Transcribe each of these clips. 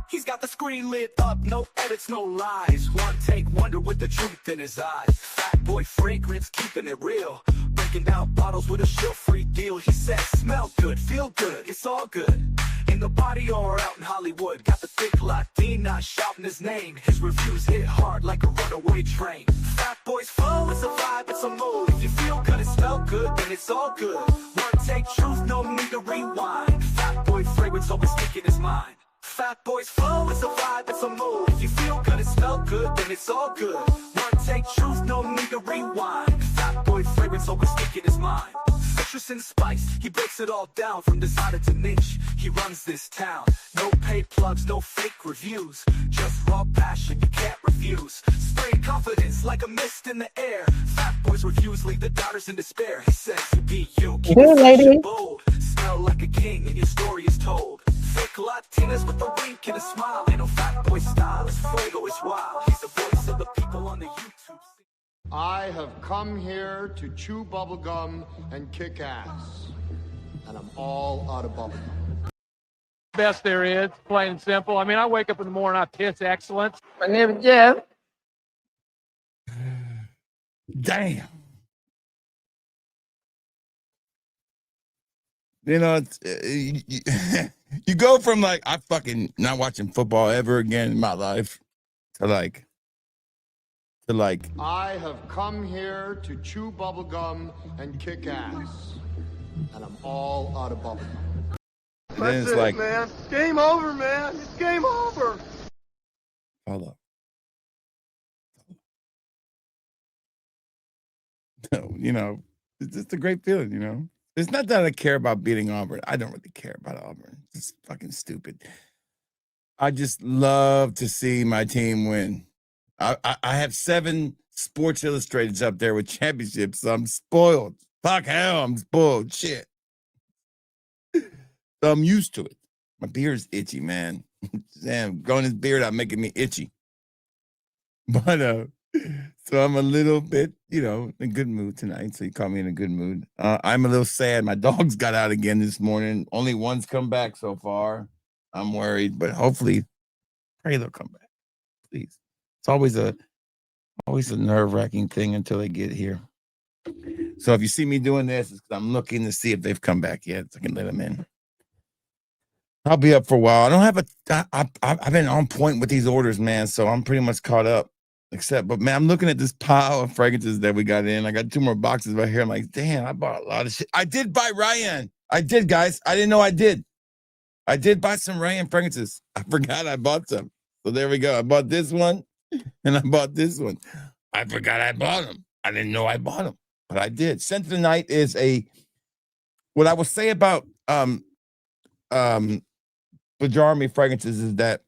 He's got the screen lit up, no edits, no lies. One take wonder with the truth in his eyes. Fat boy fragrance, keeping it real. Breaking down bottles with a shill-free deal. He says, smell good, feel good, it's all good. In the body or out in Hollywood. Got the thick Latina shouting his name. His reviews hit hard like a runaway train. Fat boy's flow, it's a vibe, it's a mood. If you feel good and smell good, then it's all good. One take truth, no need to rewind. Fat boy fragrance always speaking his mind. Fat boy's flow, it's a vibe, it's a mood. If you feel good and smell good, then it's all good. One take truth, no need to rewind. Fat boy fragrance always speaking his mind. Citrus and spice, he breaks it all down from designer to niche. He runs this town. No paid plugs, no fake reviews. Just raw passion you can't refuse. Spraying confidence like a mist in the air. Fat boy's reviews leave the doubters in despair. He says, be you, keep it fresh and bold. Smell like a king and your story is told. Thick Latinas with a wink and a smile. Ain't no fat boy style, his fuego is wild. He's the voice of the people on the YouTube. I have come here to chew bubblegum and kick ass. And I'm all out of bubblegum. Best there is, plain and simple. I mean, I wake up in the morning, I piss excellence. My name is Jeff. Damn. You know, it's, you go from like, I fucking not watching football ever again in my life to like, I have come here to chew bubblegum and kick ass. And I'm all out of bubblegum. then it's like, man. Game over, man. It's game over. hold up. You know, it's just a great feeling, you know. It's not that I care about beating Auburn. I don't really care about Auburn. It's fucking stupid. I just love to see my team win. I have 7 Sports Illustrateds up there with championships, so I'm spoiled. Fuck hell, I'm spoiled. Shit. So I'm used to it. My beard's itchy, man. Damn, growing this beard out making me itchy. But so I'm a little bit, you know, in a good mood tonight. So you caught me in a good mood. I'm a little sad. My dogs got out again this morning. Only one's come back so far. I'm worried, but hopefully, pray they'll come back. Please. It's always a nerve-wracking thing until they get here. So if you see me doing this, it's because I'm looking to see if they've come back yet, so I can let them in. I'll be up for a while. I don't have I've been on point with these orders, man, so I'm pretty much caught up. But man, I'm looking at this pile of fragrances that we got in. I got 2 more boxes right here. I'm like, damn, I bought a lot of shit. I did buy Ryan. I did, guys. I didn't know I did. I did buy some Ryan fragrances. I forgot I bought some. So there we go. I bought this one. And I bought this one. I forgot I bought them. I didn't know I bought them, but I did. Scent of the Night is what I will say about Bajarmi fragrances is that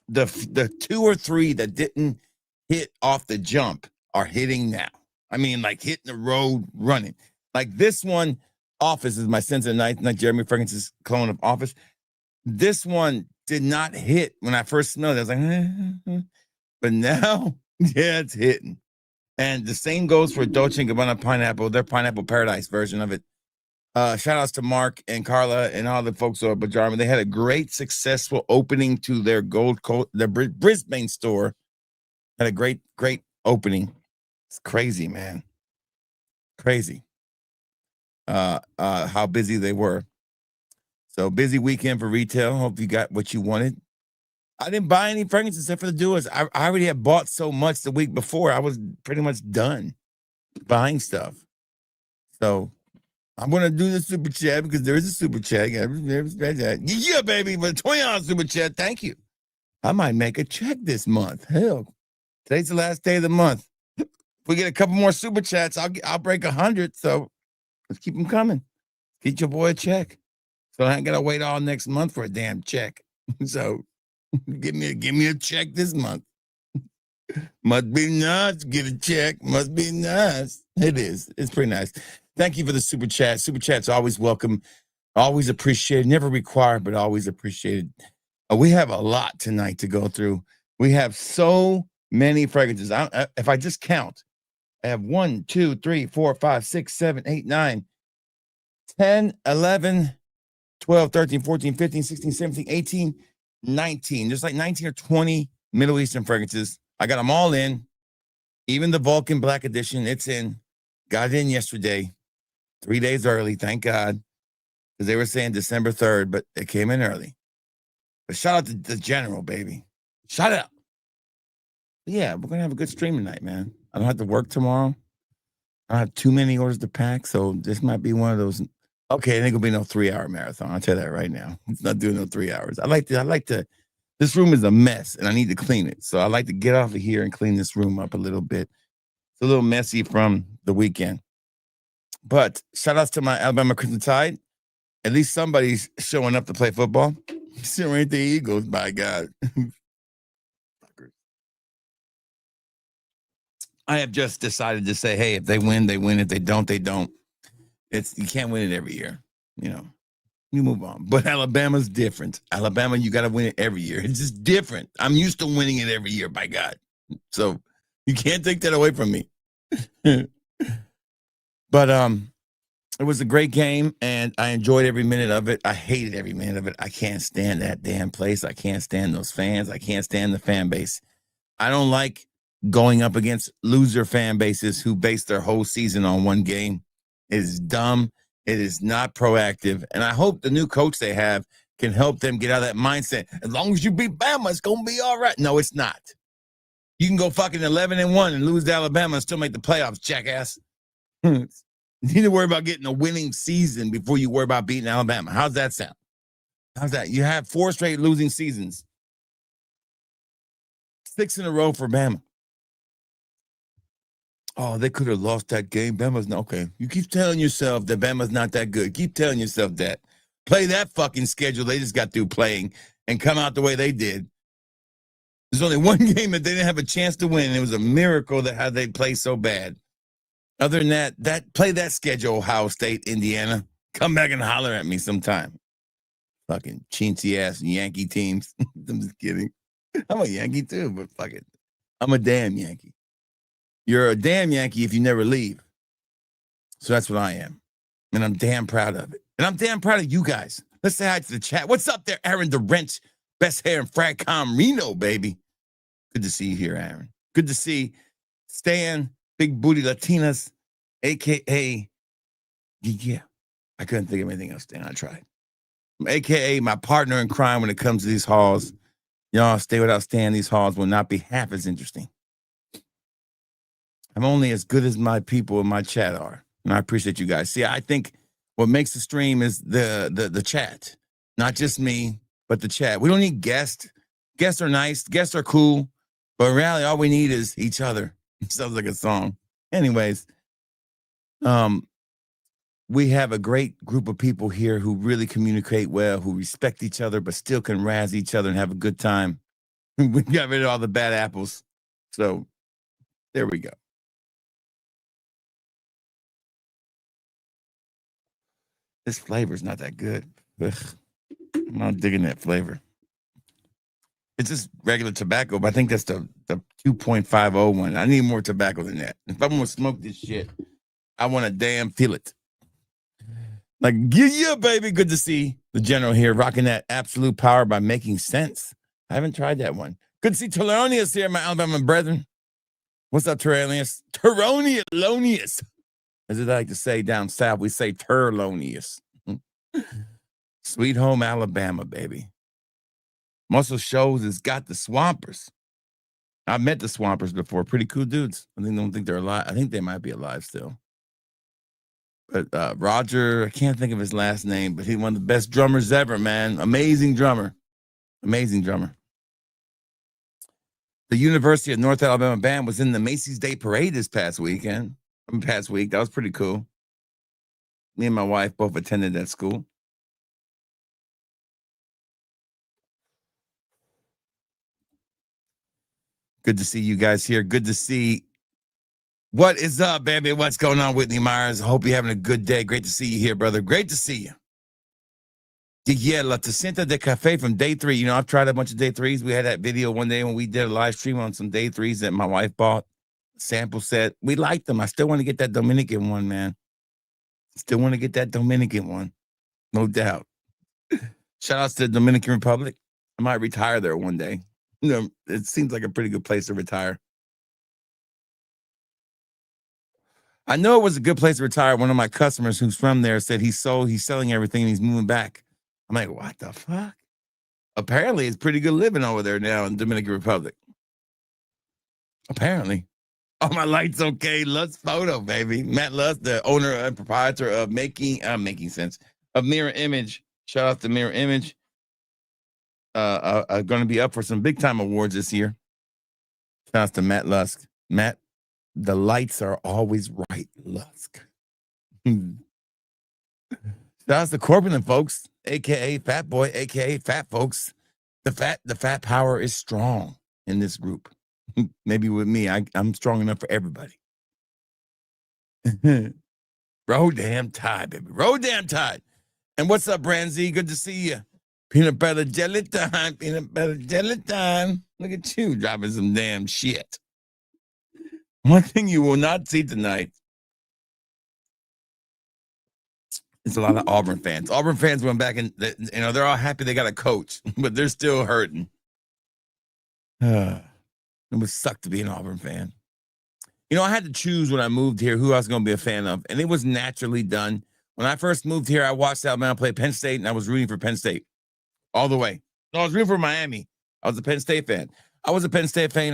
the 2 or 3 that didn't hit off the jump are hitting now. I mean, like hitting the road running. Like this one, Office is my Scent of the Night, not Jeremy Fragrance's clone of Office. This one did not hit when I first smelled it. I was like, but now, yeah, it's hitting. And the same goes for Dolce & Gabbana Pineapple, their Pineapple Paradise version of it. Shout outs to Mark and Carla and all the folks over at Bajarmi. They had a great, successful opening to their their Brisbane store. Had a great opening. It's crazy, man. Crazy. How busy they were. So busy weekend for retail. Hope you got what you wanted. I didn't buy any fragrances except for the doers. I already had bought so much the week before. I was pretty much done buying stuff. So I'm going to do the super chat because there is a super chat. Yeah, baby, but $20 super chat. Thank you. I might make a check this month. Hell, today's the last day of the month. If we get a couple more super chats, I'll break 100. So let's keep them coming. Get your boy a check. So I ain't got to wait all next month for a damn check. So give me a check this month. Must be nice. Get a check. Must be nice. It is. It's pretty nice. Thank you for the super chat. Super chat's always welcome. Always appreciated. Never required, but always appreciated. We have a lot tonight to go through. We have so many fragrances. If I just count, I have 1, 2, 3, 4, 5, 6, 7, 8, 9, 10, 11, 12, 13, 14, 15, 16, 17, 18, 19. There's like 19 or 20 Middle Eastern fragrances. I got them all in. Even the Vulcan Black Edition, it's in. Got it in yesterday, 3 days early, thank God. Because they were saying December 3rd, but it came in early. But shout out to the General, baby. Shout out. Yeah, we're going to have a good stream tonight, man. I don't have to work tomorrow. I don't have too many orders to pack, so this might be one of those. Okay, it ain't gonna be no 3-hour marathon. I'll tell you that right now. It's not doing no 3 hours. I like to. This room is a mess, and I need to clean it. So I like to get off of here and clean this room up a little bit. It's a little messy from the weekend. But shout outs to my Alabama Crimson Tide. At least somebody's showing up to play football. Sure ain't the Eagles, by God. I have just decided to say, hey, if they win, they win. If they don't, they don't. You can't win it every year. You know, you move on. But Alabama's different. Alabama, you got to win it every year. It's just different. I'm used to winning it every year, by God. So you can't take that away from me. But it was a great game, and I enjoyed every minute of it. I hated every minute of it. I can't stand that damn place. I can't stand those fans. I can't stand the fan base. I don't like going up against loser fan bases who base their whole season on one game. It is dumb. It is not proactive. And I hope the new coach they have can help them get out of that mindset. As long as you beat Bama, it's going to be all right. No, it's not. You can go fucking 11-1 and lose to Alabama and still make the playoffs, jackass. You need to worry about getting a winning season before you worry about beating Alabama. How's that sound? How's that? You have 4 straight losing seasons. 6 in a row for Bama. Oh, they could have lost that game. Bama's not okay. You keep telling yourself that Bama's not that good. Keep telling yourself that. Play that fucking schedule they just got through playing and come out the way they did. There's only one game that they didn't have a chance to win. And it was a miracle that how they play so bad. Other than that, play that schedule, Ohio State, Indiana. Come back and holler at me sometime. Fucking chintzy ass Yankee teams. I'm just kidding. I'm a Yankee too, but fuck it. I'm a damn Yankee. You're a damn Yankee if you never leave. So that's what I am. And I'm damn proud of it. And I'm damn proud of you guys. Let's say hi to the chat. What's up there, Aaron the Wrench? Best hair in Fragcom Reno, baby. Good to see you here, Aaron. Good to see Stan, Big Booty Latinas, a.k.a. Yeah, I couldn't think of anything else, Stan. I tried. A.k.a. my partner in crime when it comes to these halls. Y'all stay without Stan. These halls will not be half as interesting. I'm only as good as my people in my chat are. And I appreciate you guys. See, I think what makes the stream is the chat. Not just me, but the chat. We don't need guests. Guests are nice. Guests are cool. But in reality, all we need is each other. It sounds like a song. Anyways, we have a great group of people here who really communicate well, who respect each other, but still can razz each other and have a good time. We got rid of all the bad apples. So there we go. This flavor is not that good. Ugh. I'm not digging that flavor. It's just regular tobacco, but I think that's the 2.50 one. I need more tobacco than that. If I'm going to smoke this shit, I want to damn feel it. Like, yeah, baby. Good to see the general here rocking that absolute power by making sense. I haven't tried that one. Good to see Terlonius here, my Alabama brethren. What's up, Terlonius? Terlonius. As I like to say down south, we say Terlonius. Sweet home Alabama, baby. Muscle Shows has got the Swampers. I've met the Swampers before. Pretty cool dudes. I don't think they're alive. I think they might be alive still. But Roger, I can't think of his last name, but he's one of the best drummers ever, man. Amazing drummer. Amazing drummer. The University of North Alabama Band was in the Macy's Day Parade this past week. That was pretty cool. Me and my wife both attended that school. Good to see you guys here. Good to see. What is up, baby? What's going on, Whitney Myers? I hope you're having a good day. Great to see you here, brother. Great to see you. Yeah, La Tacenta de Cafe from day 3. You know, I've tried a bunch of day 3s. We had that video one day when we did a live stream on some day 3s that my wife bought. Sample set. We liked them. I still want to get that Dominican one, man. Still want to get that Dominican one. No doubt. Shout outs to the Dominican Republic. I might retire there one day. You know, it seems like a pretty good place to retire. I know it was a good place to retire. One of my customers who's from there said he's selling everything and he's moving back. I'm like, what the fuck? Apparently, it's pretty good living over there now in Dominican Republic. Apparently. Oh, my light's okay. Lust Photo, baby. Matt Lust, the owner and proprietor of Making Sense of Mirror Image. Shout out to Mirror Image. Going to be up for some big time awards this year. Shout out to Matt Lusk. Matt, the lights are always right, Lusk. Shout out to Corbin folks, aka Fat Boy, aka Fat Folks. The fat power is strong in this group. Maybe with me, I'm strong enough for everybody. Roll damn tide, baby. Roll damn tide. And what's up, Branzy? Good to see you. Peanut butter jelly time. Peanut butter jelly time. Look at you dropping some damn shit. One thing you will not see tonight is a lot of Auburn fans. Auburn fans went back and, they're all happy they got a coach, but they're still hurting. It would suck to be an Auburn fan. I had to choose when I moved here who I was going to be a fan of, and it was naturally done. When I first moved here, I watched Alabama play Penn State, and I was rooting for Penn State all the way. No, I was rooting for Miami. I was a Penn State fan. I was a Penn State fan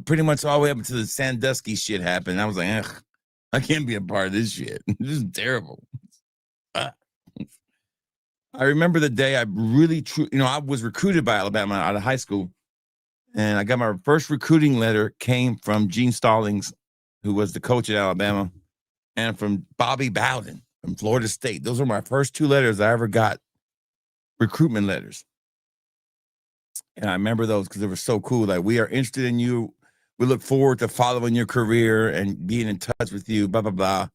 pretty much all the way up until the Sandusky shit happened. I was like, ugh, I can't be a part of this shit. This is terrible. I remember the day I was recruited by Alabama out of high school. And I got my first recruiting letter came from Gene Stallings, who was the coach at Alabama, and from Bobby Bowden from Florida State. Those were my first two letters I ever got, recruitment letters. And I remember those because they were so cool. Like, we are interested in you. We look forward to following your career and being in touch with you, blah, blah, blah.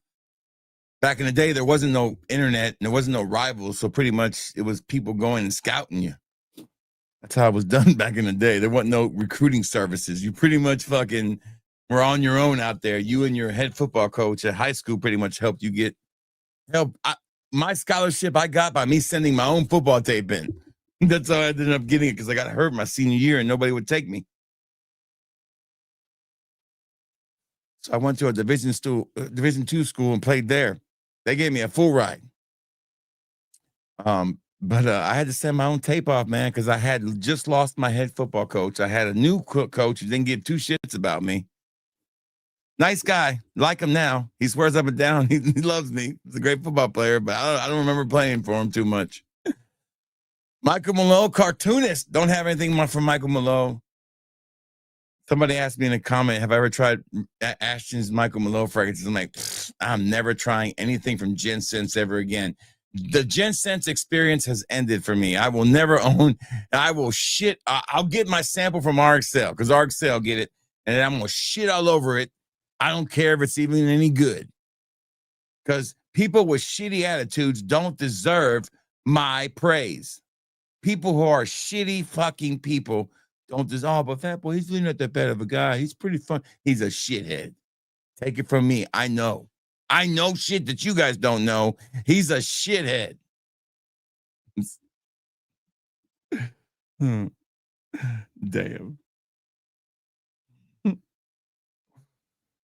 Back in the day, there wasn't no internet and there wasn't no rivals. So pretty much it was people going and scouting you. That's how it was done back in the day. There wasn't no recruiting services. You pretty much fucking were on your own out there. You and your head football coach at high school pretty much helped you get help. My scholarship I got by me sending my own football tape in. That's how I ended up getting it because I got hurt my senior year and nobody would take me. So I went to a Division II school and played there. They gave me a full ride. But I had to send my own tape off, man, because I had just lost my head football coach. I had a new coach who didn't give two shits about me. Nice guy. Like him now. He swears up and down. He loves me. He's a great football player, but I don't remember playing for him too much. Michael Malone, cartoonist. Don't have anything from Michael Malone. Somebody asked me in a comment, have I ever tried Ashton's Michael Malone fragrances? I'm like, I'm never trying anything from Gen Sense ever again. The Gen Sense experience has ended for me. I will never own. I will shit. I'll get my sample from RxL because RxL get it, and then I'm gonna shit all over it. I don't care if it's even any good. Because people with shitty attitudes don't deserve my praise. People who are shitty fucking people don't deserve. Oh, but Fat Boy, he's really not that bad of a guy. He's pretty fun. He's a shithead. Take it from me. I know shit that you guys don't know. He's a shithead. Damn.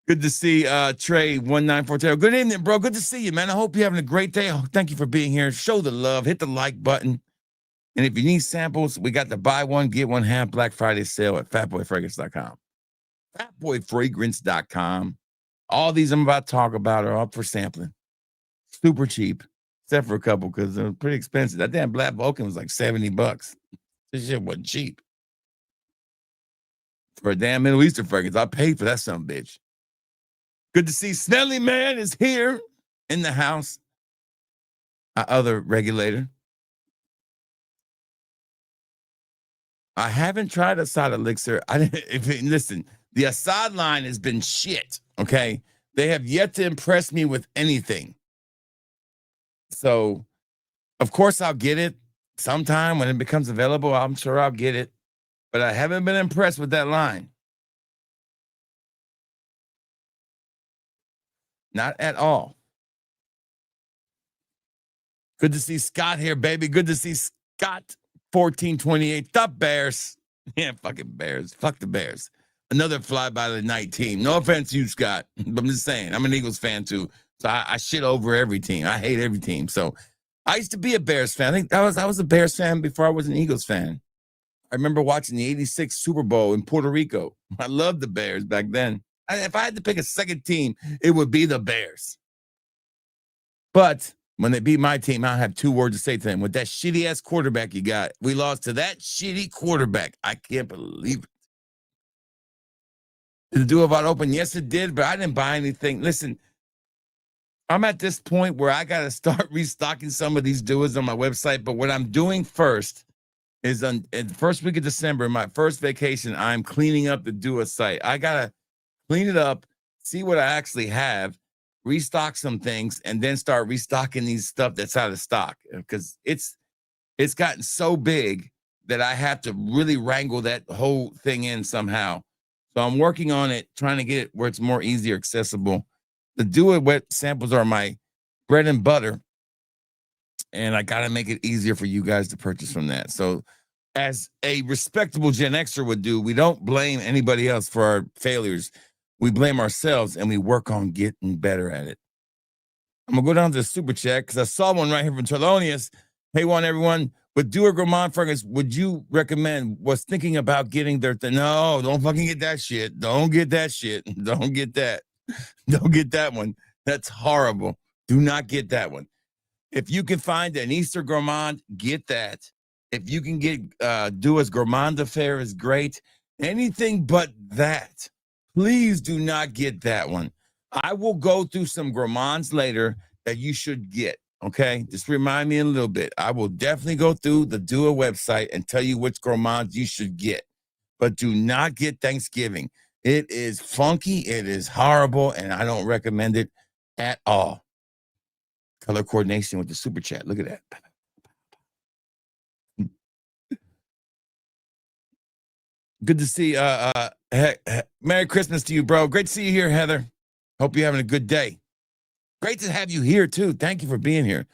Good to see Trey 1940. Good evening, bro. Good to see you, man. I hope you're having a great day. Oh, thank you for being here. Show the love. Hit the like button. And if you need samples, we got the buy one, get one half Black Friday sale at fatboyfragrance.com. Fatboyfragrance.com. All these I'm about to talk about are up for sampling. Super cheap, except for a couple because they're pretty expensive. That damn Black Vulcan was like $70. This shit wasn't cheap. For a damn Middle Eastern fragrance, I paid for that son of a bitch. Good to see Smelly Man is here in the house. Our other regulator. I haven't tried Assad Elixir. Listen, the Assad line has been shit, okay? They have yet to impress me with anything. So, of course, I'll get it sometime when it becomes available. I'm sure I'll get it. But I haven't been impressed with that line. Not at all. Good to see Scott here, baby. Good to see Scott 1428. The Bears. Yeah, fucking Bears. Fuck the Bears. Another fly by the night team. No offense to you, Scott, but I'm just saying, I'm an Eagles fan too. So I shit over every team. I hate every team. So I used to be a Bears fan. I think I was a Bears fan before I was an Eagles fan. I remember watching the 86 Super Bowl in Puerto Rico. I loved the Bears back then. If I had to pick a second team, it would be the Bears. But when they beat my team, I have 2 words to say to them. With that shitty ass quarterback you got, we lost to that shitty quarterback. I can't believe it. Did the duo vote open? Yes, it did, but I didn't buy anything. Listen, I'm at this point where I got to start restocking some of these duos on my website. But what I'm doing first is in the first week of December, my first vacation, I'm cleaning up the duo site. I got to clean it up, see what I actually have, restock some things, and then start restocking these stuff that's out of stock, because it's gotten so big that I have to really wrangle that whole thing in somehow. So I'm working on it, trying to get it where it's more easier accessible. The do it wet samples are my bread and butter, and I got to make it easier for you guys to purchase from that. So as a respectable Gen Xer would do, we don't blame anybody else for our failures. We blame ourselves, and we work on getting better at it. I'm going to go down to the super chat because I saw one right here from Thelonious. Hey, everyone. With Dewar Gourmand Fragrance, would you recommend, was thinking about getting their no, don't fucking get that shit. Don't get that shit. Don't get that. Don't get that one. That's horrible. Do not get that one. If you can find an Easter Gourmand, get that. If you can get Dewar's Gourmand Affair is great. Anything but that. Please do not get that one. I will go through some gourmands later that you should get. Okay, just remind me in a little bit. I will definitely go through the Dua website and tell you which gourmands you should get. But do not get Thanksgiving. It is funky. It is horrible. And I don't recommend it at all. Color coordination with the super chat. Look at that. Good to see. Merry Christmas to you, bro. Great to see you here, Heather. Hope you're having a good day. Great to have you here, too. Thank you for being here.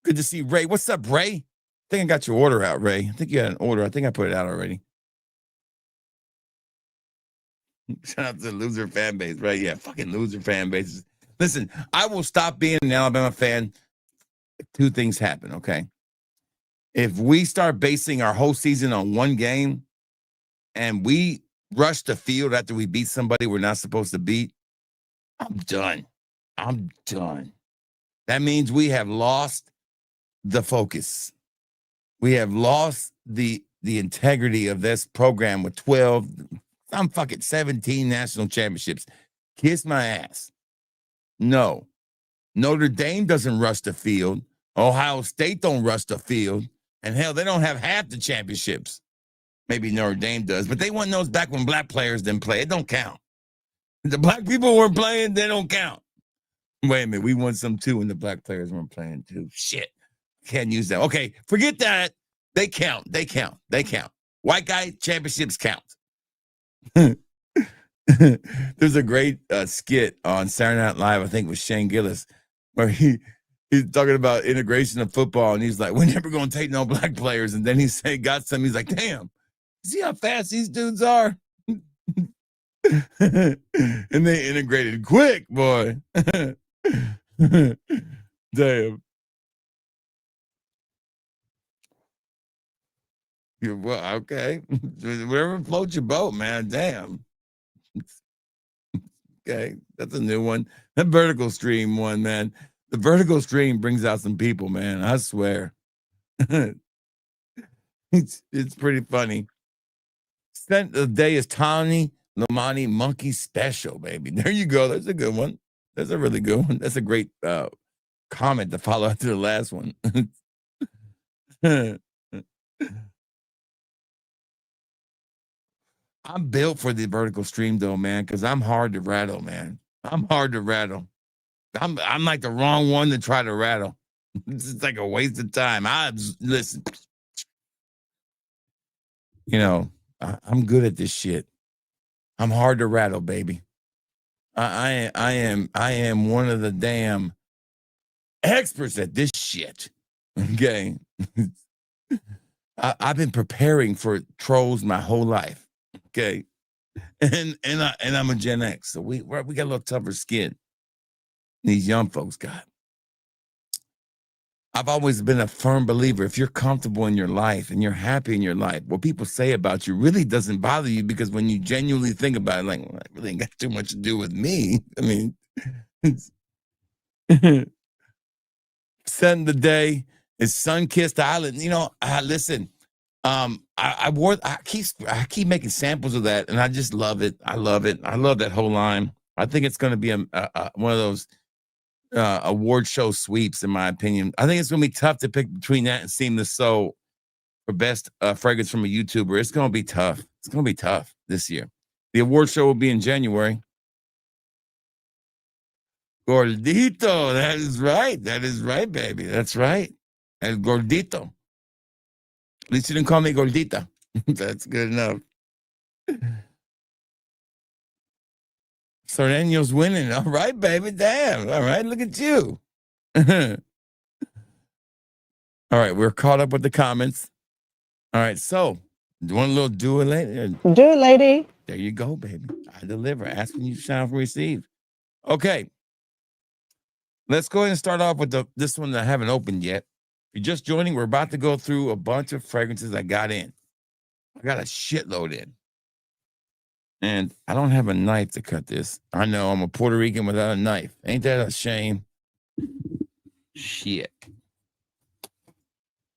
Good to see Ray. What's up, Ray? I think I got your order out, Ray. I think you had an order. I think I put it out already. Shout out to the loser fan base, right? Yeah, fucking loser fan bases. Listen, I will stop being an Alabama fan if 2 things happen, okay? If we start basing our whole season on one game and we rush the field after we beat somebody we're not supposed to beat, I'm done. I'm done. That means we have lost the focus. We have lost the integrity of this program with 12, I'm fucking 17 national championships. Kiss my ass. No. Notre Dame doesn't rush the field. Ohio State don't rush the field. And hell, they don't have half the championships. Maybe Notre Dame does, but they won those back when black players didn't play. It don't count. The black people weren't playing, they don't count. Wait a minute, we won some too when the black players weren't playing too. Shit. Can't use that. Okay, forget that. They count. They count. They count. White guy championships count. There's a great skit on Saturday Night Live, I think with Shane Gillis, where he's talking about integration of football, and he's like, we're never going to take no black players. And then he got some, he's like, damn, see how fast these dudes are? And they integrated quick, boy. Damn. Well, okay. Whatever floats your boat, man. Damn. Okay, that's a new one. That vertical stream one, man. The vertical stream brings out some people, man. I swear. It's pretty funny. Spent the day is Tawny Lamani Monkey Special, baby. There you go. That's a good one. That's a really good one. That's a great comment to follow after the last one. I'm built for the vertical stream though, man, because I'm hard to rattle, man. I'm hard to rattle. I'm like the wrong one to try to rattle. It's like a waste of time. Listen. You know, I'm good at this shit. I'm hard to rattle, baby. I am one of the damn experts at this shit. Okay. I've been preparing for trolls my whole life. Okay. And I'm a Gen X. So we got a little tougher skin. These young folks got. I've always been a firm believer. If you're comfortable in your life and you're happy in your life, what people say about you really doesn't bother you, because when you genuinely think about it, like, well, that really ain't got too much to do with me. I mean, setting the day is sun-kissed island. You know, listen, I keep making samples of that, and I just love it. I love it. I love that whole line. I think it's going to be one of those award show sweeps, in my opinion. I think it's going to be tough to pick between that and Seamless Soul for best fragrance from a YouTuber. It's going to be tough. It's going to be tough this year. The award show will be in January. Gordito, that is right. That is right, baby. That's right. El Gordito. At least you didn't call me Gordita. That's good enough. Sorreno's winning. All right, baby. Damn. All right, look at you. All right, we're caught up with the comments. All right, so you want a little do it lady? Do it, lady. There you go, baby. I deliver. Ask when you shall receive. Okay. Let's go ahead and start off with this one that I haven't opened yet. If you're just joining, we're about to go through a bunch of fragrances I got in. I got a shitload in. And I don't have a knife to cut this. I know I'm a Puerto Rican without a knife. Ain't that a shame? Shit.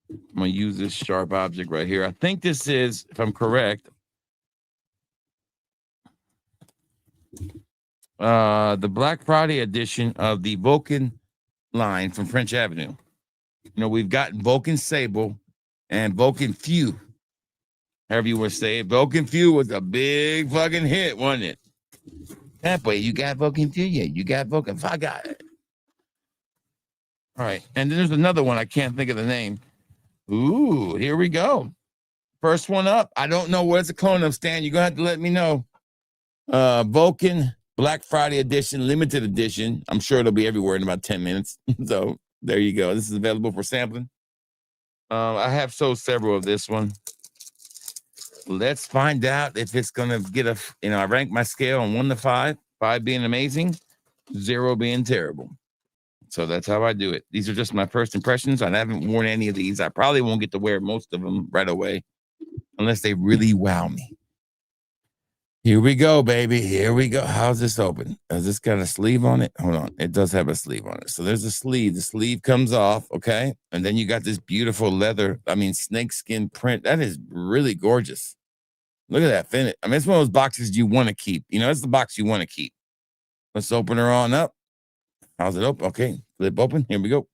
I'm going to use this sharp object right here. I think this is, if I'm correct, the Black Friday edition of the Vulcan line from French Avenue. You know, we've got Vulcan Sable and Vulcan Few. However you want to say it. Vulcan Few was a big fucking hit, wasn't it? That way, you got Vulcan Few? Yeah, you got Vulcan. I got it. All right. And then there's another one. I can't think of the name. Ooh, here we go. First one up. I don't know what it's a clone of, Stan. You're going to have to let me know. Vulcan Black Friday edition, limited edition. I'm sure it'll be everywhere in about 10 minutes. So there you go. This is available for sampling. I have sold several of this one. Let's find out if it's going to get I rank my scale on 1 to 5, 5 being amazing, 0 being terrible. So that's how I do it. These are just my first impressions. I haven't worn any of these. I probably won't get to wear most of them right away unless they really wow me. Here we go, baby. Here we go. How's this open? Has this got a sleeve on it? Hold on. It does have a sleeve on it. So there's a sleeve. The sleeve comes off, okay? And then you got this beautiful snakeskin print. That is really gorgeous. Look at that finish. I mean, it's one of those boxes you want to keep. You know, it's the box you want to keep. Let's open her on up. How's it open? Okay, flip open. Here we go.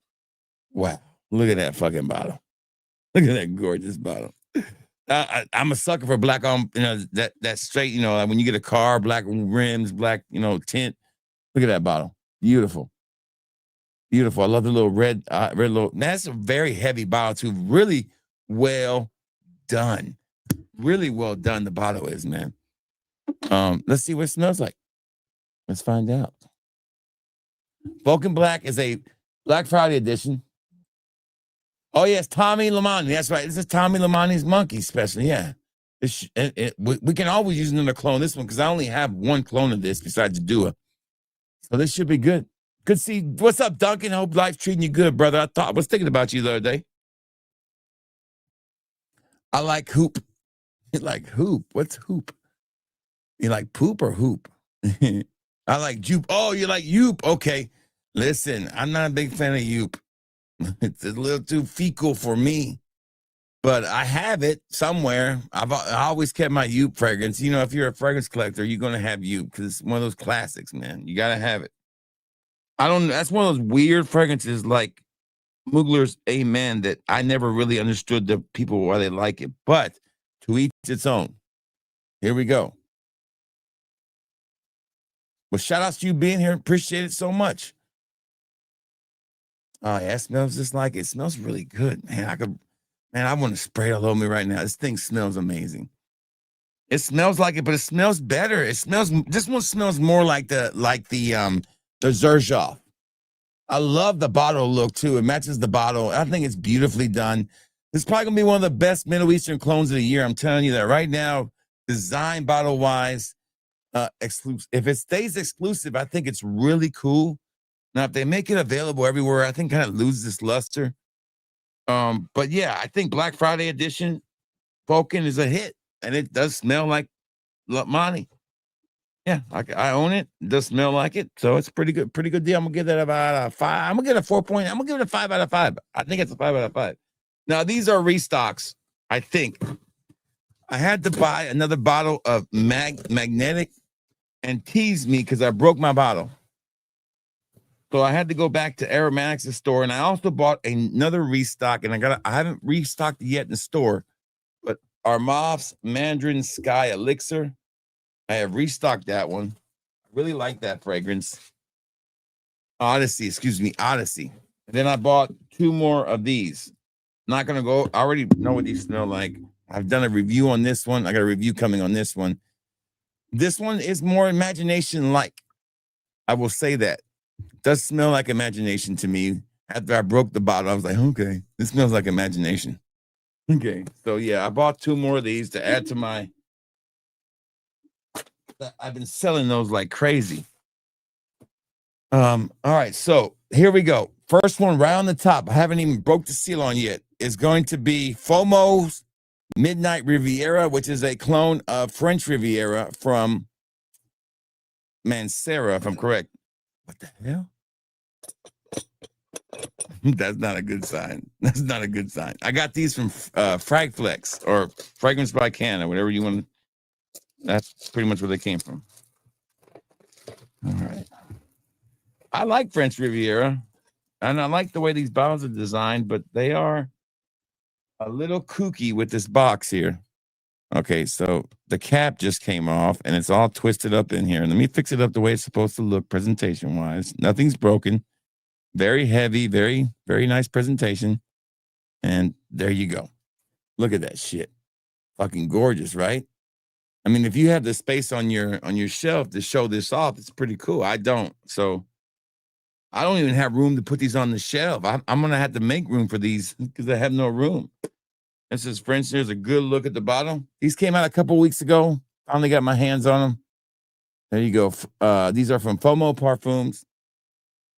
Wow. Look at that fucking bottle. Look at that gorgeous bottle. I'm a sucker for black on, that straight, like when you get a car, black rims, black, tint. Look at that bottle. Beautiful. Beautiful. I love the little red little. That's a very heavy bottle too. Really well done. Really well done. The bottle is, man. Let's see what it smells like. Let's find out. Vulcan Black is a Black Friday edition. Oh, yes, Tommy Lamani. That's right. This is Tommy Lamani's Monkey special. Yeah. We can always use another clone. This one, because I only have one clone of this besides the Dua. So this should be good. Good to see. What's up, Duncan? Hope life's treating you good, brother. I was thinking about you the other day. I like hoop. You like hoop. What's hoop? You like poop or hoop? I like jupe. Oh, you like yoop. Okay. Listen, I'm not a big fan of yoop. It's a little too fecal for me, but I have it somewhere. I always kept my Yoop fragrance. If you're a fragrance collector, you're going to have Yoop because it's one of those classics, man. You got to have it. That's one of those weird fragrances like Mugler's Amen that I never really understood the people why they like it, but to each its own. Here we go. Well, shout out to you being here. Appreciate it so much. Oh, yeah, it smells just like it. Smells really good, man. I want to spray it all over me right now. This thing smells amazing. It smells like it, but it smells better. This one smells more like the Xerjoff. I love the bottle look too. It matches the bottle. I think it's beautifully done. It's probably gonna be one of the best Middle Eastern clones of the year. I'm telling you that right now, design bottle wise, exclusive. If it stays exclusive, I think it's really cool. Now, if they make it available everywhere, I think kind of loses its luster. But yeah, I think Black Friday edition Vulcan is a hit, and it does smell like money. Yeah, I own it. It does smell like it, so it's pretty good deal. I'm gonna give that about a 5. I'm gonna give it a 4 point. I'm gonna give it a 5 out of 5. I think it's a 5 out of 5. Now these are restocks. I think I had to buy another bottle of magnetic and tease me because I broke my bottle. So I had to go back to Aromatics' store, and I also bought another restock, and I haven't restocked it yet in the store, but Armav's Mandarin Sky Elixir. I have restocked that one. I really like that fragrance. Odyssey. And then I bought 2 more of these. Not gonna go. I already know what these smell like. I've done a review on this one. I got a review coming on this one. This one is more imagination-like. I will say that. It does smell like imagination to me. After I broke the bottle, I was like, okay, this smells like imagination. Okay, so yeah, I bought 2 more of these to add to my. I've been selling those like crazy. All right, so here we go. First one right on the top. I haven't even broke the seal on yet. Is going to be FOMO's Midnight Riviera, which is a clone of French Riviera from Mancera, if I'm correct. What the hell? That's not a good sign. That's not a good sign. I got these from Frag or Fragrance by Canada, whatever you want. That's pretty much where they came from. All right. I like French Riviera, and I like the way these bottles are designed, but they are a little kooky with this box here. Okay, so the cap just came off, and it's all twisted up in here. Let me fix it up the way it's supposed to look presentation-wise. Nothing's broken. Very heavy, very, very nice presentation. And there you go. Look at that shit. Fucking gorgeous, right? I mean, if you have the space on your shelf to show this off, it's pretty cool. I don't. So I don't even have room to put these on the shelf. I'm going to have to make room for these because I have no room. This is French. There's a good look at the bottom. These came out a couple weeks ago. Finally got my hands on them. There you go. These are from FOMO Parfums.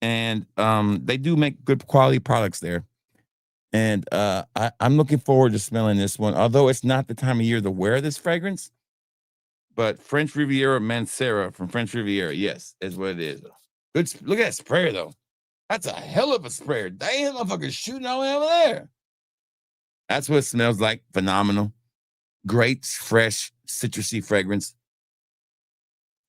And they do make good quality products there. And I'm looking forward to smelling this one, although it's not the time of year to wear this fragrance. But French Riviera Mancera from French Riviera, yes, is what it is. Good. Look at that sprayer, though. That's a hell of a sprayer. Damn, motherfucker's shooting all the way over there. That's what it smells like. Phenomenal. Great, fresh, citrusy fragrance.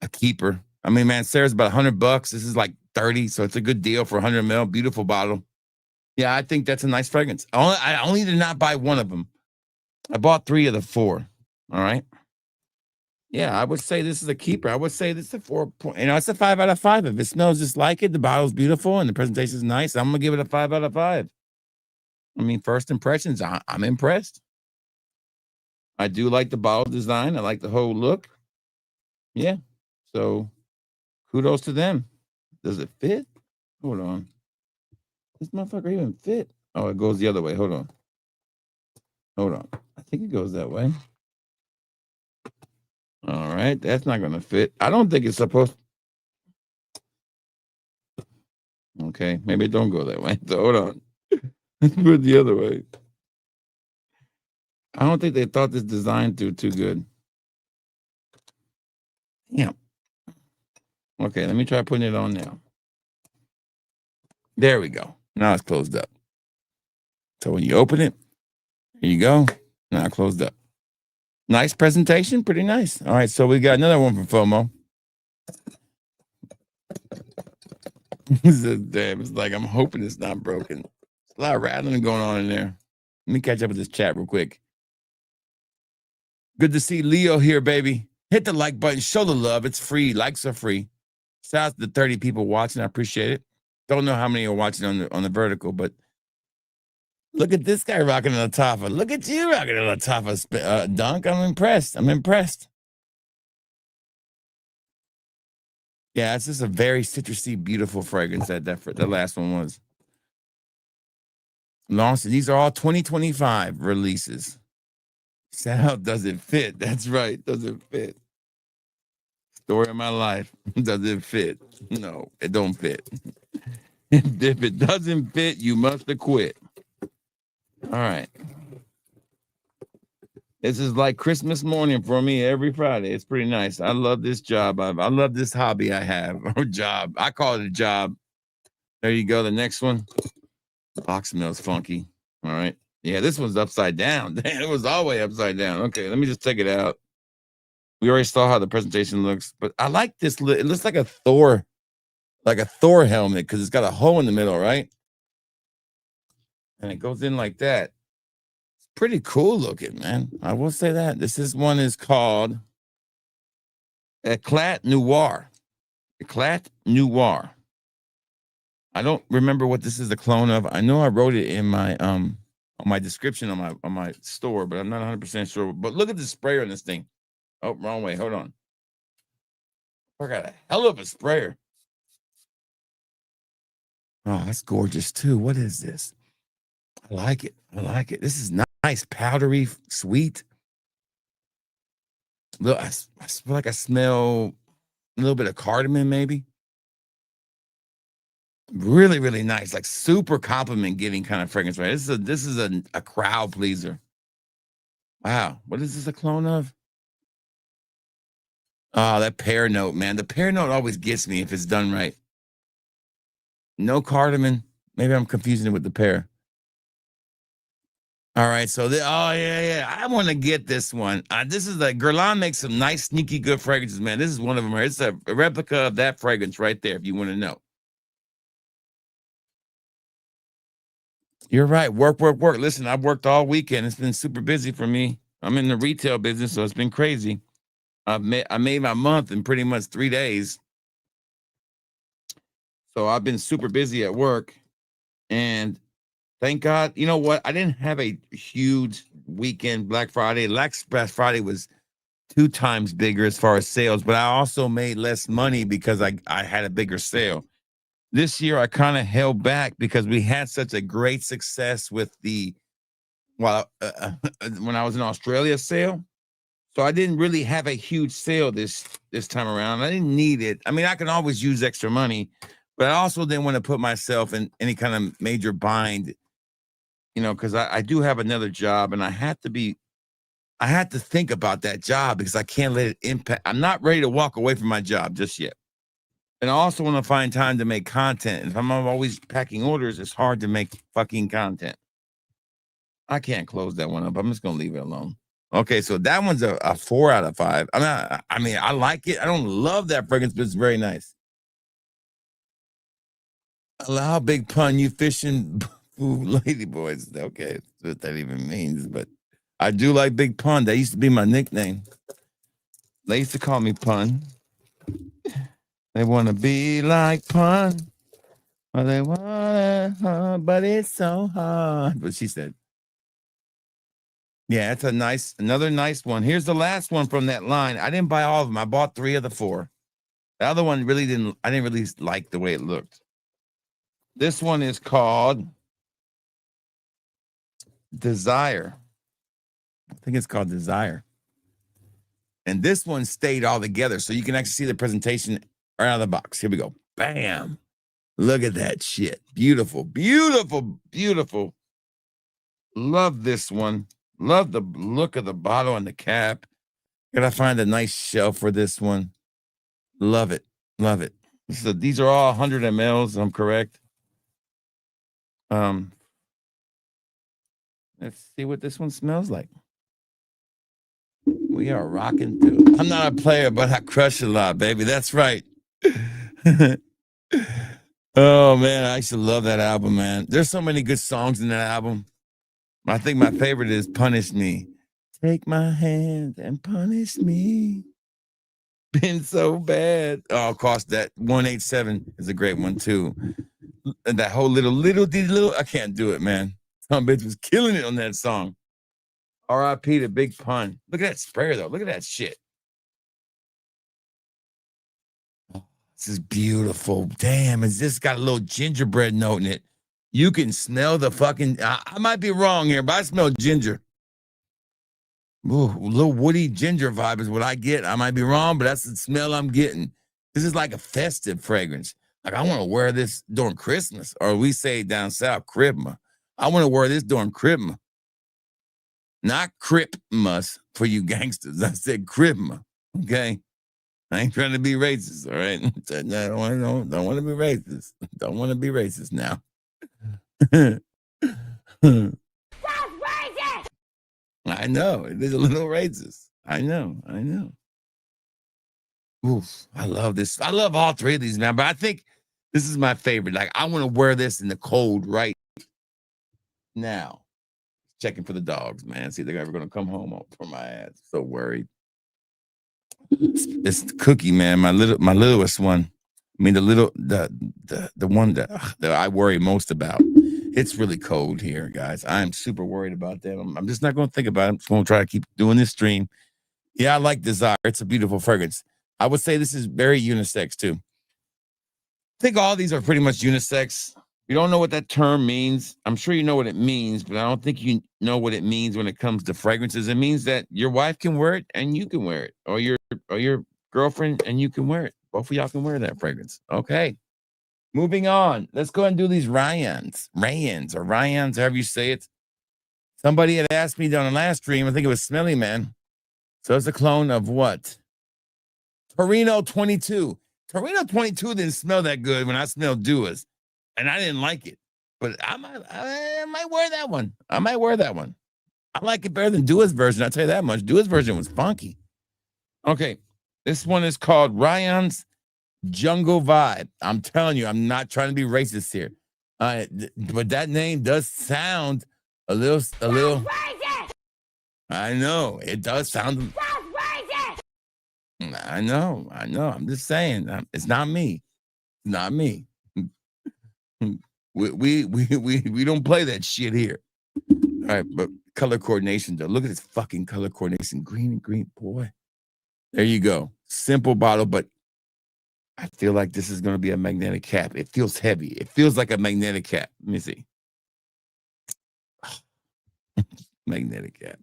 A keeper. I mean, Mancera's about $100. This is like 30, so it's a good deal for 100 ml. Beautiful bottle. Yeah, I think that's a nice fragrance. I only did not buy one of them. I bought 3 of the 4. All right. Yeah, I would say this is a keeper. I would say this is a 4 point. It's a 5 out of 5. If it smells just like it, the bottle's beautiful, and the presentation is nice, I'm gonna give it a 5 out of 5. I mean, first impressions, I'm impressed. I do like the bottle design. I like the whole look. Yeah. So kudos to them. Does it fit? Hold on. This motherfucker even fit? Oh, it goes the other way. Hold on. I think it goes that way. All right. That's not going to fit. I don't think it's supposed to. Okay. Maybe it don't go that way. So hold on. Let's put it the other way. I don't think they thought this design through too good. Yeah. Okay. Let me try putting it on now. There we go. Now it's closed up. So when you open it, here you go. Now closed up. Nice presentation. Pretty nice. All right. So we got another one from FOMO. Damn, it's like I'm hoping it's not broken. There's a lot of rattling going on in there. Let me catch up with this chat real quick. Good to see Leo here, baby. Hit the like button. Show the love. It's free. Likes are free. Shout out to the 30 people watching. I appreciate it. Don't know how many are watching on the vertical, but look at this guy rocking a Lattafa. Look at you rocking a Lattafa, Dunk. I'm impressed. Yeah, it's just a very citrusy, beautiful fragrance that the last one was. Launched. These are all 2025 releases. Sound doesn't fit. That's right. Doesn't fit. Story of my life. Doesn't fit. No, it don't fit. If it doesn't fit, you must have quit. All right. This is like Christmas morning for me every Friday. It's pretty nice. I love this job. I love this hobby I have, or job. I call it a job. There you go. The next one. The box smells funky. All right. Yeah, this one's upside down. Damn, it was all the way upside down. Okay, let me just take it out. We already saw how the presentation looks, but I like this. It looks like a Thor helmet because it's got a hole in the middle, right? And it goes in like that. It's pretty cool looking, man. I will say that. This one is called Eclat Noir. Eclat Noir. I don't remember what this is a clone of. I know I wrote it in my on my description on my store, but I'm not 100% sure. But look at the sprayer on this thing. Oh, wrong way. Hold on. I got a hell of a sprayer. Oh, that's gorgeous too. What is this? I like it. I like it. This is nice, powdery, sweet. Look, I feel like I smell a little bit of cardamom, maybe. Really, really nice. Like super compliment giving kind of fragrance, right? This is a crowd pleaser. Wow. What is this a clone of? Oh, that pear note, man. The pear note always gets me if it's done right. No cardamom. Maybe I'm confusing it with the pear. All right, so yeah. I want to get this one. This is Guerlain makes some nice, sneaky, good fragrances, man. This is one of them. It's a replica of that fragrance right there, if you want to know. You're right. Work. Listen, I've worked all weekend. It's been super busy for me. I'm in the retail business, so it's been crazy. I made my month in pretty much 3 days. So I've been super busy at work. And thank God, you know what? I didn't have a huge weekend Black Friday. Black Friday was 2 times bigger as far as sales, but I also made less money because I had a bigger sale. This year, I kind of held back because we had such a great success with when I was in Australia sale. So I didn't really have a huge sale this time around. I didn't need it. I mean, I can always use extra money, but I also didn't want to put myself in any kind of major bind, because I do have another job and I had to think about that job because I can't let it impact. I'm not ready to walk away from my job just yet. And I also want to find time to make content. And if I'm always packing orders, it's hard to make fucking content. I can't close that one up. I'm just going to leave it alone. Okay, so that one's a 4 out of 5. I mean, I like it. I don't love that fragrance, but it's very nice. Allow big pun, you fishing lady boys. Okay, that's what that even means. But I do like Big Pun. That used to be my nickname. They used to call me Pun. They want to be like Pun. Well, they want to, but it's so hard. But she said, yeah, it's another nice one. Here's the last one from that line. I didn't buy all of them. I bought 3 of the 4. The other one I didn't really like the way it looked. This one is called Desire. I think it's called Desire. And this one stayed all together. So you can actually see the presentation right out of the box. Here we go. Bam. Look at that shit. Beautiful, beautiful, beautiful. Love this one. Love the look of the bottle and the cap. Gotta find a nice shelf for this one. Love it. Love it. So these are all 100 mLs. I'm correct. Let's see what this one smells like. We are rocking through. I'm not a player, but I crush a lot, baby. That's right. Oh man, I used to love that album, man. There's so many good songs in that album. I think my favorite is Punish Me. Take my hand and punish me. Been so bad. Oh, of course, that 187 is a great one too. And that whole little, I can't do it, man. Some bitch was killing it on that song. R.I.P. to Big Pun. Look at that sprayer though. Look at that shit. This is beautiful. Damn, it's just got a little gingerbread note in it. You can smell the fucking, I might be wrong here, but I smell ginger. Ooh, a little woody ginger vibe is what I get. I might be wrong, but that's the smell I'm getting. This is like a festive fragrance. Like, I want to wear this during Christmas, or we say down south, Christmas. I want to wear this during Christmas. Not Christmas for you gangsters. I said Christmas, okay? I ain't trying to be racist, all right? Don't want to be racist. Don't want to be racist now. I know it is a little racist. I know. Oof, I love this. I love all three of these, man. But I think this is my favorite. Like, I want to wear this in the cold right now. Checking for the dogs, man. See if they're ever gonna come home for my ass. So worried. It's the Cookie, man. My littlest one. I mean, the one that I worry most about. It's really cold here, guys. I am super worried about that. I'm just not going to think about it. I'm just going to try to keep doing this stream. Yeah, I like Desire. It's a beautiful fragrance. I would say this is very unisex, too. I think all these are pretty much unisex. You don't know what that term means. I'm sure you know what it means, but I don't think you know what it means when it comes to fragrances. It means that your wife can wear it and you can wear it, or your girlfriend and you can wear it. Both of y'all can wear that fragrance. Okay. Moving on. Let's go ahead and do these Ryans, however you say it. Somebody had asked me on the last stream, I think it was Smelly Man. So it's a clone of what? Torino 22. Torino 22 didn't smell that good when I smelled Duas, and I didn't like it. But I might wear that one. I like it better than Dua's version. I'll tell you that much. Dua's version was funky. Okay. This one is called Ryan's Jungle Vibe. I'm telling you, I'm not trying to be racist here. But that name does sound a little. I know. It does sound. I know. I'm just saying. It's not me. We don't play that shit here. All right, but color coordination though. Look at this fucking color coordination. Green and green, boy. There you go. Simple bottle, but I feel like this is going to be a magnetic cap. It feels heavy. It feels like a magnetic cap. Let me see. Magnetic cap.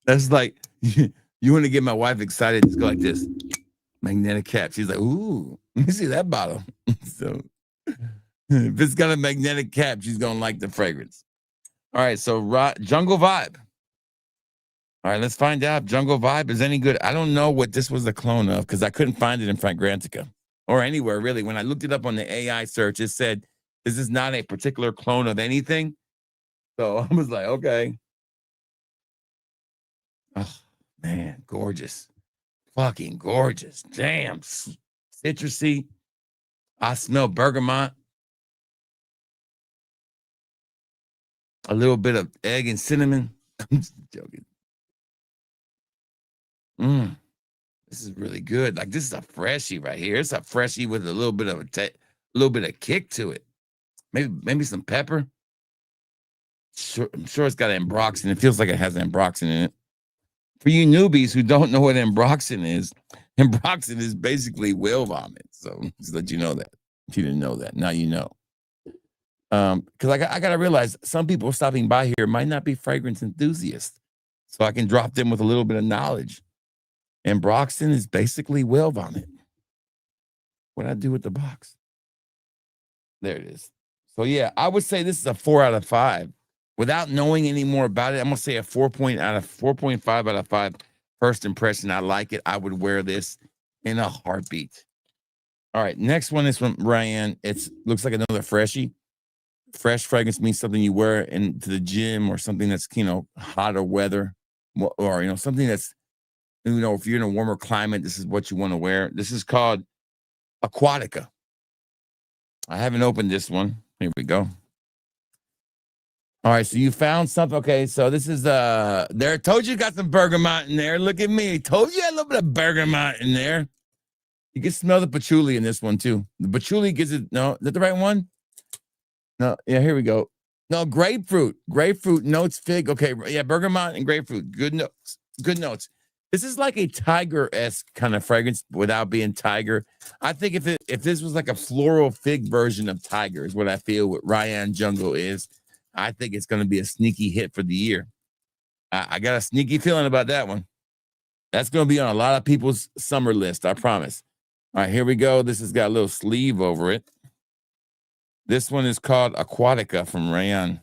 That's like, you want to get my wife excited, just go like this. Magnetic cap. She's like, ooh, let me see that bottle. So if it's got a magnetic cap, she's going to like the fragrance. All right, so Jungle Vibe. All right, let's find out if Jungle Vibe is any good. I don't know what this was a clone of because I couldn't find it in Fragrantica or anywhere, really. When I looked it up on the AI search, it said, this is not a particular clone of anything. So I was like, okay. Oh, man, gorgeous. Fucking gorgeous. Damn. Citrusy. I smell bergamot. A little bit of egg and cinnamon. I'm just joking. This is really good. Like, this is a freshie right here. It's a freshie with a little bit of a kick to it. Maybe some pepper. I'm sure it's got ambroxan. It feels like it has ambroxan in it. For you newbies who don't know what ambroxan is basically whale vomit. So just let you know that. If you didn't know that, now you know. Because I gotta realize some people stopping by here might not be fragrance enthusiasts. So I can drop them with a little bit of knowledge. Ambroxan is basically whale vomit. What I do with the box? There it is. So yeah, I would say this is a 4 out of 5. Without knowing any more about it, I'm gonna say a 4.5 out of 5. First impression, I like it. I would wear this in a heartbeat. All right, next one is from Ryan. It looks like another freshie. Fresh fragrance means something you wear into the gym or something that's, hotter weather, or something that's, if you're in a warmer climate, this is what you want to wear. This is called Aquatica. I haven't opened this one. Here we go. All right, so you found something. Okay, so this is there. Told you got some bergamot in there. Look at me. Told you I had a little bit of bergamot in there. You can smell the patchouli in this one too. The patchouli gives it. No, is that the right one? No, yeah, here we go. No, grapefruit notes, fig. Okay, yeah, bergamot and grapefruit. Good notes. This is like a tiger-esque kind of fragrance without being tiger. I think if this was like a floral fig version of tiger is what I feel what Ryan Jungle is. I think it's going to be a sneaky hit for the year. I got a sneaky feeling about that one. That's going to be on a lot of people's summer list, I promise. All right, here we go. This has got a little sleeve over it. This one is called Aquatica from Rayon.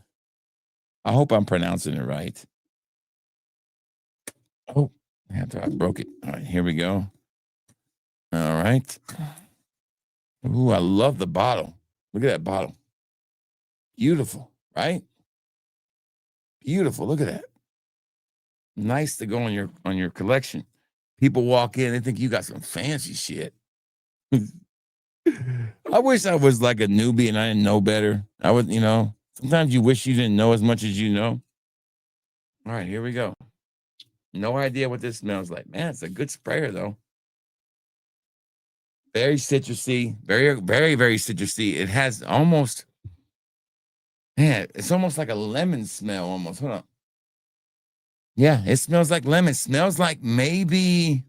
I hope I'm pronouncing it right. Oh, I broke it. All right, here we go. All right. Ooh, I love the bottle. Look at that bottle. Beautiful, right? Beautiful. Look at that. Nice to go on your collection. People walk in, they think you got some fancy shit. I wish I was like a newbie and I didn't know better. I would, sometimes you wish you didn't know as much as you know. All right, here we go. No idea what this smells like. Man, it's a good sprayer though. Very citrusy, very, very, very citrusy. It has almost, man, it's almost like a lemon smell almost. Hold on. Yeah, it smells like lemon. It smells like maybe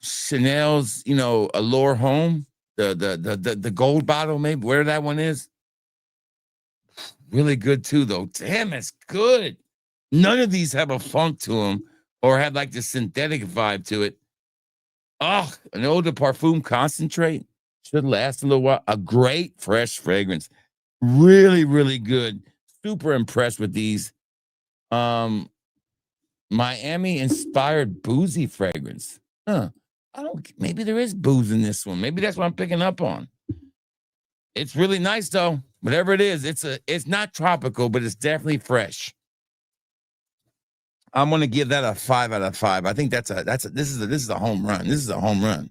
Chanel's, Allure Home, the gold bottle, maybe where that one is. Really good too, though. Damn, it's good. None of these have a funk to them or have like the synthetic vibe to it. Oh, an eau de parfum concentrate should last a little while. A great fresh fragrance. Really, really good. Super impressed with these. Miami inspired boozy fragrance. Maybe there is booze in this one. Maybe that's what I'm picking up on. It's really nice though. Whatever it is, it's not tropical, but it's definitely fresh. I'm gonna give that a 5 out of 5. I think this is a home run. This is a home run.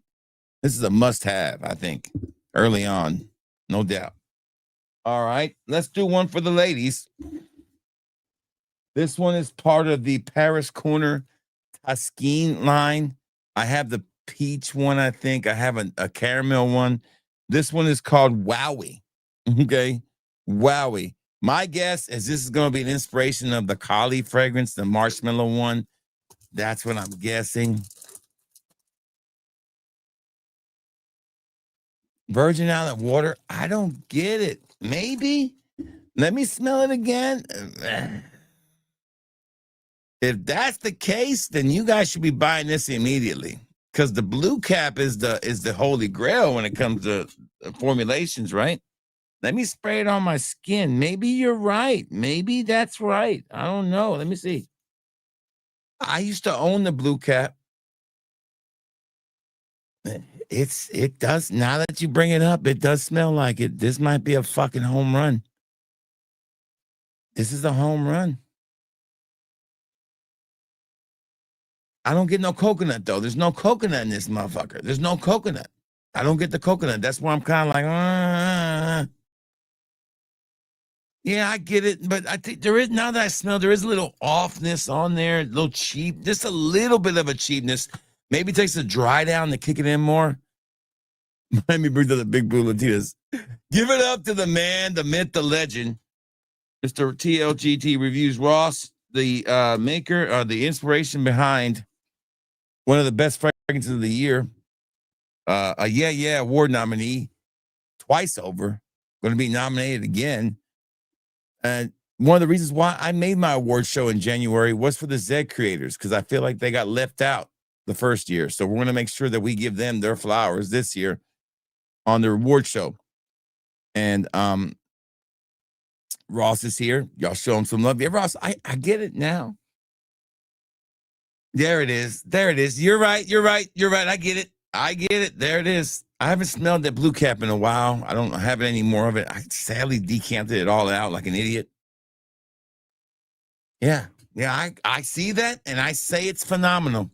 This is a must-have, I think, early on, no doubt. All right, let's do one for the ladies. This one is part of the Paris Corner Tasquin line. I have the peach one, I think. I have a caramel one. This one is called Wowie. Okay, Wowie. My guess is this is going to be an inspiration of the Kali fragrance, the marshmallow one. That's what I'm guessing. Virgin Island water. I don't get it. Maybe. Let me smell it again. If that's the case, then you guys should be buying this immediately. Because the blue cap is the holy grail when it comes to formulations, right? Let me spray it on my skin. Maybe you're right. Maybe that's right. I don't know. Let me see. I used to own the blue cap. It does, now that you bring it up, it does smell like it. This might be a fucking home run. This is a home run. I don't get no coconut though. There's no coconut in this motherfucker. There's no coconut. I don't get the coconut. That's why I'm kind of like, yeah, I get it. But I think there is, now that I smell, there is a little offness on there, a little cheap, just a little bit of a cheapness. Maybe it takes a dry down to kick it in more. Let me bring to the big blue Latinas. Give it up to the man, the myth, the legend, Mr. TLGT Reviews Ross, the maker, the inspiration behind one of the best fragrances of the year. A Yeah award nominee twice over, going to be nominated again. And one of the reasons why I made my award show in January was for the Z creators, because I feel like they got left out the first year. So we're going to make sure that we give them their flowers this year on the reward show. And Ross is here. Y'all show him some love. Yeah, Ross, I get it now. There it is. There it is. You're right. I get it. There it is. I haven't smelled that blue cap in a while. I don't have any more of it. I sadly decanted it all out like an idiot. Yeah, I see that, and I say it's phenomenal.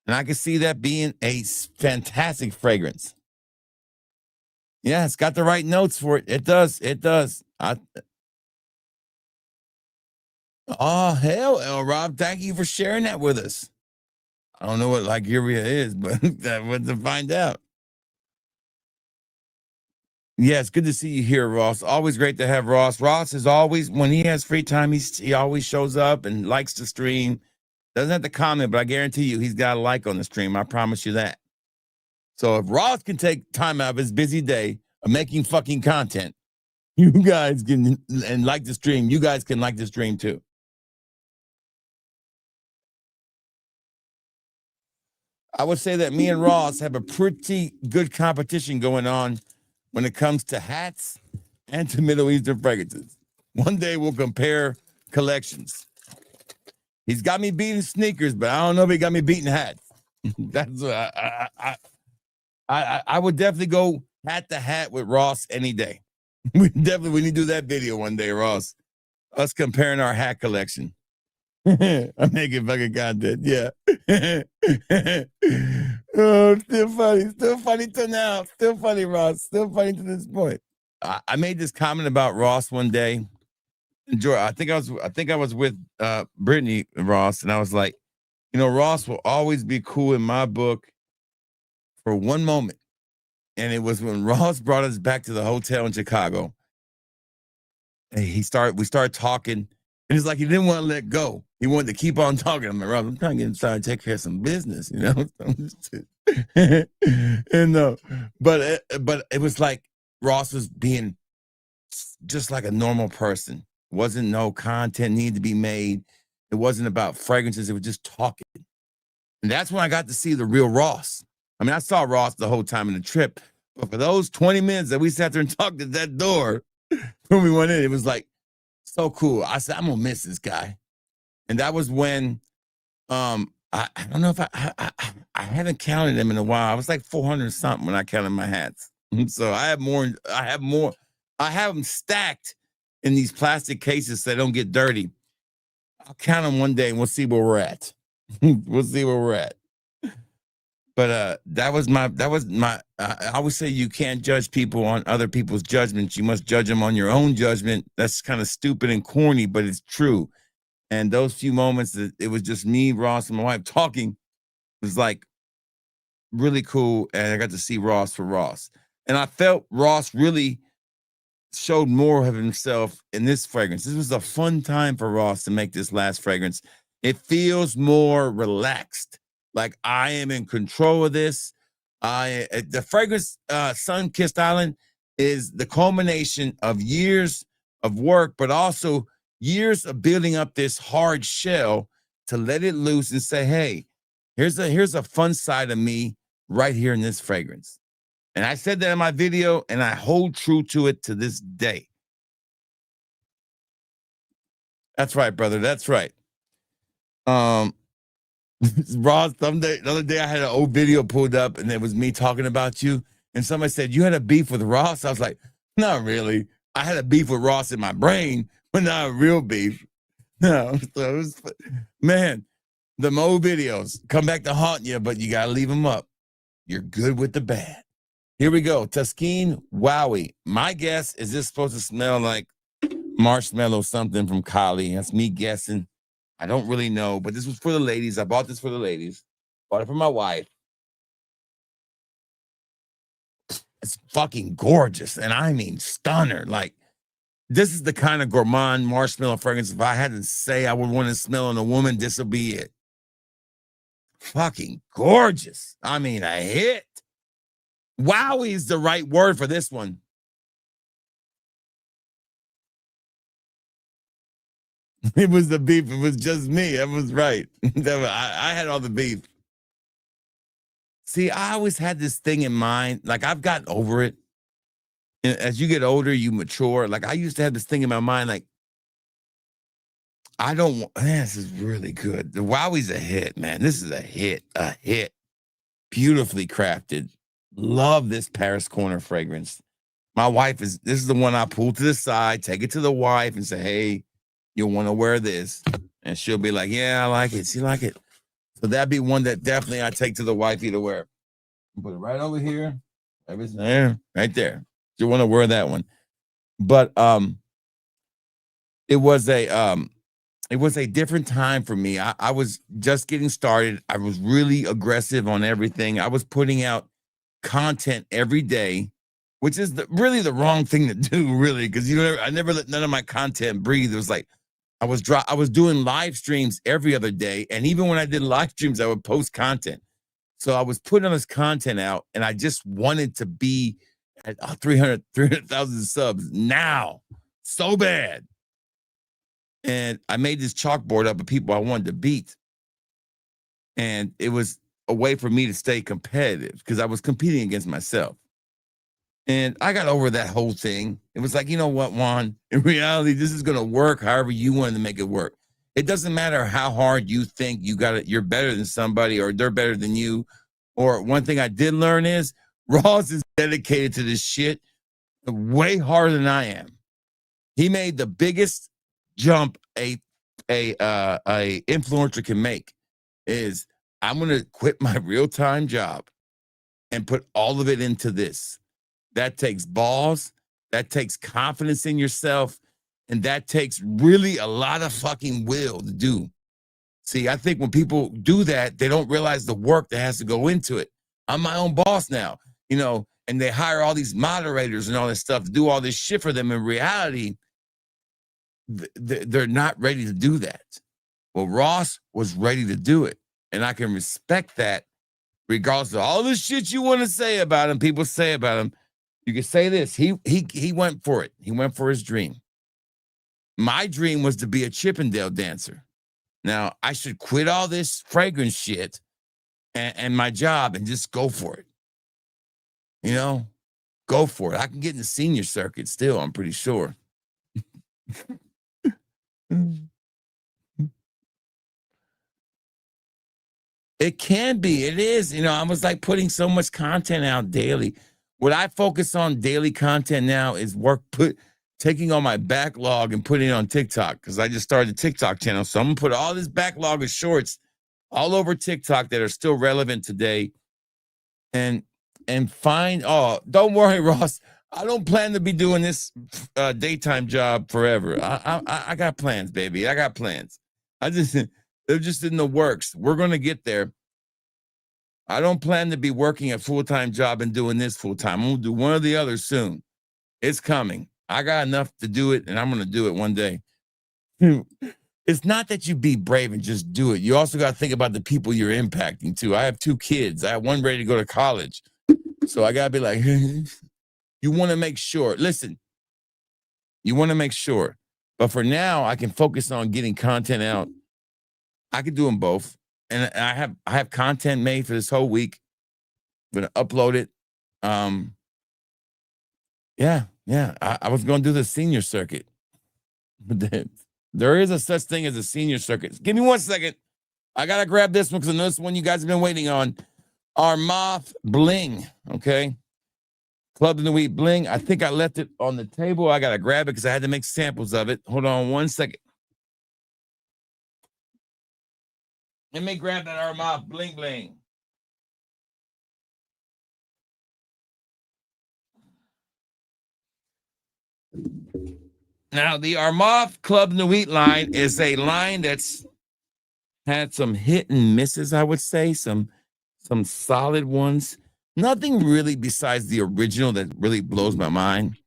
And I can see that being a fantastic fragrance. Yeah, it's got the right notes for it. It does. Oh, hell, El Rob, thank you for sharing that with us. I don't know what Liguriia is, but that was to find out. Yeah, it's good to see you here, Ross. Always great to have Ross. Ross is always, when he has free time, he always shows up and likes to stream. Doesn't have to comment, but I guarantee you he's got a like on the stream. I promise you that. So if Ross can take time out of his busy day of making fucking content, you guys can and like the stream. You guys can like the stream too. I would say that me and Ross have a pretty good competition going on when it comes to hats and to Middle Eastern fragrances. One day we'll compare collections. He's got me beating sneakers, but I don't know if he got me beating hats. That's I would definitely go hat to hat with Ross any day. We need to do that video one day, Ross. Us comparing our hat collection. I'm making fucking content, yeah. Oh, still funny to now. Still funny, Ross. Still funny to this point. I made this comment about Ross one day. George, I think I was with Brittany and Ross, and I was like, Ross will always be cool in my book for one moment. And it was when Ross brought us back to the hotel in Chicago. And we started talking, and it's like he didn't want to let go. He wanted to keep on talking. I'm like, Ross, I'm trying to get inside and take care of some business, and but it was like Ross was being just like a normal person. Wasn't no content needed to be made. It wasn't about fragrances. It was just talking. And that's when I got to see the real Ross. I mean, I saw Ross the whole time in the trip, but for those 20 minutes that we sat there and talked at that door when we went in, it was like so cool. I said, I'm gonna miss this guy. And that was when I don't know if I haven't counted them in a while. I was like 400 something when I counted my hats. So I have them stacked in these plastic cases so they don't get dirty. I'll count them one day and we'll see where we're at. We'll see where we're at. But that was my I always say you can't judge people on other people's judgments. You must judge them on your own judgment. That's kind of stupid and corny, but it's true. And those few moments that it was just me, Ross, and my wife talking was like really cool. And I got to see Ross for Ross. And I felt Ross really showed more of himself in this fragrance. This was a fun time for Ross to make this last fragrance. It feels more relaxed. Like I am in control of this. The fragrance Sun-Kissed Island is the culmination of years of work, but also years of building up this hard shell to let it loose and say, hey, here's a fun side of me right here in this fragrance. And I said that in my video, and I hold true to it to this day. That's right, brother. That's right. Ross, the other day I had an old video pulled up, and it was me talking about you. And somebody said, you had a beef with Ross? I was like, not really. I had a beef with Ross in my brain, but not a real beef. No. So it was, man, the old videos come back to haunt you, but you got to leave them up. You're good with the bad. Here we go. Tuskene Wowie. My guess is this supposed to smell like marshmallow something from Kali. That's me guessing. I don't really know, but this was for the ladies. I bought this for the ladies. Bought it for my wife. It's fucking gorgeous. And I mean stunner. Like, this is the kind of gourmand marshmallow fragrance. If I had to say I would want to smell on a woman, this will be it. Fucking gorgeous. I mean, a hit. Wowie is the right word for this one. It was the beef. It was just me. That was right. I had all the beef. See, I always had this thing in mind. Like, I've gotten over it. And as you get older, you mature. Like, I used to have this thing in my mind. Like, I don't want, man, this is really good. The Wowie's a hit, man. This is a hit. A hit. Beautifully crafted. Love this Paris Corner fragrance. My wife this is the one I pull to the side, take it to the wife and say, hey, you'll want to wear this. And she'll be like, yeah, I like it. She like it. So that'd be one that definitely I take to the wifey to wear. Put it right over here. Everything there, right there. You want to wear that one. But it was a different time for me. I was just getting started. I was really aggressive on everything. I was putting out content every day, which is really the wrong thing to do, really, because I never let none of my content breathe. It was like I was doing live streams every other day, and even when I did live streams, I would post content. So I was putting all this content out, and I just wanted to be at 300,000 subs now, so bad. And I made this chalkboard up of people I wanted to beat, and it was a way for me to stay competitive because I was competing against myself. And I got over that whole thing. It was like, you know what, Juan? In reality, this is going to work however you wanted to make it work. It doesn't matter how hard you think you got it. You're better than somebody or they're better than you. Or one thing I did learn is Ross is dedicated to this shit way harder than I am. He made the biggest jump a influencer can make is I'm going to quit my real-time job and put all of it into this. That takes balls. That takes confidence in yourself. And that takes really a lot of fucking will to do. See, I think when people do that, they don't realize the work that has to go into it. I'm my own boss now, you know, and they hire all these moderators and all this stuff to do all this shit for them. In reality, they're not ready to do that. Well, Ross was ready to do it. And I can respect that regardless of all the shit you want to say about him, people say about him. You can say this. He went for it. He went for his dream. My dream was to be a Chippendale dancer. Now, I should quit all this fragrance shit and my job and just go for it. You know, go for it. I can get in the senior circuit still, I'm pretty sure. It can be. It is. You know, I was like putting so much content out daily. What I focus on daily content now is taking all my backlog and putting it on TikTok because I just started a TikTok channel. So I'm going to put all this backlog of shorts all over TikTok that are still relevant today and find, don't worry, Ross. I don't plan to be doing this daytime job forever. I got plans, baby. I got plans. They're just in the works. We're going to get there. I don't plan to be working a full-time job and doing this full-time. I'm going to do one or the other soon. It's coming. I got enough to do it, and I'm going to do it one day. It's not that you be brave and just do it. You also got to think about the people you're impacting, too. I have 2 kids. I have one ready to go to college. So I got to be like, you want to make sure. Listen, you want to make sure. But for now, I can focus on getting content out. I can do them both. And I have content made for this whole week. I'm going to upload it. Yeah. I was going to do the senior circuit. But there is a such thing as a senior circuit. Give me 1 second. I got to grab this one because I know this one you guys have been waiting on. Armaf Bling, okay? Club in the Week Bling. I think I left it on the table. I got to grab it because I had to make samples of it. Hold on 1 second. Let me grab that Armaf Bling Bling. Now, the Armaf Club in the Wheat line is a line that's had some hit and misses, I would say, some solid ones. Nothing really besides the original that really blows my mind.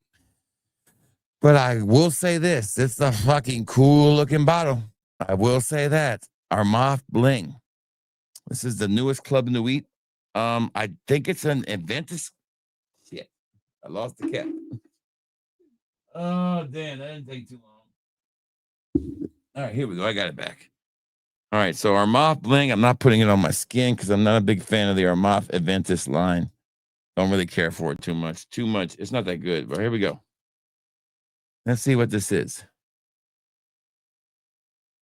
But I will say this. It's a fucking cool looking bottle. I will say that. Armaf Bling. This is the newest Club in the Wheat. I think it's an Adventus. Shit. I lost the cap. Oh, damn. That didn't take too long. All right, here we go. I got it back. All right, so Armaf Bling. I'm not putting it on my skin because I'm not a big fan of the Armaf Adventus line. Don't really care for it too much. It's not that good, but here we go. Let's see what this is.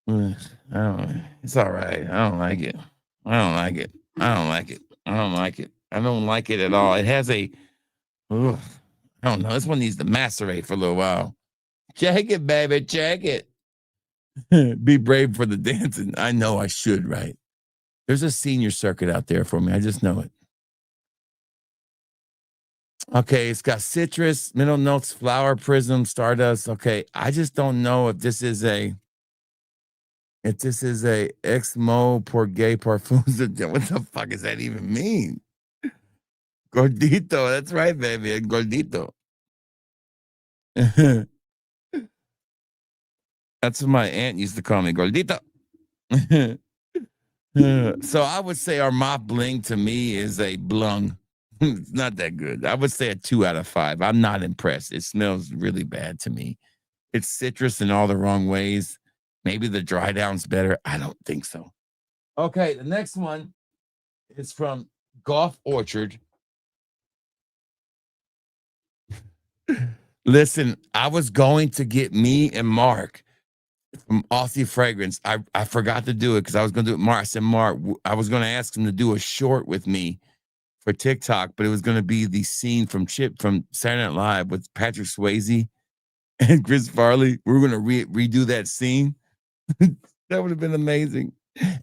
It's all right. I don't like it. I don't like it at all. It has I don't know. This one needs to macerate for a little while. Check it, baby. Check it. Be brave for the dancing. I know I should, right? There's a senior circuit out there for me. I just know it. Okay, it's got citrus, middle notes, flower, prism, stardust. Okay, I just don't know if this is a Exmo por gay parfums. What the fuck does that even mean? Gordito, that's right, baby. Gordito. That's what my aunt used to call me, gordita. So I would say our mop bling to me is a blung. It's not that good. I would say a 2 out of 5. I'm not impressed. It smells really bad to me. It's citrus in all the wrong ways. Maybe the dry down's better. I don't think so. Okay, the next one is from Golf Orchard. Listen, I was going to get me and Mark from Aussie Fragrance. I forgot to do it because I was going to do it. Mark, I said, Mark, I was going to ask him to do a short with me for TikTok, but it was going to be the scene from Saturday Night Live with Patrick Swayze and Chris Farley. We were going to redo that scene. That would have been amazing.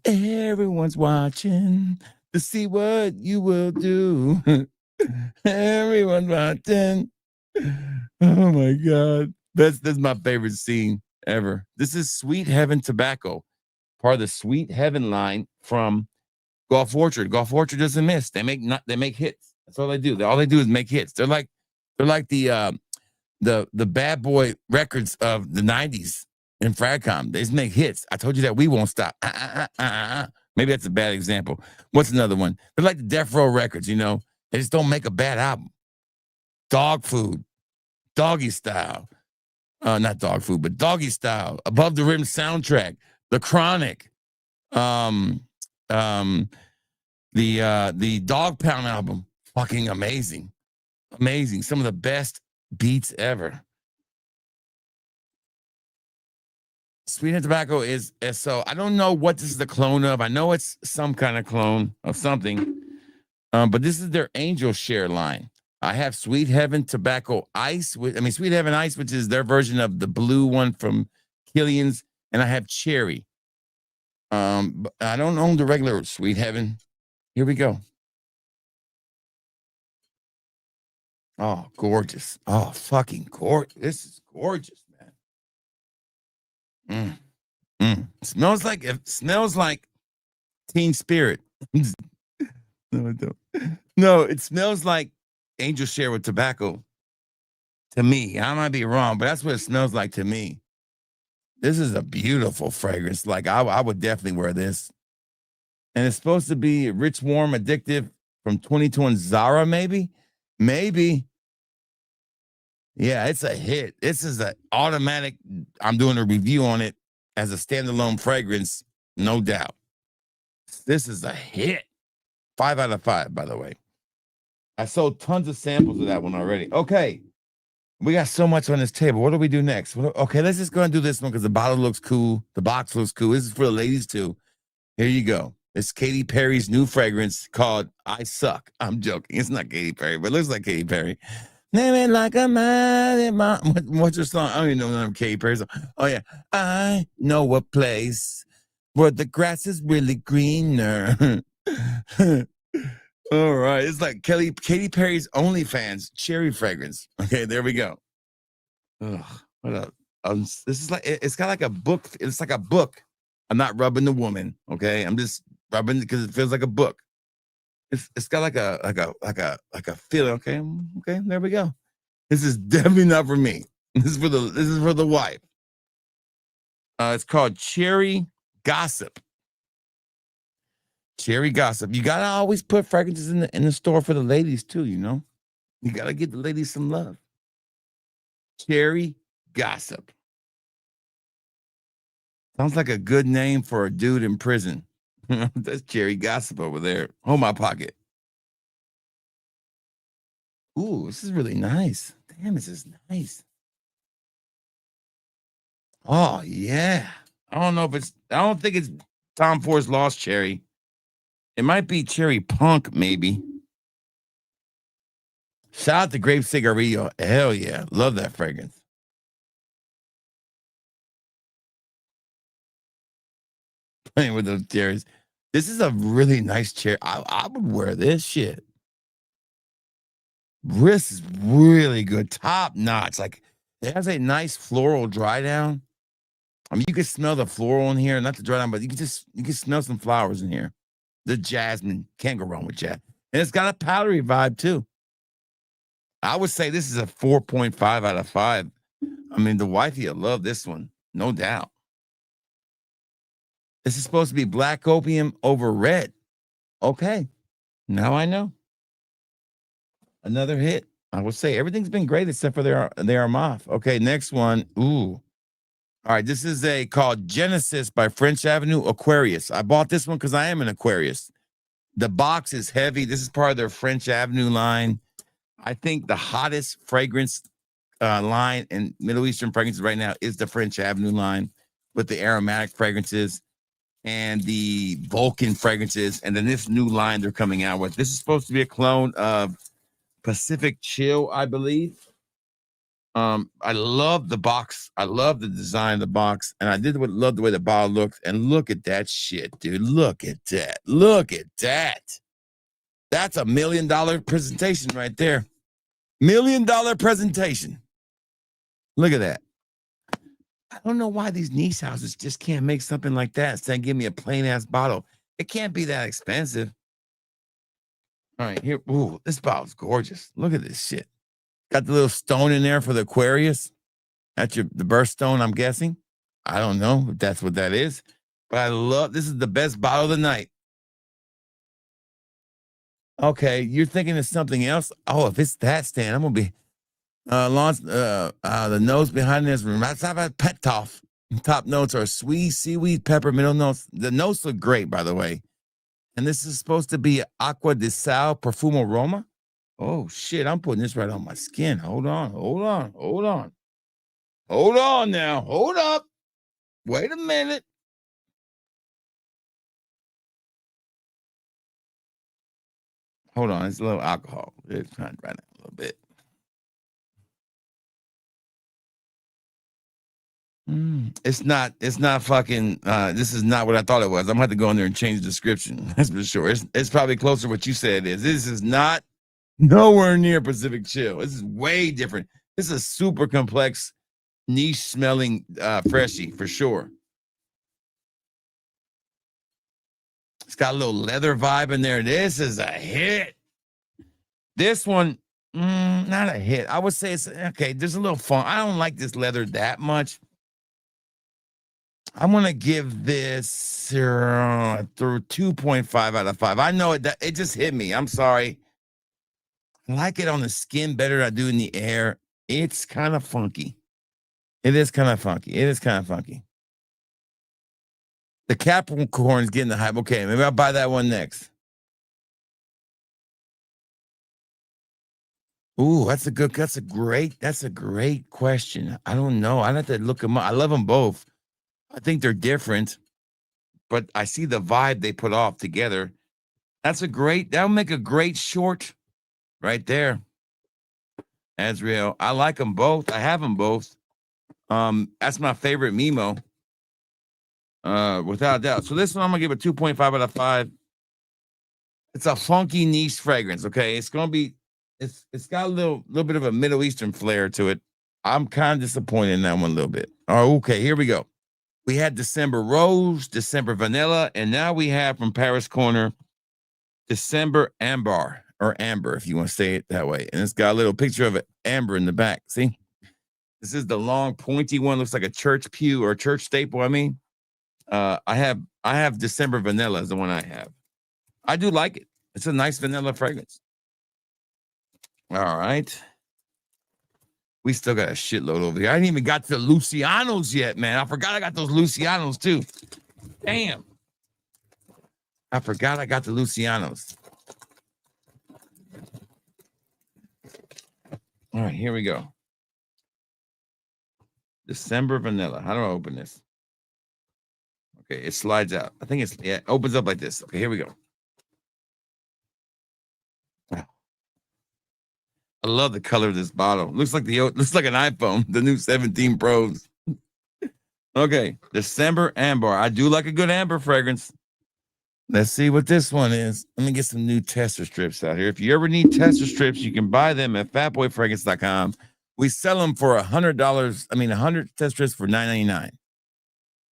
Everyone's watching to see what you will do. Everyone's watching. Oh my God. That's my favorite scene ever. This is Sweet Heaven Tobacco, part of the Sweet Heaven line from Golf Orchard. Golf Orchard doesn't miss. They make hits. That's all they do. All they do is make hits. They're like the bad boy records of the 90s in Fragcom. They just make hits. I told you that we won't stop. Maybe that's a bad example. What's another one? They're like the Death Row records, you know. They just don't make a bad album. Dog Food, Doggy Style. Not Dog Food, but Doggy Style. Above the Rim soundtrack. The Chronic. The Dog Pound album. Fucking amazing. Amazing. Some of the best beats ever. Sweet Heaven Tobacco is so I don't know what this is the clone of. I know it's some kind of clone of something. But this is their Angel Share line. I have Sweet Heaven Tobacco Ice. Sweet Heaven Ice, which is their version of the blue one from Killian's, and I have Cherry. But I don't own the regular Sweet Heaven. Here we go. Oh, gorgeous. Oh, fucking gorgeous. This is gorgeous, man. It smells like Teen Spirit. No, it don't. No, it smells like Angel Share with tobacco. To me, I might be wrong, but that's what it smells like to me. This is a beautiful fragrance. Like I would definitely wear this. And it's supposed to be rich, warm, addictive from 2021 Zara, maybe. Yeah, it's a hit. This is an automatic. I'm doing a review on it as a standalone fragrance, no doubt. This is a hit. 5 out of 5, by the way. I sold tons of samples of that one already. Okay. We got so much on this table. What do we do next? Okay, let's just go and do this one because the bottle looks cool. The box looks cool. This is for the ladies too. Here you go. It's Katy Perry's new fragrance called I Suck. I'm joking. It's not Katy Perry, but it looks like Katy Perry. Name it like a man. What's your song? I don't even know none of Katy Perry's song. Oh, yeah. I know a place where the grass is really greener. All right. It's like Katy Perry's OnlyFans cherry fragrance. Okay, there we go. Ugh, what up? This is like, it's got like a book. It's like a book. I'm not rubbing the woman. Okay. I'm just rubbing because it feels like a book. It's got like a feeling. Okay. Okay. There we go. This is definitely not for me. This is for the wife. It's called Cherry Gossip. Cherry Gossip. You gotta always put fragrances in the store for the ladies too, you know? You gotta give the ladies some love. Cherry Gossip. Sounds like a good name for a dude in prison. That's Cherry Gossip over there. Hold my pocket. Ooh, this is really nice. Damn, this is nice. Oh, yeah. I don't think it's Tom Ford's Lost Cherry. It might be Cherry Punk, maybe. Shout out to Grape Cigarillo. Hell yeah. Love that fragrance. Playing with those cherries. This is a really nice chair. I would wear this shit. This is really good. Top notch. Like, it has a nice floral dry down. I mean, you can smell the floral in here. Not the dry down, but you can smell some flowers in here. The jasmine. Can't go wrong with that. And it's got a powdery vibe, too. I would say this is a 4.5 out of 5. I mean, the wifey will love this one. No doubt. This is supposed to be black opium over red. Okay. Now I know. Another hit. I would say everything's been great except for they are moth. Okay, next one. Ooh. All right, this is a called Genesis by French Avenue Aquarius. I bought this one because I am an Aquarius. The box is heavy. This is part of their French Avenue line. I think the hottest fragrance line in Middle Eastern fragrances right now is the French Avenue line with the aromatic fragrances and the Vulcan fragrances. And then this new line they're coming out with. This is supposed to be a clone of Pacific Chill, I believe. I love the box. I love the design of the box. And I love the way the bottle looks. And look at that shit, dude. Look at that. Look at that. That's $1 million presentation right there. $1 million presentation. Look at that. I don't know why these niche houses just can't make something like that instead of give me a plain ass bottle. It can't be that expensive. All right, here. Ooh, this bottle's gorgeous. Look at this shit. Got the little stone in there for the Aquarius. That's the birthstone, I'm guessing. I don't know if that's what that is. But I love, this is the best bottle of the night. Okay, you're thinking of something else? Oh, if it's that, Stan, I'm going to be the notes behind this. Petoff. Top notes are sweet, seaweed, pepper, middle notes. The notes look great, by the way. And this is supposed to be Aqua de Sal Perfume Aroma. Oh, shit. I'm putting this right on my skin. Hold on. Hold on now. Hold up. Wait a minute. Hold on. It's a little alcohol. It's trying to run out a little bit. It's not fucking, this is not what I thought it was. I'm gonna have to go in there and change the description. That's for sure. It's probably closer to what you said it is. This is not nowhere near Pacific Chill. This is way different. This is a super complex, niche smelling freshie for sure. It's got a little leather vibe in there. This is a hit. This one, not a hit. I would say it's okay. There's a little fun. I don't like this leather that much. I'm gonna give this through 2.5 out of 5. I know it just hit me. I'm sorry. I like it on the skin better than I do in the air. It's kind of funky. It is kind of funky. The Capricorn is getting the hype. Okay, maybe I'll buy that one next. Ooh, that's a great question. I don't know. I'd have to look them up. I love them both. I think they're different, but I see the vibe they put off together. That'll make a great short right there. Azrael. I like them both. I have them both. That's my favorite Mimo. Without a doubt. So this one I'm gonna give a 2.5 out of 5. It's a funky niche fragrance. Okay, it's got a little bit of a Middle Eastern flair to it. I'm kind of disappointed in that one a little bit. Oh, okay, here we go. We had December Rose, December Vanilla, and now we have from Paris Corner, December Amber, or Amber, if you want to say it that way. And it's got a little picture of an amber in the back. See? This is the long, pointy one. Looks like a church pew or a church staple, I mean. I have December Vanilla is the one I have. I do like it. It's a nice vanilla fragrance. All right. We still got a shitload over here. I didn't even got to the Lucianos yet, man. I forgot I got those Lucianos too. Damn. I forgot I got the Lucianos. All right, here we go. December Vanilla. How do I open this? Okay, it slides out. I think it opens up like this. Okay, here we go. I love the color of this bottle. Looks like an iPhone, the new 17 Pros. Okay, December Amber. I do like a good amber fragrance. Let's see what this one is. Let me get some new tester strips out here. If you ever need tester strips, you can buy them at fatboyfragrance.com. We sell them for $100. 100 test strips for $9.99.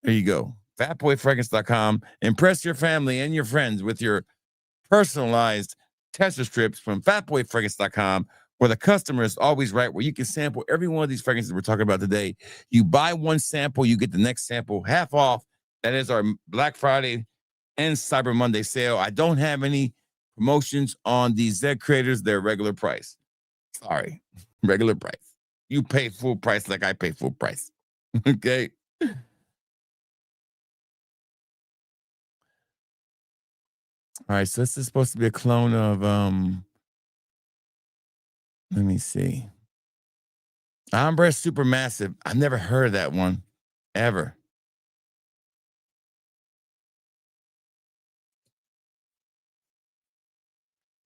There you go. Fatboyfragrance.com. Impress your family and your friends with your personalized tester strips from fatboyfragrance.com. where the customer is always right, where you can sample every one of these fragrances we're talking about today. You buy one sample, you get the next sample half off. That is our Black Friday and Cyber Monday sale. I don't have any promotions on these Z creators. They're regular price. Sorry, regular price. You pay full price like I pay full price. Okay. All right, so this is supposed to be a clone of let me see. Ombre Supermassive. I've never heard of that one ever.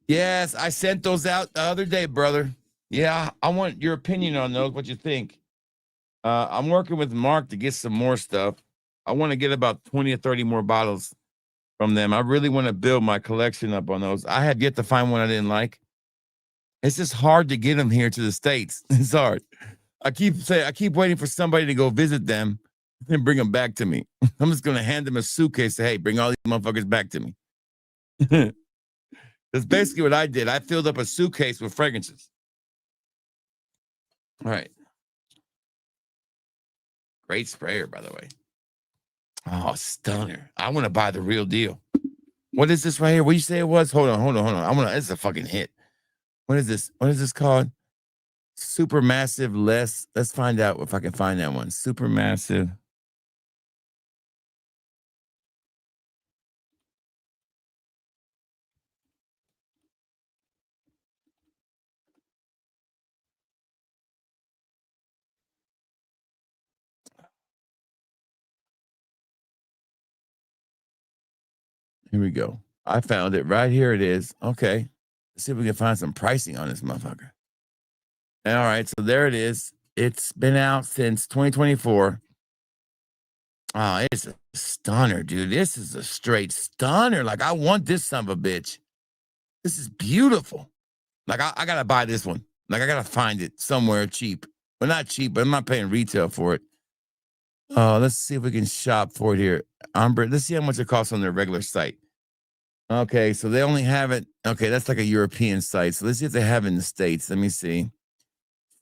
Yes, I sent those out the other day, brother. Yeah, I want your opinion on those. What you think? I'm working with Mark to get some more stuff. I want to get about 20 or 30 more bottles from them. I really want to build my collection up on those. I have yet to find one I didn't like. It's just hard to get them here to the States. It's hard. I keep waiting for somebody to go visit them and bring them back to me. I'm just gonna hand them a suitcase. Say, hey, bring all these motherfuckers back to me. That's basically what I did. I filled up a suitcase with fragrances. All right. Great sprayer, by the way. Oh, stunner. I want to buy the real deal. What is this right here? What you say it was? Hold on. I want to, it's a fucking hit. What is this? What is this called? Supermassive less. Let's find out if I can find that one. Supermassive. Here we go. I found it right here. It is. Okay. Let's see if we can find some pricing on this motherfucker. All right. So there it is. It's been out since 2024. Oh, it's a stunner, dude. This is a straight stunner. Like, I want this son of a bitch. This is beautiful. Like, I got to buy this one. Like, I got to find it somewhere cheap. Well, not cheap, but I'm not paying retail for it. Let's see if we can shop for it here. Let's see how much it costs on their regular site. Okay, so they only have it. Okay, that's like a European site. So let's see if they have it in the States. Let me see.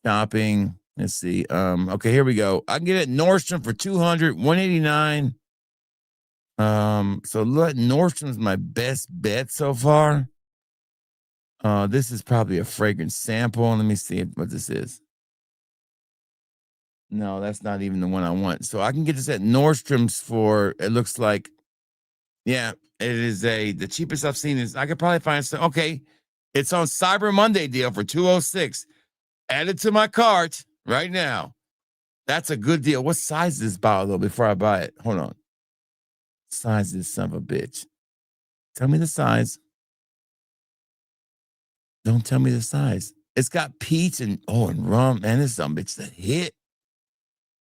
Shopping. Let's see. Okay, here we go. I can get it at Nordstrom for $200, $189. So look, Nordstrom's my best bet so far. This is probably a fragrance sample. Let me see what this is. No, that's not even the one I want. So I can get this at Nordstrom's for, it looks like, yeah, it is the cheapest I've seen is, I could probably find some. Okay, it's on Cyber Monday deal for $206. Add it to my cart right now. That's a good deal. What size is this bottle, though, before I buy it? Hold on. Size is son of a bitch. Tell me the size. Don't tell me the size. It's got peach and rum, and it's some bitch that hit.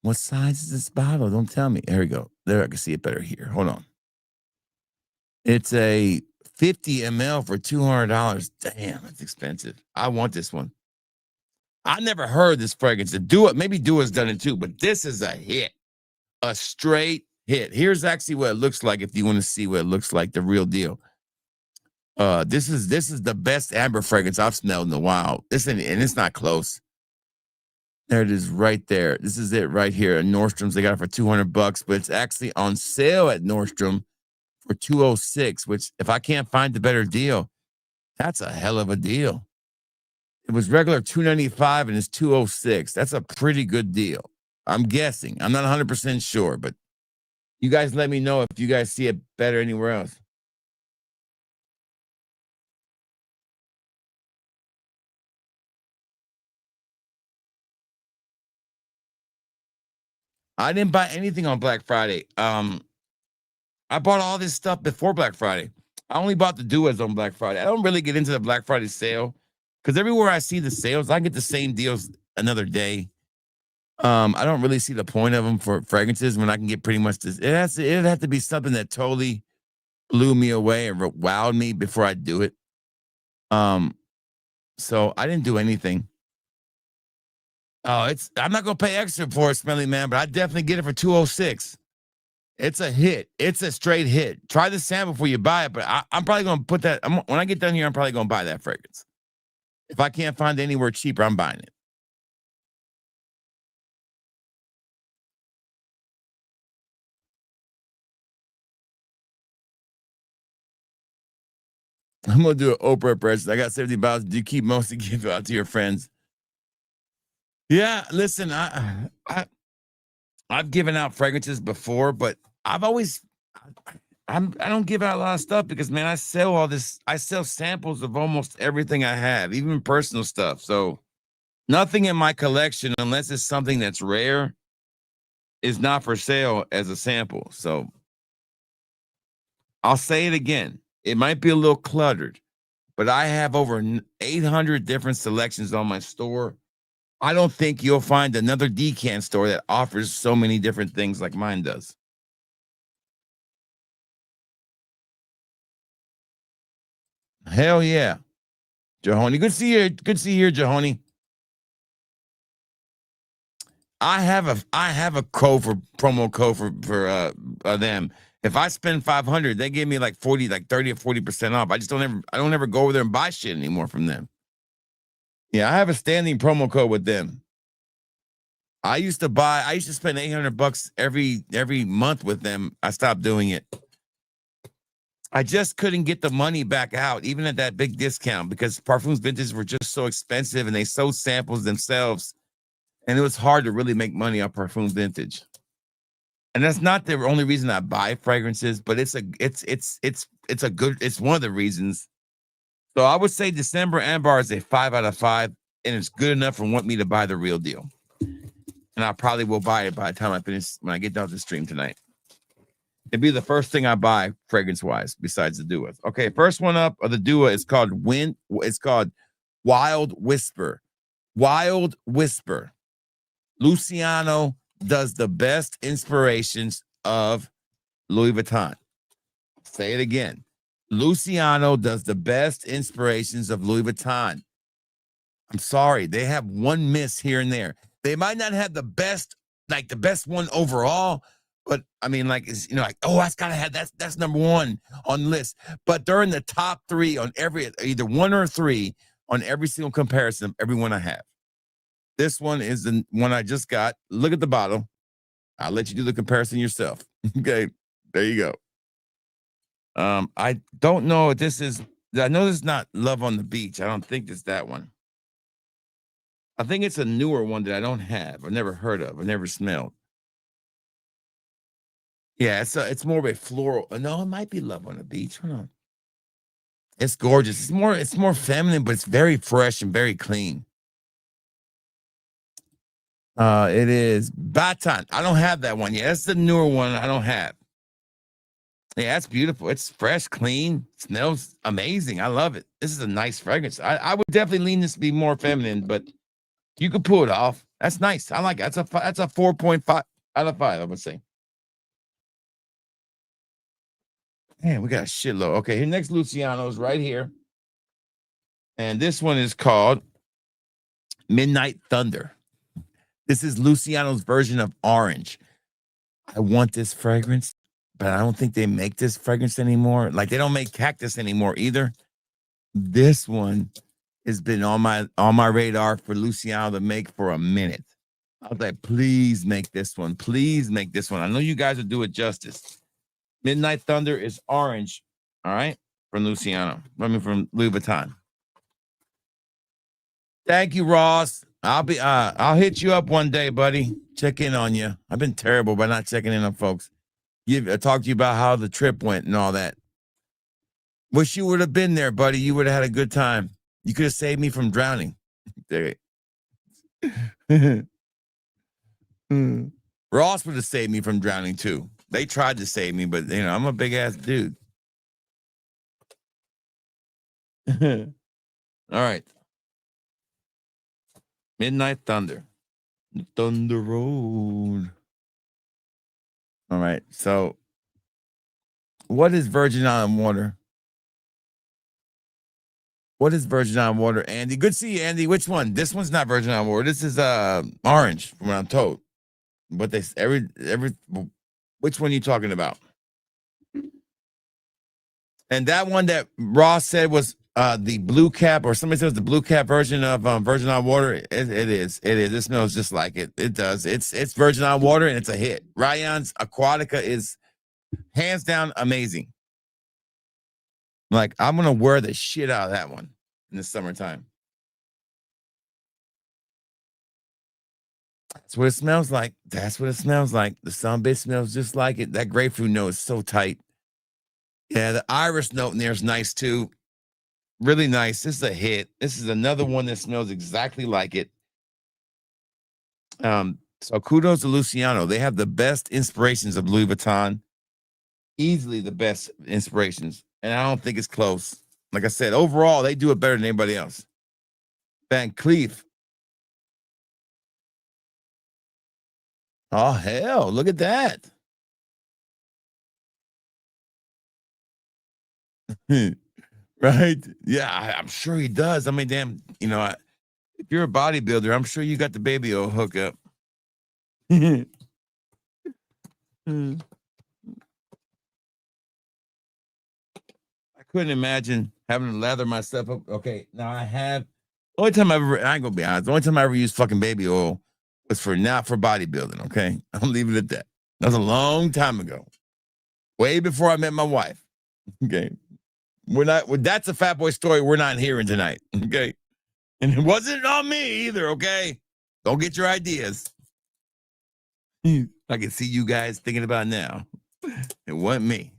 What size is this bottle? Don't tell me. There we go. There, I can see it better here. Hold on. It's a 50 ml for $200. Damn, that's expensive. I want this one. I never heard this fragrance. Maybe Dua's done it too, but this is a hit. A straight hit. Here's actually what it looks like if you want to see what it looks like, the real deal. This is the best amber fragrance I've smelled in a while. And it's not close. There it is right there. This is it right here. At Nordstrom's, they got it for $200, but it's actually on sale at Nordstrom for $206, which if I can't find a better deal, that's a hell of a deal. It was regular $295 and it's $206. That's a pretty good deal. I'm guessing. I'm not 100% sure, but you guys let me know if you guys see it better anywhere else. I didn't buy anything on Black Friday. I bought all this stuff before Black Friday. I only bought the Duas on Black Friday. I don't really get into the Black Friday sale because everywhere I see the sales, I get the same deals another day. I don't really see the point of them for fragrances when I can get pretty much this. It'd have to be something that totally blew me away and wowed me before I do it. So I didn't do anything. Oh, I'm not gonna pay extra for it, Smelly Man, but I definitely get it for $206. It's a hit. It's a straight hit. Try the sample before you buy it, but I'm probably gonna put that when I get done here. I'm probably gonna buy that fragrance. If I can't find anywhere cheaper, I'm buying it. I'm gonna do an Oprah impression. I got $70. Do you keep mostly give out to your friends? Yeah, listen, I've given out fragrances before, but I've always I don't give out a lot of stuff because man, I sell all this. I sell samples of almost everything I have, even personal stuff. So nothing in my collection, unless it's something that's rare, is not for sale as a sample. So I'll say it again. It might be a little cluttered, but I have over 800 different selections on my store. I don't think you'll find another decant store that offers so many different things like mine does. Hell yeah. Jahoni. Good to see you. Good to see you here, Jahoni. I have a code for promo code for them. If I spend 500, they give me like 40, like 30 or 40% off. I don't ever go over there and buy shit anymore from them. Yeah, I have a standing promo code with them. I used to spend $800 every month with them. I stopped doing it. I just couldn't get the money back out, even at that big discount, because Parfums Vintage were just so expensive and they sold samples themselves. And it was hard to really make money on Parfums Vintage. And that's not the only reason I buy fragrances, but it's one of the reasons. So I would say December Amber is a 5 out of 5, and it's good enough for want me to buy the real deal. And I probably will buy it by the time when I get done with the stream tonight. It'd be the first thing I buy fragrance-wise, besides the Dua. Okay, first one up of the Dua is called Wild Whisper. Wild Whisper. Luciano does the best inspirations of Louis Vuitton. Say it again. Luciano does the best inspirations of Louis Vuitton. I'm sorry, they have one miss here and there. They might not have the best one overall, but I mean, that's gotta have that's number one on the list. But they're in the top 3 on either 1 or 3 on every single comparison of every one I have. This one is the one I just got. Look at the bottle. I'll let you do the comparison yourself. Okay, there you go. I don't know if this is. I know this is not Love on the Beach. I don't think it's that one. I think it's a newer one that I don't have. I've never heard of. I've never smelled. Yeah, it's more of a floral. No, it might be Love on the Beach. Hold on. It's gorgeous. It's more feminine, but it's very fresh and very clean. It is Baton. I don't have that one yet. That's the newer one I don't have. Yeah, that's beautiful. It's fresh, clean, smells amazing. I love it. This is a nice fragrance. I would definitely lean this to be more feminine, but you could pull it off. That's nice. I like it. That's a 4.5 out of 5, I would say. Man, we got a shitload. Okay, here next Luciano's right here. And this one is called Midnight Thunder. This is Luciano's version of orange. I want this fragrance, but I don't think they make this fragrance anymore. Like they don't make cactus anymore either. This one has been on my radar for Luciano to make for a minute. I was like, please make this one. Please make this one. I know you guys will do it justice. Midnight Thunder is orange. All right. From Luciano. From Louis Vuitton. Thank you, Ross. I'll hit you up one day, buddy. Check in on you. I've been terrible by not checking in on folks. I talked to you about how the trip went and all that. Wish you would have been there, buddy. You would have had a good time. You could have saved me from drowning. Ross would have saved me from drowning too. They tried to save me, but I'm a big ass dude. All right. Midnight Thunder. Thunder Road. All right. So, what is Virgin Island water? What is Virgin Island water, Andy? Good to see you, Andy. Which one? This one's not Virgin Island water. This is orange, from what I'm told. But they which one are you talking about? And that one that Ross said was the blue cap, or somebody says the blue cap version of Virgin on Water. It is. It smells just like it. It does. It's Virgin on Water, and it's a hit. Ryan's Aquatica is hands down amazing. Like, I'm gonna wear the shit out of that one in the summertime. That's what it smells like. That's what it smells like. The sunbit smells just like it. That grapefruit note is so tight. Yeah, the iris note in there is nice too. Really nice. This is a hit. This is another one that smells exactly like it. So kudos to Luciano. They have the best inspirations of Louis Vuitton. Easily the best inspirations. And I don't think it's close. Like I said, overall, they do it better than anybody else. Van Cleef. Oh, hell, look at that. Right? Yeah, I'm sure he does. I mean, damn, if you're a bodybuilder, I'm sure you got the baby oil hookup. I couldn't imagine having to lather myself up. Okay, now I have. Only time I ain't gonna be honest. The only time I ever used fucking baby oil was not for bodybuilding. Okay, I'll leave it at that. That was a long time ago, way before I met my wife. Okay, that's a fat boy story we're not hearing tonight. Okay, and it wasn't on me either. Okay, don't get your ideas. I can see you guys thinking about it now. It wasn't me.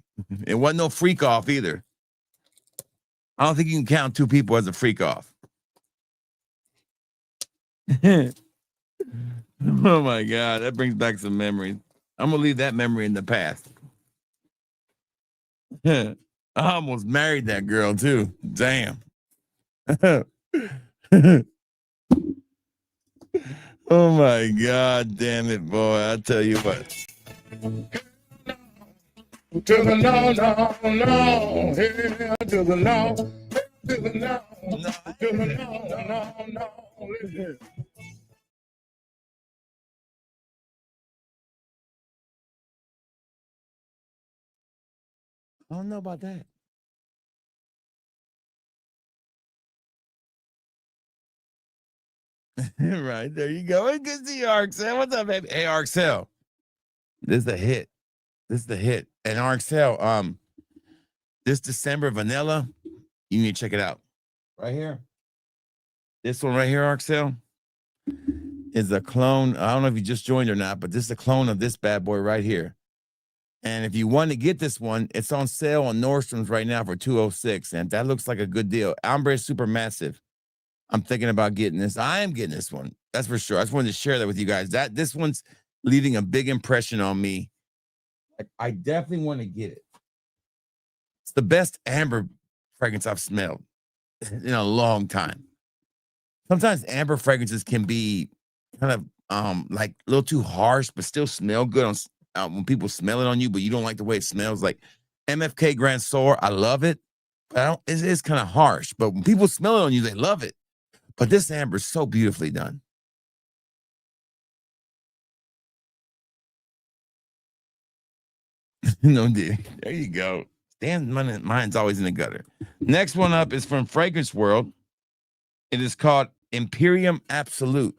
It wasn't no freak off either. I don't think you can count 2 people as a freak off. Oh my God, that brings back some memories. I'm gonna leave that memory in the past. I almost married that girl too. Damn. Oh my God, damn it, boy! I tell you what. To the no, here to the no, to the no, to the no. I don't know about that. Right, there you go. It's good to see you, Arxel. What's up, baby? Hey, Arxel. This is a hit. This is the hit. And Arxel, this December vanilla, you need to check it out. Right here. This one right here, Arxel, is a clone. I don't know if you just joined or not, but this is a clone of this bad boy right here. And if you want to get this one, it's on sale on Nordstrom's right now for $206. And that looks like a good deal. Ombre is super massive. I'm thinking about getting this. I am getting this one. That's for sure. I just wanted to share that with you guys. This one's leaving a big impression on me. I definitely want to get it. It's the best amber fragrance I've smelled in a long time. Sometimes amber fragrances can be kind of like a little too harsh, but still smell good when people smell it on you, but you don't like the way it smells. Like MFK Grand Sour, I love it, but it is kind of harsh. But when people smell it on you, they love it. But this amber is so beautifully done. No, dude. There you go. Dan's mine's always in the gutter. Next one up is from Fragrance World. It is called Imperium Absolute.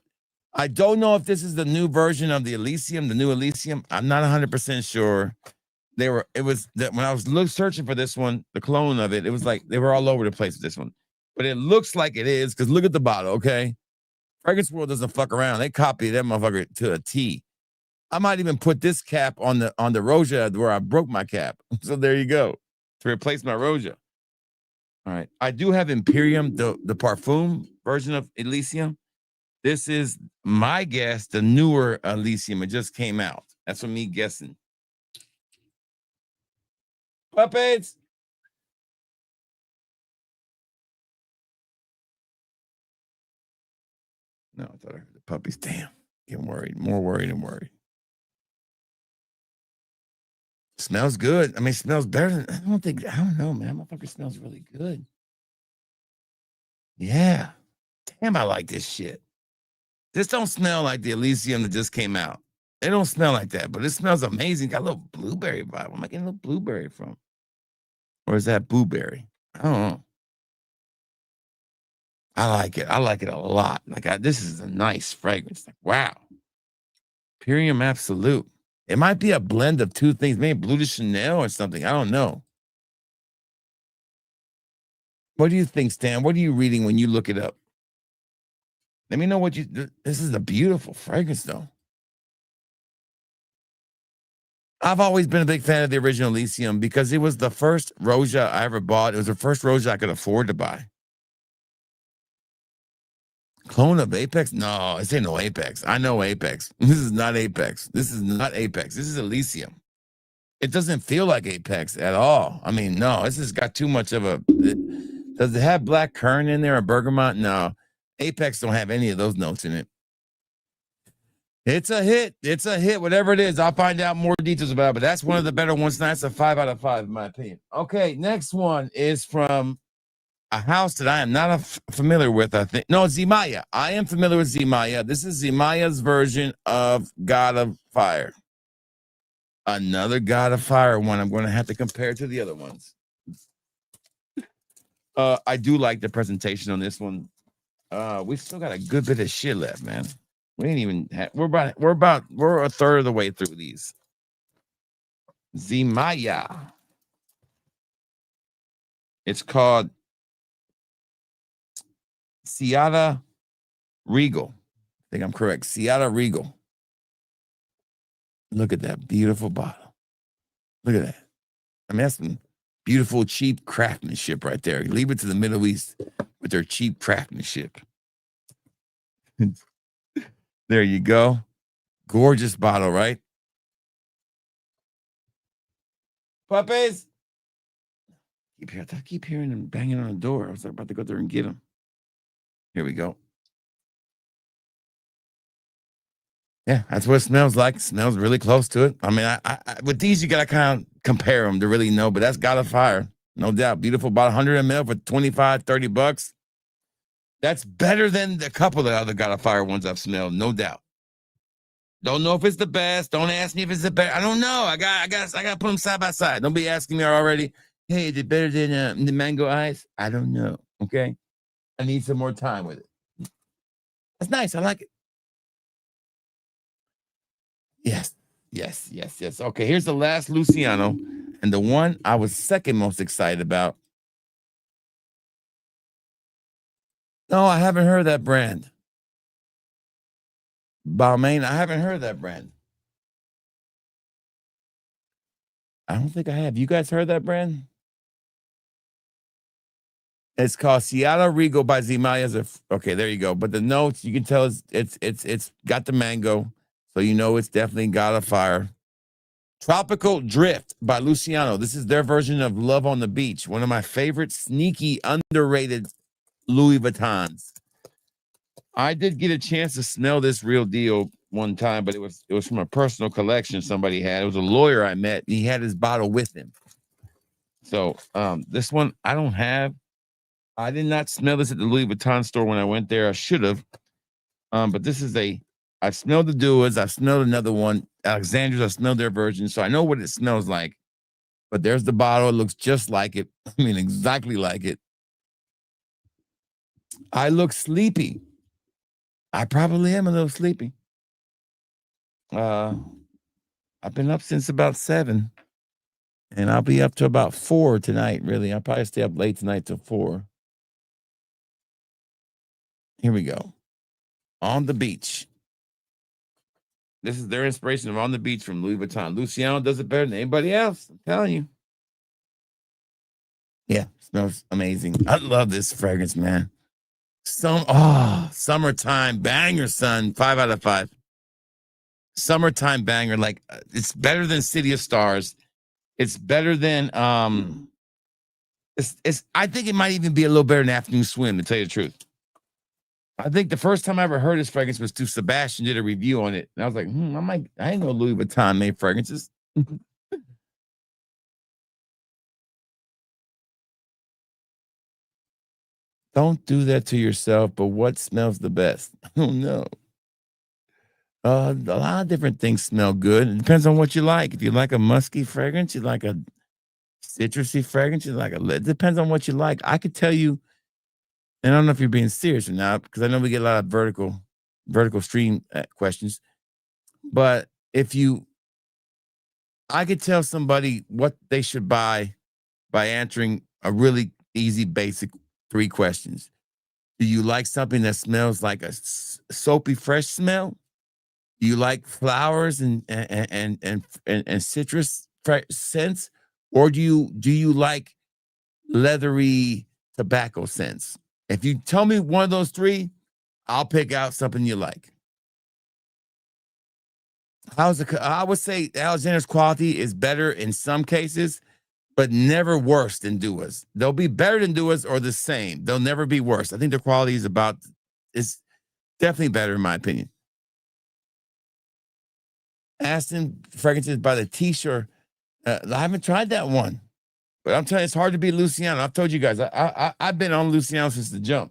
I don't know if this is the new version of the Elysium, the new Elysium. I'm not 100% sure. When I was searching for this one, the clone of it, it was like they were all over the place with this one. But it looks like it is, because look at the bottle, okay? Fragrance World doesn't fuck around. They copy that motherfucker to a T. I might even put this cap on the Roja where I broke my cap. So there you go, to replace my Roja. All right. I do have Imperium, the Parfum version of Elysium. This is my guess, the newer Elysium. It just came out. That's what me guessing. Puppets. No, I thought I heard the puppies. Damn. Getting worried. More worried than worried. Smells good. I mean, it smells better than, I don't know, man. Motherfucker smells really good. Yeah. Damn, I like this shit. This don't smell like the Elysium that just came out. It don't smell like that, but it smells amazing. Got a little blueberry vibe. Where am I getting a little blueberry from? Or is that blueberry? I don't know. I like it. I like it a lot. Like this is a nice fragrance. Like, wow. Imperium Absolute. It might be a blend of two things, maybe Blue de Chanel or something. I don't know. What do you think, Stan? What are you reading when you look it up? Let me know what you. This is a beautiful fragrance, though. I've always been a big fan of the original Elysium because it was the first Roja I ever bought. It was the first Roja I could afford to buy. Clone of Apex? No, this ain't no Apex. I know Apex. This is not Apex. This is not Apex. This is Elysium. It doesn't feel like Apex at all. I mean, no, this has got too much of a. Does it have black currant in there or bergamot? No. Apex don't have any of those notes in it. It's a hit. It's a hit, whatever it is. I'll find out more details about it, but that's one of the better ones. That's a 5 out of 5, in my opinion. Okay, next one is from a house that I am not familiar with, I think. No, Zemaya. I am familiar with Zemaya. This is Zemaya's version of God of Fire. Another God of Fire one. I'm going to have to compare to the other ones. I do like the presentation on this one. We still got a good bit of shit left, man. We ain't even we're a third of the way through these. Zemaya. It's called Seata Regal. I think I'm correct. Seata Regal. Look at that beautiful bottle. Look at that. I mean, that's some beautiful, cheap craftsmanship right there. Leave it to the Middle East with their cheap craftsmanship. There you go. Gorgeous bottle, right? Puppies. I keep hearing them banging on the door. I was about to go there and get them. Here we go. Yeah, that's what it smells like. It smells really close to it. I mean, I with these, you got to kind of compare them to really know, but that's God of Fire. No doubt. Beautiful bottle, 100 ml for 25, 30 bucks. That's better than a couple of the other God of Fire ones I've smelled, no doubt. Don't know if it's the best. Don't ask me if it's the best. I don't know. I got to put them side by side. Don't be asking me already. Hey, is it better than the mango ice? I don't know. Okay, I need some more time with it. That's nice. I like it. Yes. Okay, here's the last Luciano, and the one I was second most excited about. No, I haven't heard that brand. Balmain, I haven't heard that brand. I don't think I have. You guys heard that brand? It's called Seata Regal by Zemaya. Okay, there you go. But the notes, you can tell it's got the mango, so you know it's definitely God of Fire. Tropical Drift by Luciano. This is their version of Love on the Beach. One of my favorite sneaky, underrated Louis Vuittons. I did get a chance to smell this real deal one time, but it was from a personal collection somebody had. It was a lawyer I met, and he had his bottle with him. So this one I don't have. I did not smell this at the Louis Vuitton store when I went there. I should have. But this is I smelled the Duas. I smelled another one. Alexander's, I smelled their version. So I know what it smells like. But there's the bottle. It looks just like it. I mean, exactly like it. I look sleepy. I probably am a little sleepy. I've been up since about 7. And I'll be up to about 4 tonight, really. I'll probably stay up late tonight till 4. Here we go. On the Beach. This is their inspiration of On the Beach from Louis Vuitton. Luciano does it better than anybody else. I'm telling you. Yeah, smells amazing. I love this fragrance, man. Summertime banger, son. 5 out of 5. Summertime banger. Like, it's better than City of Stars. It's better than I think it might even be a little better than Afternoon Swim, to tell you the truth. I think the first time I ever heard this fragrance was Sebastian did a review on it. And I was like, I didn't know Louis Vuitton made fragrances. Don't do that to yourself, but what smells the best? I don't know. A lot of different things smell good. It depends on what you like. If you like a musky fragrance, you like a citrusy fragrance, you like it depends on what you like. I could tell you And I don't know if you're being serious or not, because I know we get a lot of vertical stream questions. But if I could tell somebody what they should buy by answering a really easy, basic 3 questions. Do you like something that smells like a soapy, fresh smell? Do you like flowers and citrus scents, or do you like leathery tobacco scents? If you tell me one of those 3, I'll pick out something you like. I would say Alexander's quality is better in some cases, but never worse than Dua's. They'll be better than Dua's or the same. They'll never be worse. I think the quality is definitely better in my opinion. Aston fragrances by the T-shirt. I haven't tried that one, but I'm telling you, it's hard to beat Luciano. I've told you guys, I've been on Luciano since the jump.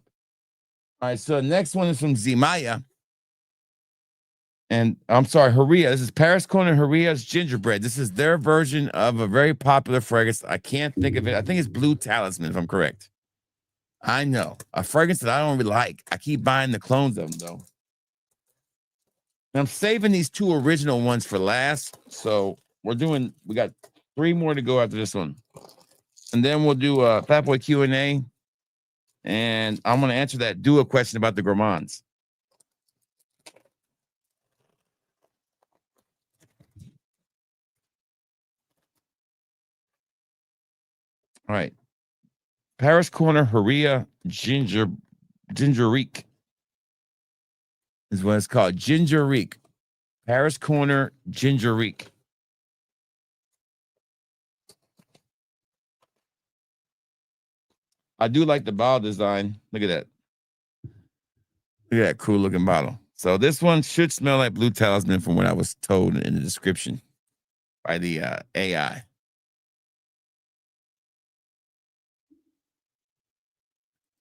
All right, so the next one is from Zimaya. And I'm sorry, Haria. This is Paris Corner Haria's gingerbread. This is their version of a very popular fragrance. I can't think of it. I think it's Blue Talisman, if I'm correct. I know. A fragrance that I don't really like. I keep buying the clones of them, though. And I'm saving these 2 original ones for last. So we got 3 more to go after this one. And then we'll do a Fat Boy Q&A. And I'm going to answer that Dua question about the gourmands. All right. Paris Corner Haria Gingerique is what it's called. Gingerique. Paris Corner Gingerique. I do like the bottle design. Look at that. Look at that cool looking bottle. So this one should smell like Blue Talisman from what I was told in the description by the AI.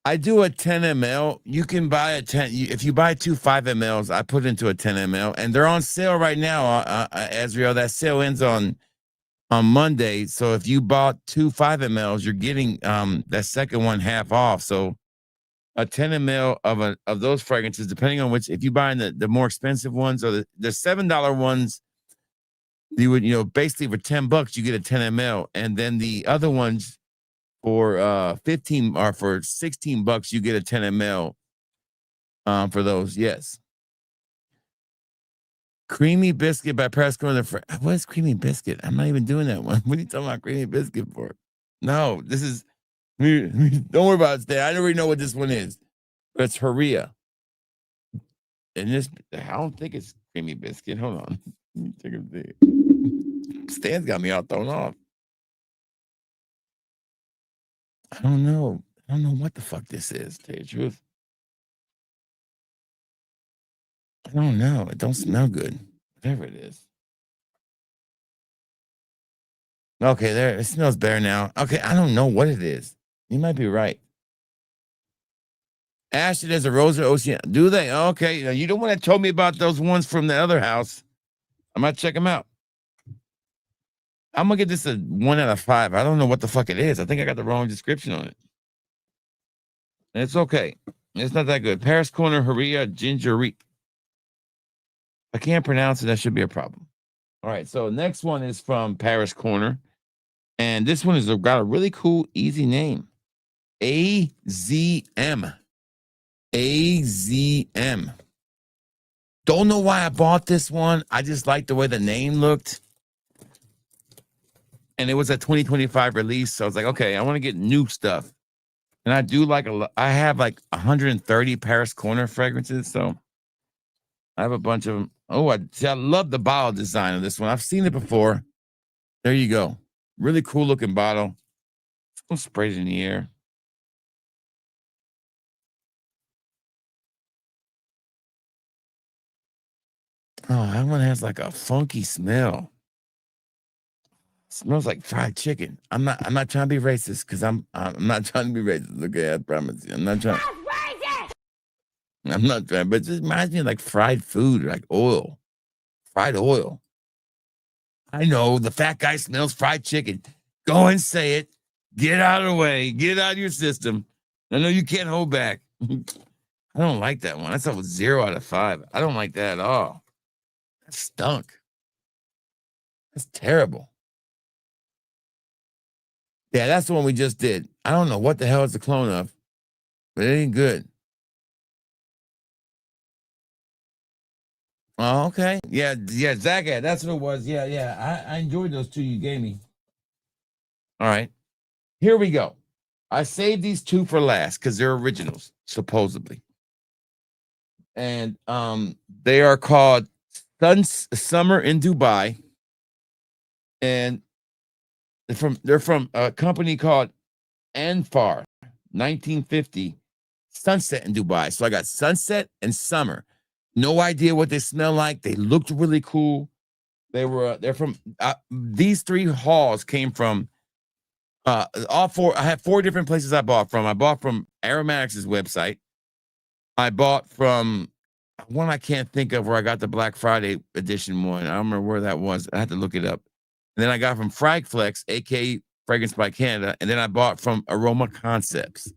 I do a 10 ml. You can buy a 10. If you buy 2 5 mLs, I put it into a 10 ml, and they're on sale right now. Azriel, that sale ends on Monday. So if you bought 2 5 mLs, you're getting that second one half off. So a 10 ml of those fragrances, depending on which, if you buy the more expensive ones or the $7 ones, you would basically for $10 you get a 10 ml, and then the other ones for 15 or for $16 you get a 10 ml for those. Yes. Creamy Biscuit by Presco. What is Creamy Biscuit? I'm not even doing that one. What are you talking about Creamy Biscuit for? No, this is don't worry about it. I already know what this one is. But it's Haria. And this, I don't think it's Creamy Biscuit. Hold on. Let me take a look. Stan's got me all thrown off. I don't know. I don't know what the fuck this is, to tell you the truth. I don't know. It don't smell good. Whatever it is. Okay, there. It smells better now. Okay, I don't know what it is. You might be right. Ashton has a Rosa Ocean. Do they? Okay. Now, you don't want to tell me about those ones from the other house. I might check them out. I'm going to give this a 1 out of 5. I don't know what the fuck it is. I think I got the wrong description on it. It's okay. It's not that good. Paris Corner Haria Gingerique. I can't pronounce it. That should be a problem. All right. So next one is from Paris Corner. And this one has got a really cool, easy name. AZM. AZM. Don't know why I bought this one. I just liked the way the name looked. And it was a 2025 release. So I was like, okay, I want to get new stuff. And I do like I have like 130 Paris Corner fragrances. So I have a bunch of them. Oh, I love the bottle design of this one. I've seen it before. There you go. Really cool looking bottle. I'll spray it in the air. Oh, that one has like a funky smell. Smells like fried chicken. I'm not trying to be racist because I'm not trying to be racist. Okay, I promise you. I'm not trying. I'm not trying, but it just reminds me of like fried food, like oil. Fried oil. I know the fat guy smells fried chicken. Go and say it. Get out of the way. Get out of your system. I know you can't hold back. I don't like that one. That's a 0 out of 5. I don't like that at all. That stunk. That's terrible. Yeah, that's the one we just did. I don't know what the hell it's a clone of, but it ain't good. Oh, okay. Yeah, Zach, that's what it was. Yeah. I enjoyed those two you gave me. All right. Here we go. I saved these two for last because they're originals, supposedly. And they are called Summer in Dubai. And they're from a company called Anfar 1950 Sunset in Dubai. So I got Sunset and Summer. No idea what they smell like. They looked really cool. They're from these three hauls came from all four. I have 4 different places I bought from. I bought from Aromatics' website. I bought from one I can't think of where I got the Black Friday edition one. I don't remember where that was. I had to look it up. And then I got from Fragflex, aka Fragrance by Canada, and then I bought from Aroma Concepts.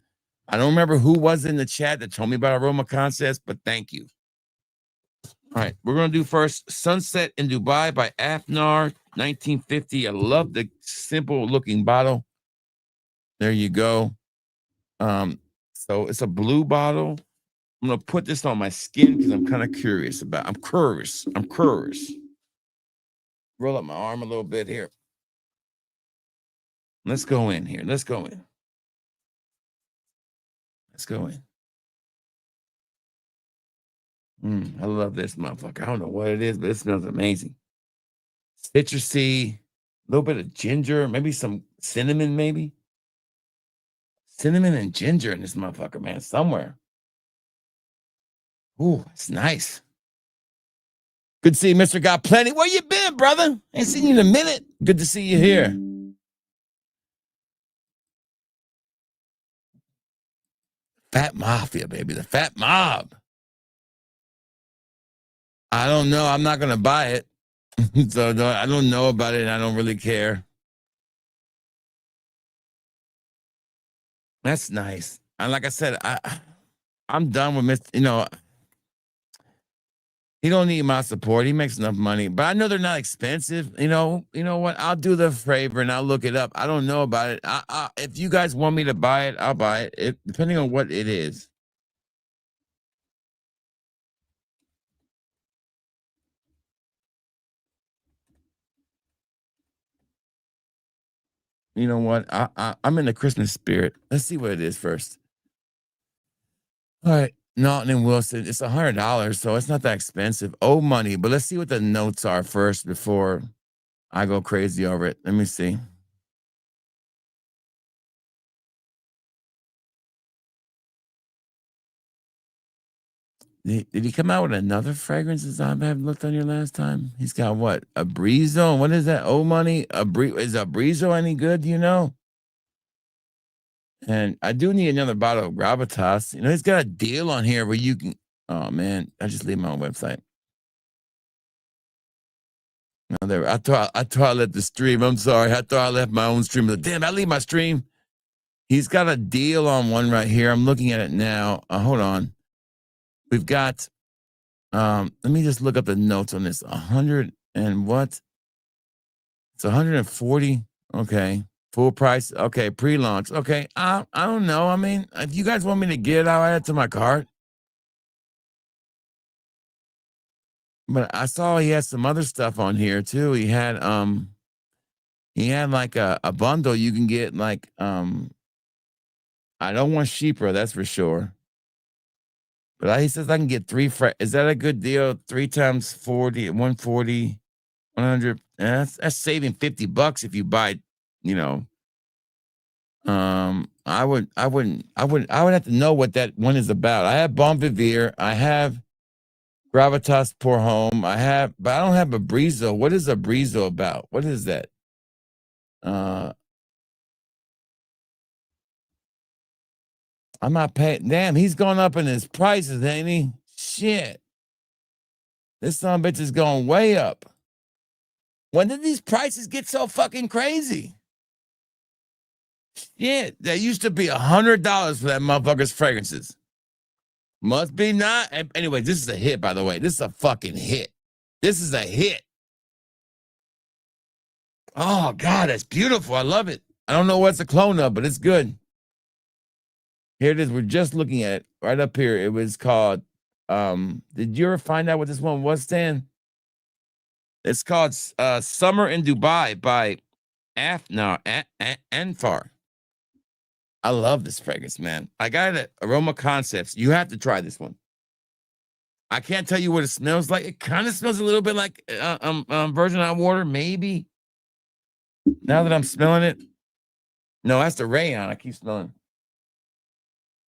I don't remember who was in the chat that told me about Aroma Concepts, but thank you. All right, we're going to do first Sunset in Dubai by Afnar, 1950. I love the simple looking bottle. There you go. So it's a blue bottle. I'm going to put this on my skin because I'm kind of curious about I'm curious. Roll up my arm a little bit here. Let's go in here. Let's go in. I love this motherfucker. I don't know what it is, but it smells amazing. Citrusy, a little bit of ginger, maybe some cinnamon, maybe. Cinnamon and ginger in this motherfucker, man, somewhere. Ooh, it's nice. Good to see you, Mr. Got Plenty. Where you been, brother? Ain't seen you in a minute. Good to see you here. Fat Mafia, baby. The Fat Mob. I don't know. I'm not going to buy it. So I don't know about it, and I don't really care. That's nice. And like I said, I'm done with Mr. He don't need my support. He makes enough money, but I know they're not expensive. You know what? I'll do the favor and I'll look it up. I don't know about it. If you guys want me to buy it, I'll buy it. Depending on what it is. You know what? I'm in the Christmas spirit. Let's see what it is first. All right. Naughton and Wilson. It's $100, so it's not that expensive. Oh, money. But let's see what the notes are first before I go crazy over it. Let me see. Did he come out with another fragrance as I haven't looked on your last time? He's got what? A Brizo? What is that? Oh, money? Is a Brizo any good? Do you know? And I do need another bottle of Gravitas. He's got a deal on here where you can. Oh man, I just leave my own website. No, there. I thought I left the stream. I'm sorry. I thought I left my own stream. Damn, I leave my stream. He's got a deal on one right here. I'm looking at it now. Hold on. We've got. Let me just look up the notes on this. 100 and what? It's 140. Okay. Full price. Okay. Pre-launch. Okay. I don't know. I mean, if you guys want me to get it, I'll add it to my cart. But I saw he had some other stuff on here too. He had like a bundle you can get like I don't want Sheepra, that's for sure. But he says I can get 3 is that a good deal? 3 times 40, 140, 100. That's saving $50 if you buy, I would have to know what that one is about. I have Bon Vivir, I have Gravitas Pour Homme, but I don't have a Brizo. What is a Brizo about? What is that? I'm not paying. Damn, he's going up in his prices, ain't he? Shit. This son of a bitch is going way up. When did these prices get so fucking crazy? Shit, that used to be $100 for that motherfucker's fragrances. Must be not. Anyway, this is a hit, by the way. This is a fucking hit. This is a hit. Oh, God, that's beautiful. I love it. I don't know what it's a clone of, but it's good. Here it is. We're just looking at it right up here. It was called, did you ever find out what this one was, Stan? It's called Summer in Dubai by Anfar. I love this fragrance, man. I got it at Aroma Concepts. You have to try this one. I can't tell you what it smells like. It kind of smells a little bit like Virgin Hot Water, maybe. Now that I'm smelling it. No, that's the rayon I keep smelling.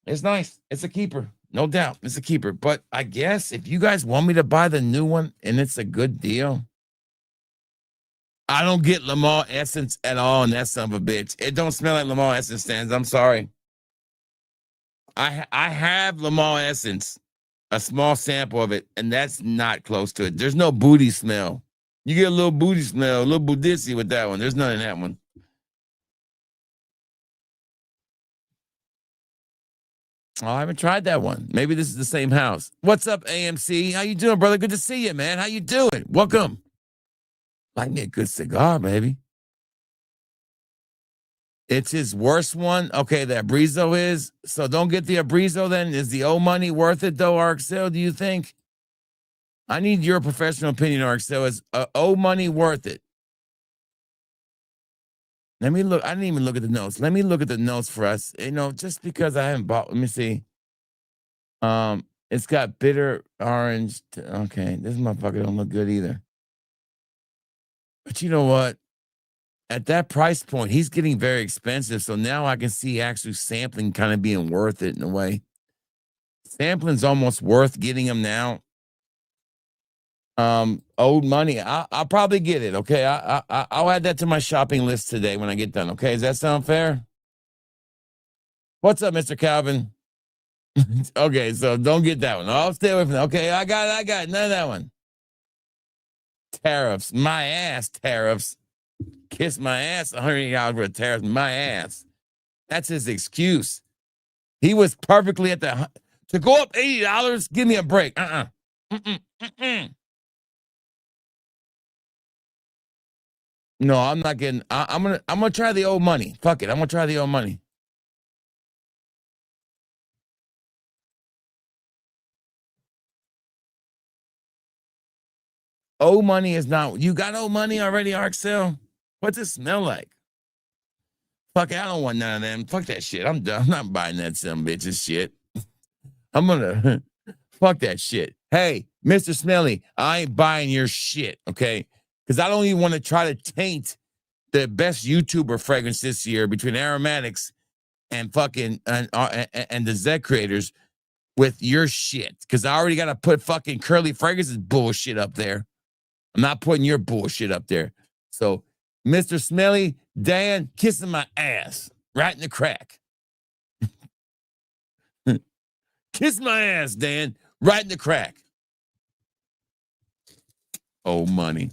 It's nice. It's a keeper. No doubt. It's a keeper. But I guess if you guys want me to buy the new one and it's a good deal, I don't get Lamar Essence at all in that son of a bitch. It don't smell like Lamar Essence stands. I'm sorry. I have Lamar Essence, a small sample of it, and that's not close to it. There's no booty smell. You get a little booty smell, a little boudicca with that one. There's none in that one. Oh, I haven't tried that one. Maybe this is the same house. What's up, AMC? How you doing, brother? Good to see you, man. How you doing? Welcome. Like me a good cigar, baby. It's his worst one. Okay, the Abrizo is. So don't get the Abrizo then. Is the old money worth it, though, Arxel, do you think? I need your professional opinion, Arxel. Is old money worth it? Let me look. I didn't even look at the notes. Let me look at the notes for us. You know, just because I haven't bought. Let me see. It's got bitter orange. Okay, this motherfucker don't look good either. But you know what? At that price point, he's getting very expensive. So now I can see actually sampling kind of being worth it in a way. Sampling's almost worth getting him now. Old money. I'll probably get it. Okay, I'll add that to my shopping list today when I get done. Okay, does that sound fair? What's up, Mr. Calvin? Okay, so don't get that one. I'll stay away from that. Okay, I got it. None of that one. Tariffs, my ass. Tariffs. Kiss my ass. $180 worth of tariffs, my ass. That's his excuse. He was perfectly at the to go up $80. Give me a break. No, I'm not getting. I'm gonna try the old money. Fuck it. I'm gonna try the old money. Old money is not. You got old money already, Arxel? What's it smell like? Fuck it. I don't want none of them. Fuck that shit. I'm done. I'm not buying that some bitches shit. I'm gonna fuck that shit. Hey, Mr. Smelly, I ain't buying your shit. Okay. Because I don't even want to try to taint the best YouTuber fragrance this year between aromatics and fucking and the Z creators with your shit. Because I already got to put fucking Curly Fragrance's bullshit up there. I'm not putting your bullshit up there. So, Mr. Smelly, Dan, kissing my ass right in the crack. Kiss my ass, Dan, right in the crack. Oh, money.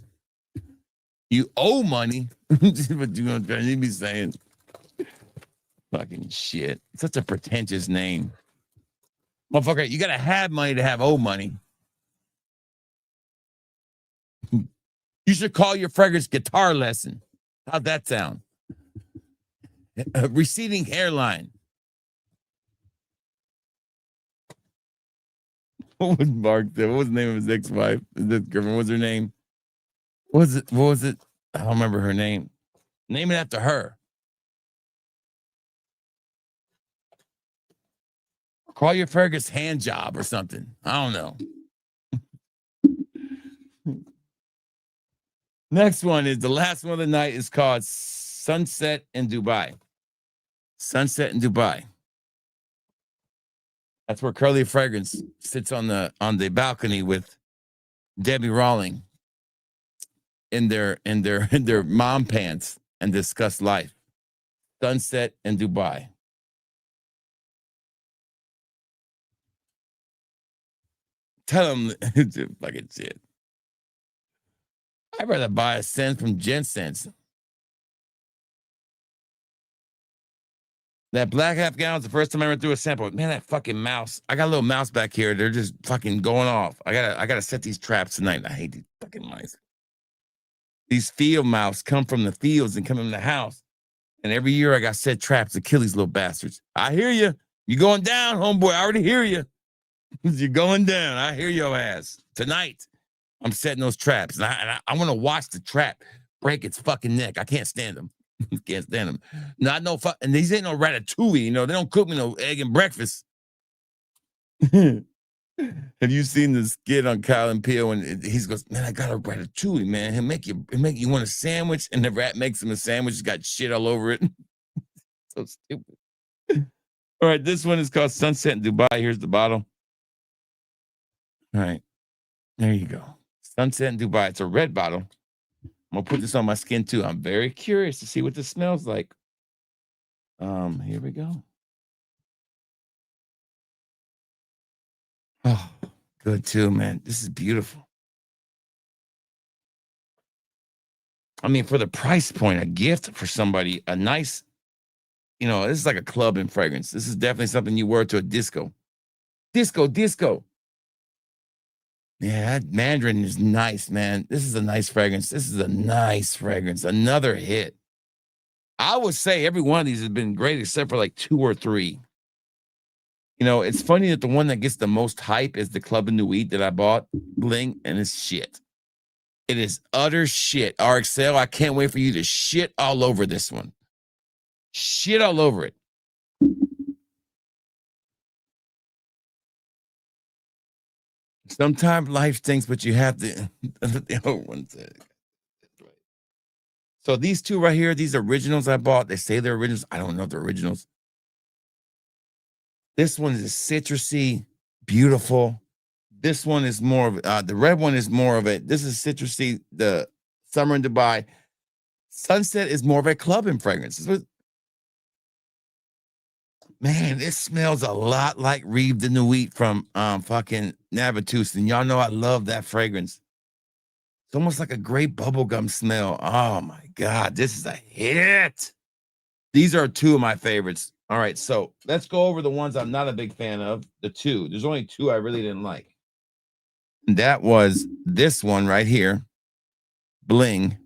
You owe money. What you gonna be saying? Fucking shit. Such a pretentious name. Motherfucker, you gotta have money to have old money. You should call your fragrance guitar lesson. How'd that sound? Receding hairline. What was Mark? What was the name of his ex-wife? His girlfriend? What was her name? What was it? I don't remember her name. Name it after her. Call your fragrance hand job or something. I don't know. Next one is the last one of the night is called Sunset in Dubai. Sunset in Dubai. That's where Curly Fragrance sits on the balcony with Debbie Rawling in their mom pants and discuss life. Sunset in Dubai. Tell them fucking shit. I'd rather buy a scent from Jensen's. That black half gallon's the first time I went through a sample. Man, that fucking mouse. I got a little mouse back here. They're just fucking going off. I gotta set these traps tonight. I hate these fucking mice. These field mouse come from the fields and come in the house. And every year I got set traps to kill these little bastards. I hear you. You're going down, homeboy. I already hear you. You're going down. I hear your ass. Tonight, I'm setting those traps. And I want to watch the trap break its fucking neck. I can't stand them. Can't stand them. Not no fuck. And these ain't no ratatouille. You know, they don't cook me no egg and breakfast. Have you seen the skit on Kyle and Peele when he goes, man, I got a ratatouille, man. He'll make you want a sandwich, and the rat makes him a sandwich. It's got shit all over it. So stupid. All right, this one is called Sunset in Dubai. Here's the bottle. All right, there you go. Sunset in Dubai. It's a red bottle. I'm gonna put this on my skin too. I'm very curious to see what this smells like. Here we go. Oh, good too, man. This is beautiful. I mean, for the price point, a gift for somebody, a nice, you know, this is like a club in fragrance. This is definitely something you wear to a disco. Disco. Yeah, that Mandarin is nice, man. This is a nice fragrance. Another hit. I would say every one of these has been great except for like 2 or 3. You know, it's funny that the one that gets the most hype is the Club and Nuit that I bought, Bling, and it's shit. It is utter shit. RXL, I can't wait for you to shit all over this one. Shit all over it. Sometimes life stinks, but you have to. So these 2 right here, these originals I bought, they say they're originals. I don't know if they're originals. This one is citrusy, beautiful. This one is more of the red one is more of it. This is citrusy. The Summer in Dubai. Sunset is more of a clubbing fragrance. Man, it smells a lot like Rive de Nuit from fucking Navitus. And y'all know I love that fragrance. It's almost like a great bubblegum smell. Oh my God, this is a hit. These are 2 of my favorites. All right, so let's go over the ones I'm not a big fan of. The 2. There's only 2 I really didn't like. And that was this one right here. Bling.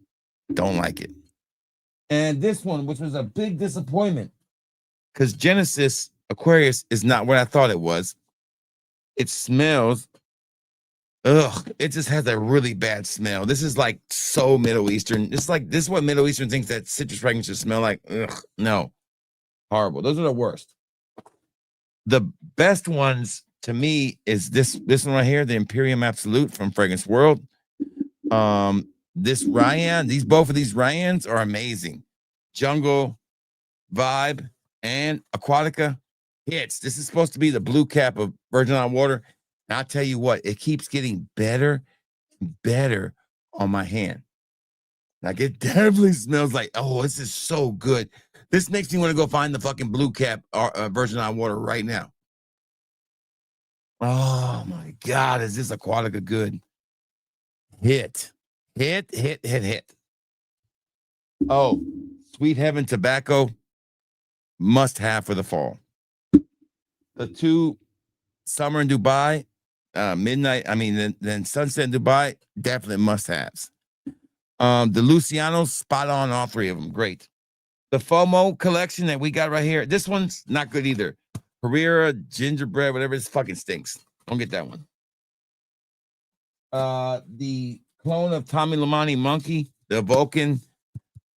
Don't like it. And this one, which was a big disappointment. Because Genesis Aquarius is not what I thought it was. It smells, it just has a really bad smell. This is like so Middle Eastern. It's like, this is what Middle Eastern thinks that citrus fragrances smell like. No. Horrible. Those are the worst. The best ones to me is this one right here, the Imperium Absolute from Fragrance World. This Ryan, both of these Ryans are amazing. Jungle Vibe and Aquatica hits. This is supposed to be the blue cap of Virgin Island water. And I'll tell you what, it keeps getting better and better on my hand. Like, it definitely smells like, oh, this is so good. This makes me want to go find the fucking blue cap Virgin Island water right now. Oh my God, is this Aquatica good? Hit. Oh, Sweet Heaven Tobacco, must have for the fall. The 2 Summer in Dubai, Midnight, then Sunset in Dubai, definitely must haves. The Lucianos, spot on, all 3 of them, great. The FOMO collection that we got right here, this one's not good either. Herrera, gingerbread, whatever, this fucking stinks. Don't get that one. The clone of Tommy Lamani Monkey, the Vulcan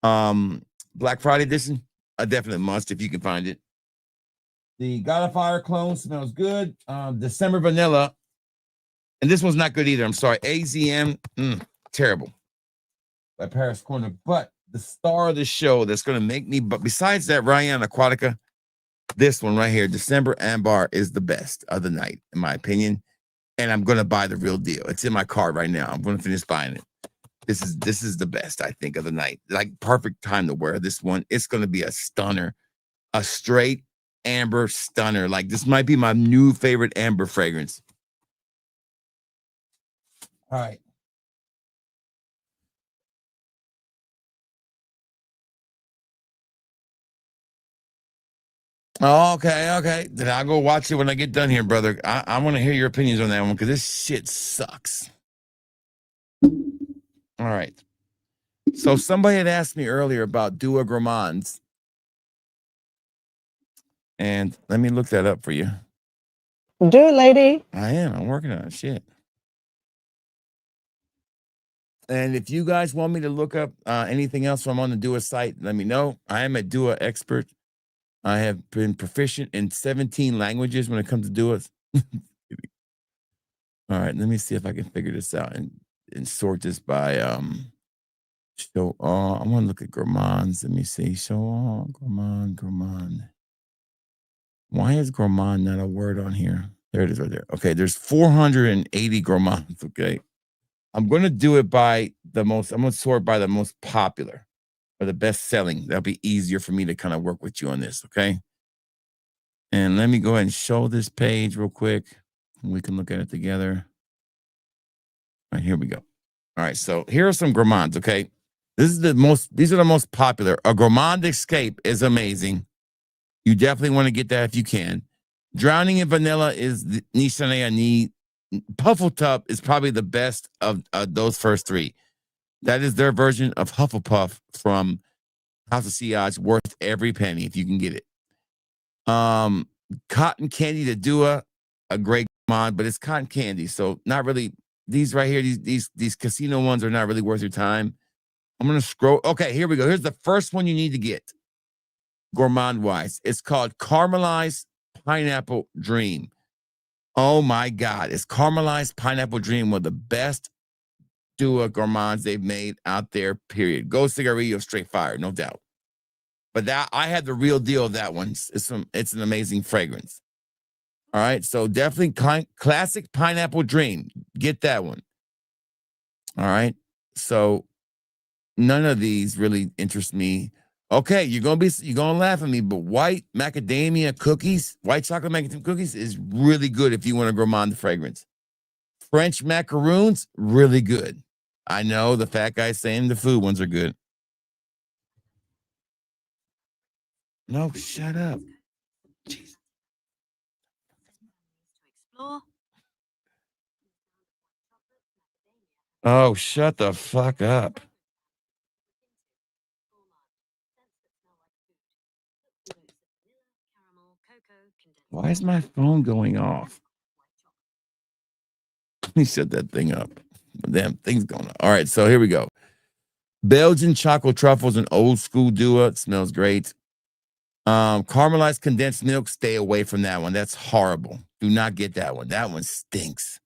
Black Friday edition, a definite must if you can find it. The God of Fire clone smells good. December Vanilla, and this one's not good either. I'm sorry. AZM, terrible. By Paris Corner. But the star of the show that's going to make me, but besides that, Ryan Aquatica, this one right here, December Ambar, is the best of the night, in my opinion. And I'm going to buy the real deal. It's in my cart right now. I'm going to finish buying it. This is the best, I think, of the night. Like, perfect time to wear this one. It's going to be a stunner, a straight amber stunner. Like, this might be my new favorite amber fragrance. All right. Oh, okay. Then I'll go watch it when I get done here, brother. I want to hear your opinions on that one because this shit sucks. All right. So somebody had asked me earlier about Dua Gourmands. And let me look that up for you. Do it, lady. I am. I'm working on it. Shit. And if you guys want me to look up anything else from on the Dua site, let me know. I am a Dua expert. I have been proficient in 17 languages when it comes to Dua. All right, let me see if I can figure this out and sort this by show. I want to look at gourmands. Let me see. Show gourmand. Why is gourmand not a word on here? There it is right there. Okay, there's 480 gourmands. Okay, I'm going to do it by the most. I'm going to sort by the most popular or the best selling. That'll be easier for me to kind of work with you on this. Okay, and let me go ahead and show this page real quick. We can look at it together. All right, here we go. All right, so here are some gourmands. Okay, these are the most popular. A gourmand escape is amazing. You definitely want to get that if you can. Drowning in vanilla is Nishanea Ni. Puffletup is probably the best of those first three. That is their version of Hufflepuff from House of Siage, worth every penny if you can get it. Cotton Candy to Dua, a great mod, but it's cotton candy, so not really. These right here, these casino ones are not really worth your time. I'm gonna scroll. Okay, here we go. Here's the first one you need to get. Gourmand wise, it's called Caramelized Pineapple Dream. Oh my God, it's Caramelized Pineapple Dream, one of the best Dua gourmands they've made out there. Period. Go Cigarillo, straight fire, no doubt. But that I had the real deal of that one. It's an amazing fragrance. All right, so definitely classic Pineapple Dream. Get that one. All right, so none of these really interest me. Okay, you're gonna laugh at me, but white macadamia cookies, white chocolate macadamia cookies is really good if you want to gourmand the fragrance. French macaroons, really good. I know the fat guy's saying the food ones are good. No, shut up. Jeez. Oh, shut the fuck up. Why is my phone going off? Let me shut that thing up. Damn thing's going on. All right, so here we go. Belgian chocolate truffles and old school Dua. It smells great. Caramelized condensed milk. Stay away from that one. That's horrible. Do not get that one. That one stinks.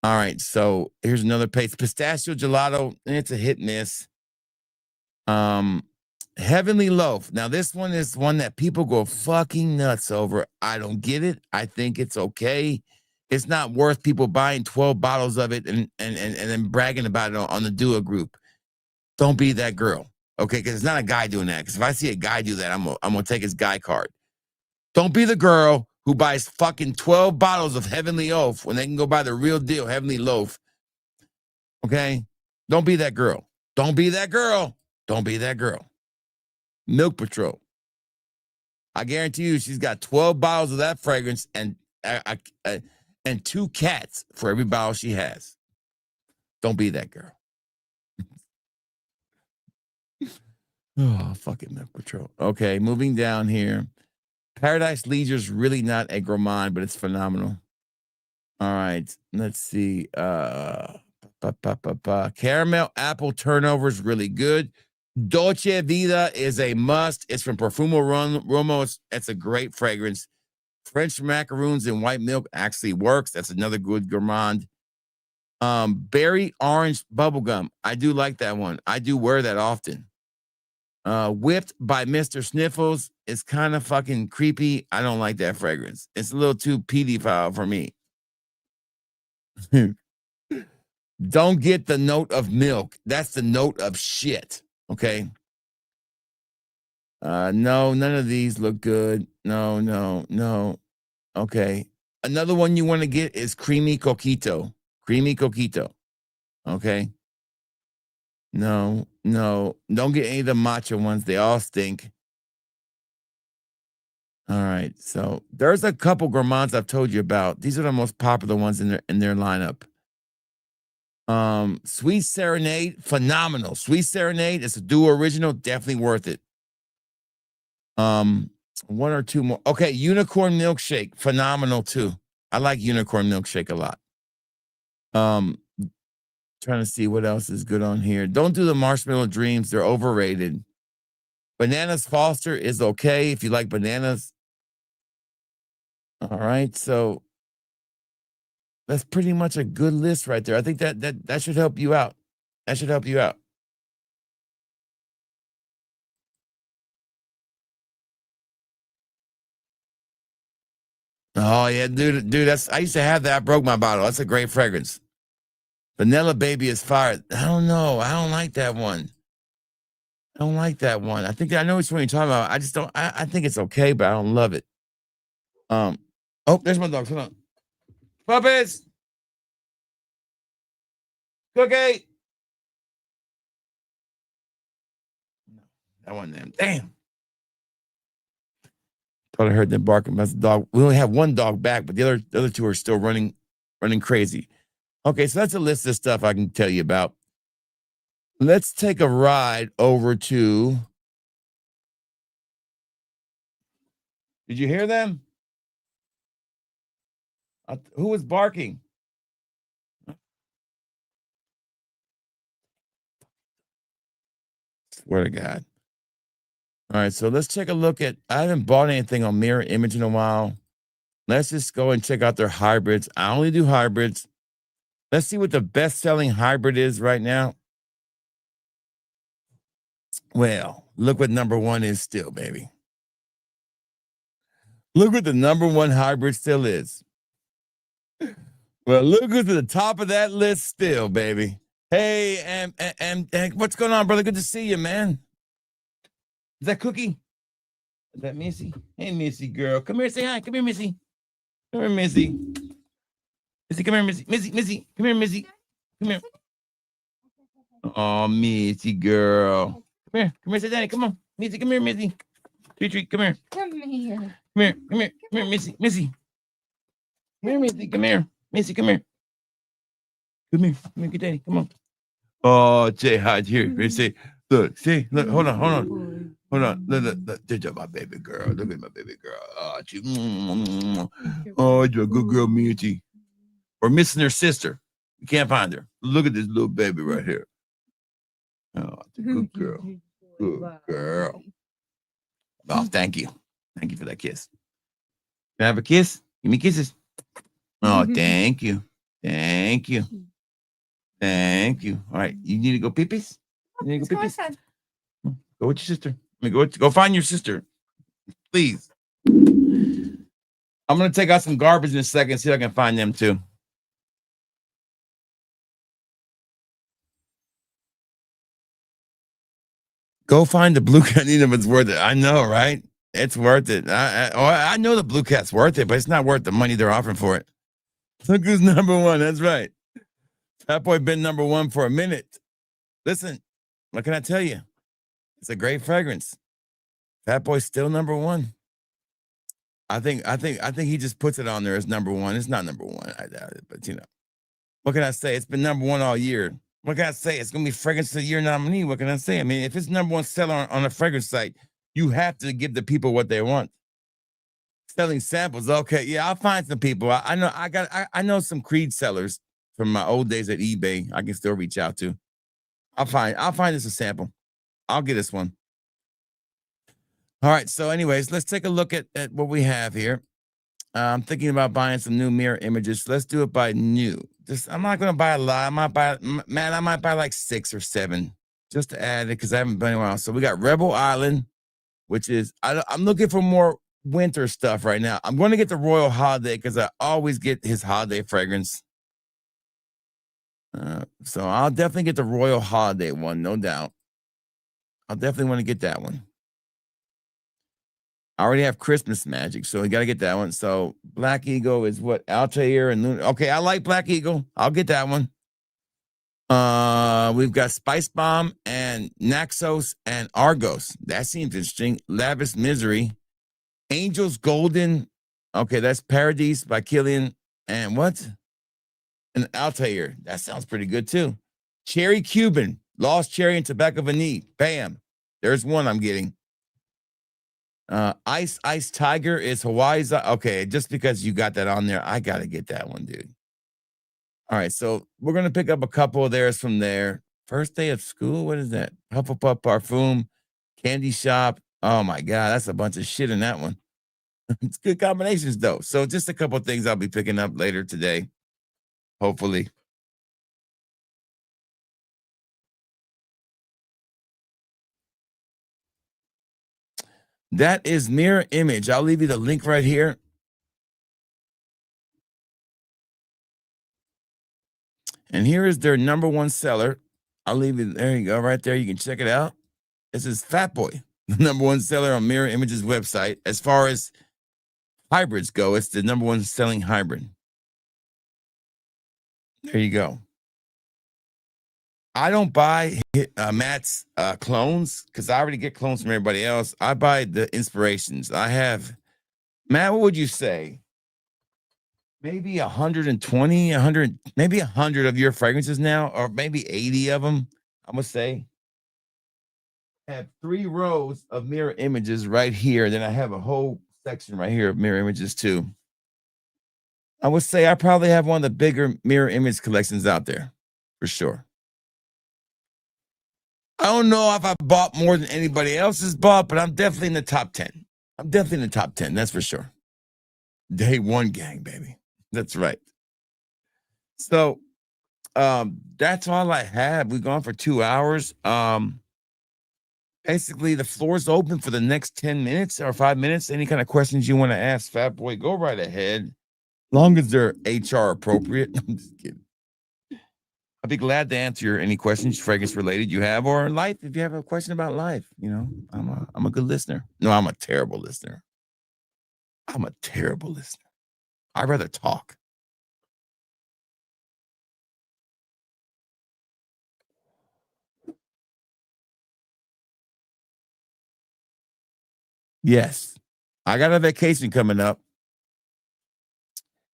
All right, so here's another page. Pistachio gelato. It's a hit miss. Heavenly Loaf. Now, this one is one that people go fucking nuts over. I don't get it. I think it's okay. It's not worth people buying 12 bottles of it and then bragging about it on the Dua group. Don't be that girl. Okay, because it's not a guy doing that. Because if I see a guy do that, I'm gonna take his guy card. Don't be the girl who buys fucking 12 bottles of Heavenly Loaf when they can go buy the real deal Heavenly Loaf. Okay? Don't be that girl. Don't be that girl. Don't be that girl. Milk Patrol. I guarantee you she's got 12 bottles of that fragrance and 2 cats for every bottle she has. Don't be that girl. Oh, fucking Milk Patrol. Okay, moving down here. Paradise Leisure's really not a gourmand, but it's phenomenal. All right, let's see. Caramel apple turnover is really good. Dolce Vita is a must. It's from Profumo Romo. It's a great fragrance. French macaroons and white milk actually works. That's another good gourmand. Berry orange bubblegum. I do like that one. I do wear that often. Whipped by Mr. Sniffles is kind of fucking creepy. I don't like that fragrance. It's a little too pedophile for me. Don't get the note of milk. That's the note of shit. Okay. No, none of these look good. No. Okay. Another one you want to get is Creamy Coquito. Creamy Coquito. Okay. No. Don't get any of the matcha ones. They all stink. All right. So there's a couple gourmands I've told you about. These are the most popular ones in their lineup. Sweet Serenade, phenomenal. Sweet Serenade, it's a duo original, definitely worth it. One or two more. Okay, Unicorn Milkshake, phenomenal too. I like Unicorn Milkshake a lot. Trying to see what else is good on here. Don't do the Marshmallow Dreams, they're overrated. Bananas Foster is okay if you like bananas. All right, so that's pretty much a good list right there. I think that should help you out. That should help you out. Oh yeah, dude, that's I used to have that. I broke my bottle. That's a great fragrance. Vanilla Baby is fire. I don't know. I don't like that one. I don't like that one. I think I know which one you're talking about. I just don't. I think it's okay, but I don't love it. Oh, there's my dogs. Hold on, puppies. Cookie. That one, them. Damn. Thought I heard them barking. That's the dog. We only have one dog back, but the other two are still running crazy. Okay, so that's a list of stuff I can tell you about. Let's take a ride over to. Did you hear them? Who was barking? Swear to God. All right, so let's take a look at. I haven't bought anything on Mirror Image in a while. Let's just go and check out their hybrids. I only do hybrids. Let's see what the best-selling hybrid is right now. Well, look what number one is still, baby. Look what the number one hybrid still is. Well, look who's at the top of that list still, baby. Hey, and what's going on, brother? Good to see you, man. Is that Cookie? Is that Missy? Hey, Missy, girl. Come here, say hi. Come here, Missy. Come here, Missy. Missy, come here, Missy. Missy. Come here, Missy. Come here. Oh, Missy, girl. Come here, say daddy. Come on. Missy, come here, Missy. Treat, come here. Come here, Missy. Come here, Missy, come here. Missy, come here. Come here, get daddy. Come on. Oh, say hi here. Missy. Look, see, look, hold on. Look, my baby girl. Look at my baby girl. Oh, you're a good girl, Missy. We're missing her sister. We can't find her. Look at this little baby right here. Oh, it's a good girl. Good girl. Oh, thank you. Thank you for that kiss. Can I have a kiss? Give me kisses. Oh, thank you. Thank you. Thank you. All right. You need to go pee-pees? You need to go pee-pees? Go with your sister. I mean, go find your sister. Please. I'm going to take out some garbage in a second, see if I can find them too. Go find the blue cat. If it's worth it. I know, right? It's worth it. I know the blue cat's worth it, but it's not worth the money they're offering for it. Look who's number one. That's right. That boy been number one for a minute. Listen, what can I tell you? It's a great fragrance. Fat Boy's still number one. I think he just puts it on there as number one. It's not number one. I doubt it, but you know, what can I say? It's been number one all year. What can I say? It's gonna be fragrance of the year nominee. What can I say? I mean, if it's number one seller on a fragrance site, you have to give the people what they want. Selling samples, okay, yeah, I'll find some people. I know some Creed sellers from my old days at eBay. I can still reach out to. I'll find this a sample. I'll get this one. All right. So, anyways, let's take a look at what we have here. I'm thinking about buying some new mirror images. Let's do it by new. I'm not going to buy a lot. I might buy like 6 or 7 just to add it because I haven't been in a while. So we got Rebel Island, which is I'm looking for more winter stuff right now. I'm going to get the Royal Holiday because I always get his holiday fragrance. So I'll definitely get the Royal Holiday one, no doubt. I'll definitely want to get that one. I already have Christmas Magic, so we got to get that one. So Black Eagle is what? Altair and Luna. Okay, I like Black Eagle. I'll get that one. We've got Spice Bomb and Naxos and Argos. That seems interesting. Lavish Misery. Angels Golden. Okay, that's Paradise by Killian. And what? An Altair. That sounds pretty good too. Cherry Cuban. Lost Cherry and Tobacco Vanille. Bam. There's one I'm getting. Ice Tiger is Hawaii's. Okay, just because you got that on there, I got to get that one, dude. All right, so we're going to pick up a couple of theirs from there. First day of school. What is that? Hufflepuff Parfum. Candy Shop. Oh, my God. That's a bunch of shit in that one. It's good combinations, though. So just a couple of things I'll be picking up later today, hopefully. That is Mirror Image. I'll leave you the link right here. And here is their number one seller. I'll leave it. There you go, right there. You can check it out. This is Fat Boy, the number one seller on Mirror Image's website. As far as hybrids go, it's the number one selling hybrid. There you go. I don't buy Matt's clones because I already get clones from everybody else. I buy the inspirations. I have, Matt, what would you say? Maybe 120, 100, maybe 100 of your fragrances now, or maybe 80 of them, I'm going to say. I have 3 rows of mirror images right here. Then I have a whole section right here of mirror images too. I would say I probably have one of the bigger mirror image collections out there, for sure. I don't know if I bought more than anybody else has bought, but I'm definitely in the top 10. I'm definitely in the top 10, that's for sure. Day one gang, baby. That's right. So that's all I have. We've gone for 2 hours. Basically, the floor's open for the next 10 minutes or 5 minutes. Any kind of questions you want to ask, Fat Boy, go right ahead. Long as they're HR appropriate. I'm just kidding. I'd be glad to answer any questions fragrance related you have, or life. If you have a question about life, you know, I'm a good listener. No, I'm a terrible listener. I'm a terrible listener. I'd rather talk. Yes. I got a vacation coming up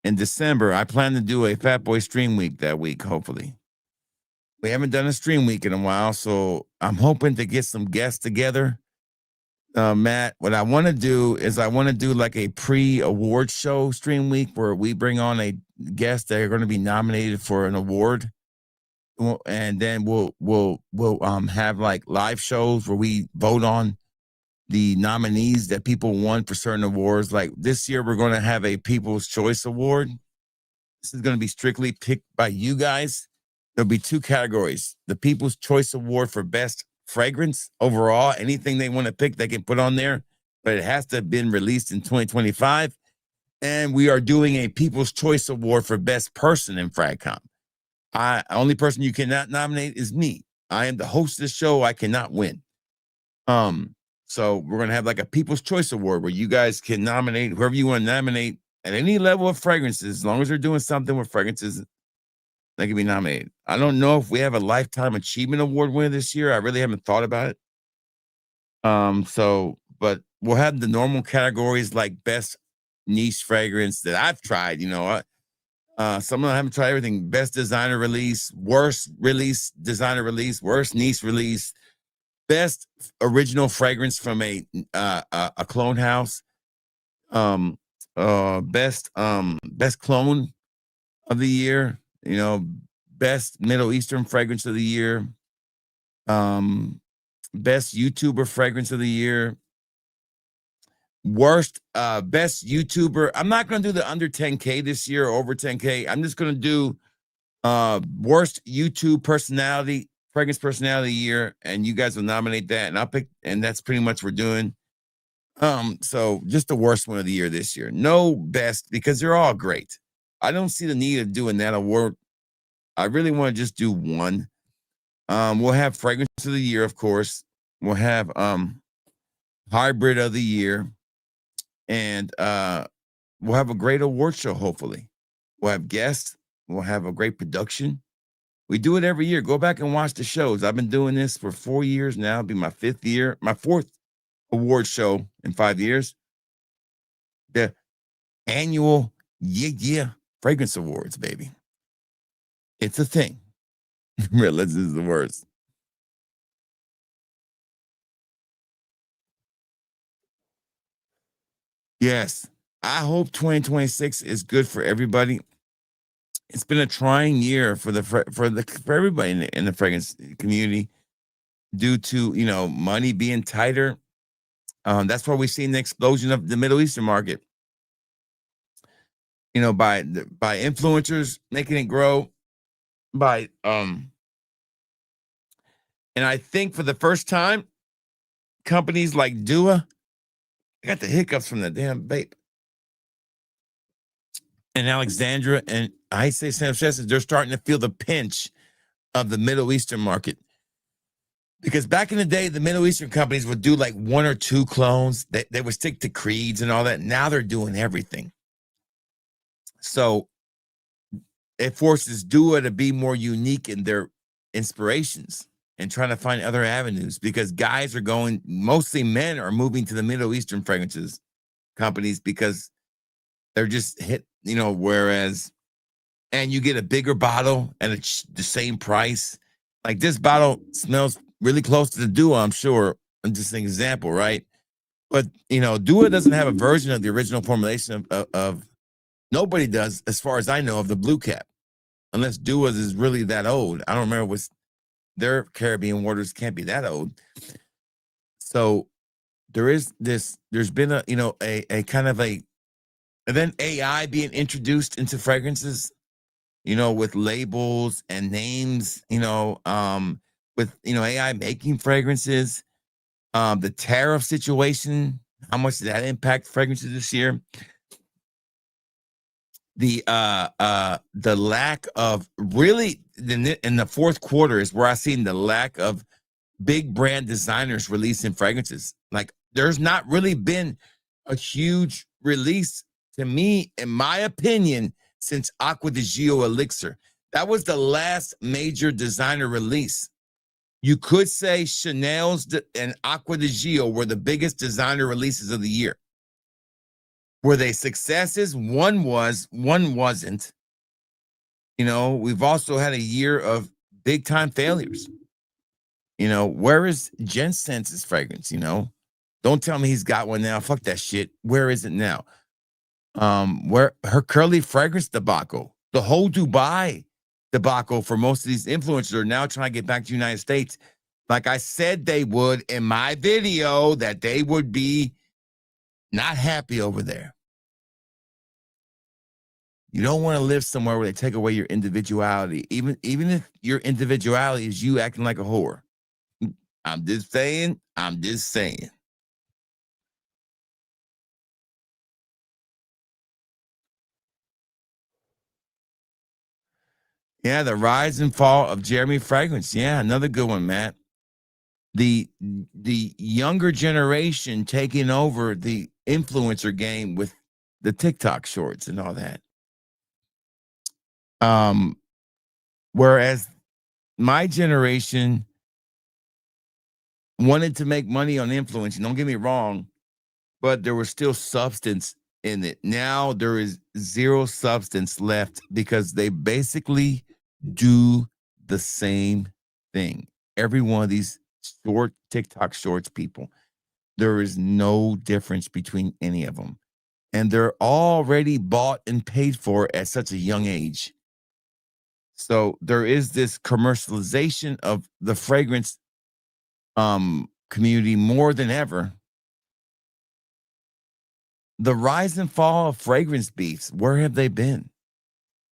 in December. I plan to do a Fat Boy Stream Week that week, hopefully. We haven't done a stream week in a while, so I'm hoping to get some guests together. Matt, what I want to do is I want to do like a pre-award show stream week where we bring on a guest that are going to be nominated for an award, and then we'll have like live shows where we vote on the nominees that people won for certain awards. Like this year, we're going to have a People's Choice Award. This is going to be strictly picked by you guys. There'll be 2 categories: the People's Choice Award for best fragrance overall. Anything they want to pick, they can put on there, but it has to have been released in 2025. And we are doing a People's Choice Award for best person in Fragcom. Only person you cannot nominate is me. I am the host of the show. I cannot win. So we're going to have like a People's Choice Award where you guys can nominate whoever you want to nominate at any level of fragrances, as long as they're doing something with fragrances, they can be nominated. I don't know if we have a Lifetime Achievement Award winner this year. I really haven't thought about it. But we'll have the normal categories like best niche fragrance that I've tried. You know, some of them haven't tried everything. Best designer release, worst release, designer release, worst niche release, best original fragrance from a clone house, best clone of the year, you know, best Middle Eastern fragrance of the year, best YouTuber fragrance of the year, worst best YouTuber. I'm not going to do the under 10K this year or over 10K. I'm just going to do worst YouTube personality, fragrance personality of the year, and you guys will nominate that, and I'll pick, and that's pretty much what we're doing. So just the worst one of the year this year. No best, because they're all great. I don't see the need of doing that award. I really want to just do one. We'll have fragrance of the year, of course. We'll have hybrid of the year, and we'll have a great award show, hopefully. We'll have guests. We'll have a great production. We do it every year. Go back and watch the shows. I've been doing this for 4 years now. It'll be my 5th year, my 4th award show in 5 years. annual fragrance awards, baby. It's a thing. Religion is the worst. Yes, I hope 2026 is good for everybody. It's been a trying year for everybody in the fragrance community due to money being tighter. That's why we've seen the explosion of the Middle Eastern market. By influencers making it grow, and I think for the first time, companies like Dua, I got the hiccups from the damn vape, and Alexandra, and I say Sam Chesson, they're starting to feel the pinch of the Middle Eastern market. Because back in the day, the Middle Eastern companies would do like 1 or 2 clones. They would stick to creeds and all that. Now they're doing everything. So it forces Dua to be more unique in their inspirations and trying to find other avenues, because guys are going, mostly men are moving to the Middle Eastern fragrances companies because they're just hit, whereas, and you get a bigger bottle and it's the same price. Like this bottle smells really close to the Dua, I'm sure. I'm just an example, right? But, Dua doesn't have a version of the original formulation of nobody does, as far as I know, of the blue cap. Unless Dua's is really that old. I don't remember what's their Caribbean waters can't be that old. So there's been a kind of and then AI being introduced into fragrances, with labels and names, with AI making fragrances. The tariff situation, how much did that impact fragrances this year? The lack of really in the fourth quarter is where I seen the lack of big brand designers releasing fragrances. Like there's not really been a huge release, to me, in my opinion, since Aqua di Gio Elixir. That was the last major designer release. You could say Chanel's and Aqua di Gio were the biggest designer releases of the year. Were they successes? One was, one wasn't. We've also had a year of big time failures. Where is Jen Sense's fragrance? Don't tell me he's got one now. Fuck that shit. Where is it now? Where her curly fragrance debacle, the whole Dubai debacle for most of these influencers are now trying to get back to the United States. Like I said, they would in my video, that they would be not happy over there. You don't want to live somewhere where they take away your individuality, even if your individuality is you acting like a whore. I'm just saying. Yeah, the rise and fall of Jeremy Fragrance. Yeah, another good one, Matt. The younger generation taking over the influencer game with the TikTok shorts and all that. Whereas my generation wanted to make money on influence. Don't get me wrong, but there was still substance in it. Now there is zero substance left because they basically do the same thing. Every one of these short TikTok shorts people, there is no difference between any of them. And they're already bought and paid for at such a young age. So there is this commercialization of the fragrance community more than ever. The rise and fall of fragrance beefs, where have they been?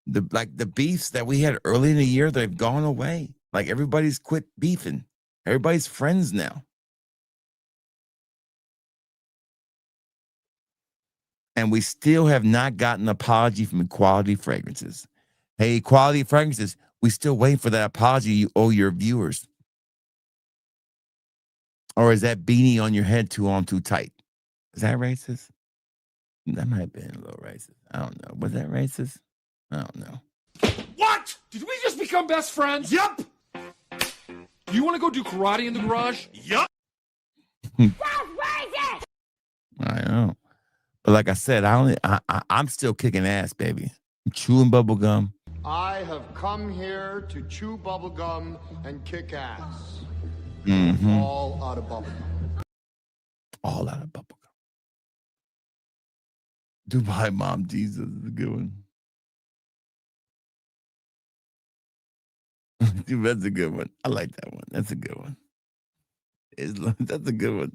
The beefs that we had early in the year, they've gone away. Like everybody's quit beefing. Everybody's friends now. And we still have not gotten an apology from Equality Fragrances. Hey, Equality Fragrances, we still waiting for that apology you owe your viewers. Or is that beanie on your head too tight? Is that racist? That might have been a little racist. I don't know. Was that racist? I don't know. What? Did we just become best friends? Yup. You want to go do karate in the garage? Yup. I know. But like I said, I'm still kicking ass, baby. I'm chewing bubble gum. I have come here to chew bubblegum and kick ass. Mm-hmm. All out of bubblegum. All out of bubble gum. Dubai Mom Jesus is a good one. Dude, that's a good one. I like that one. That's a good one. That's a good one.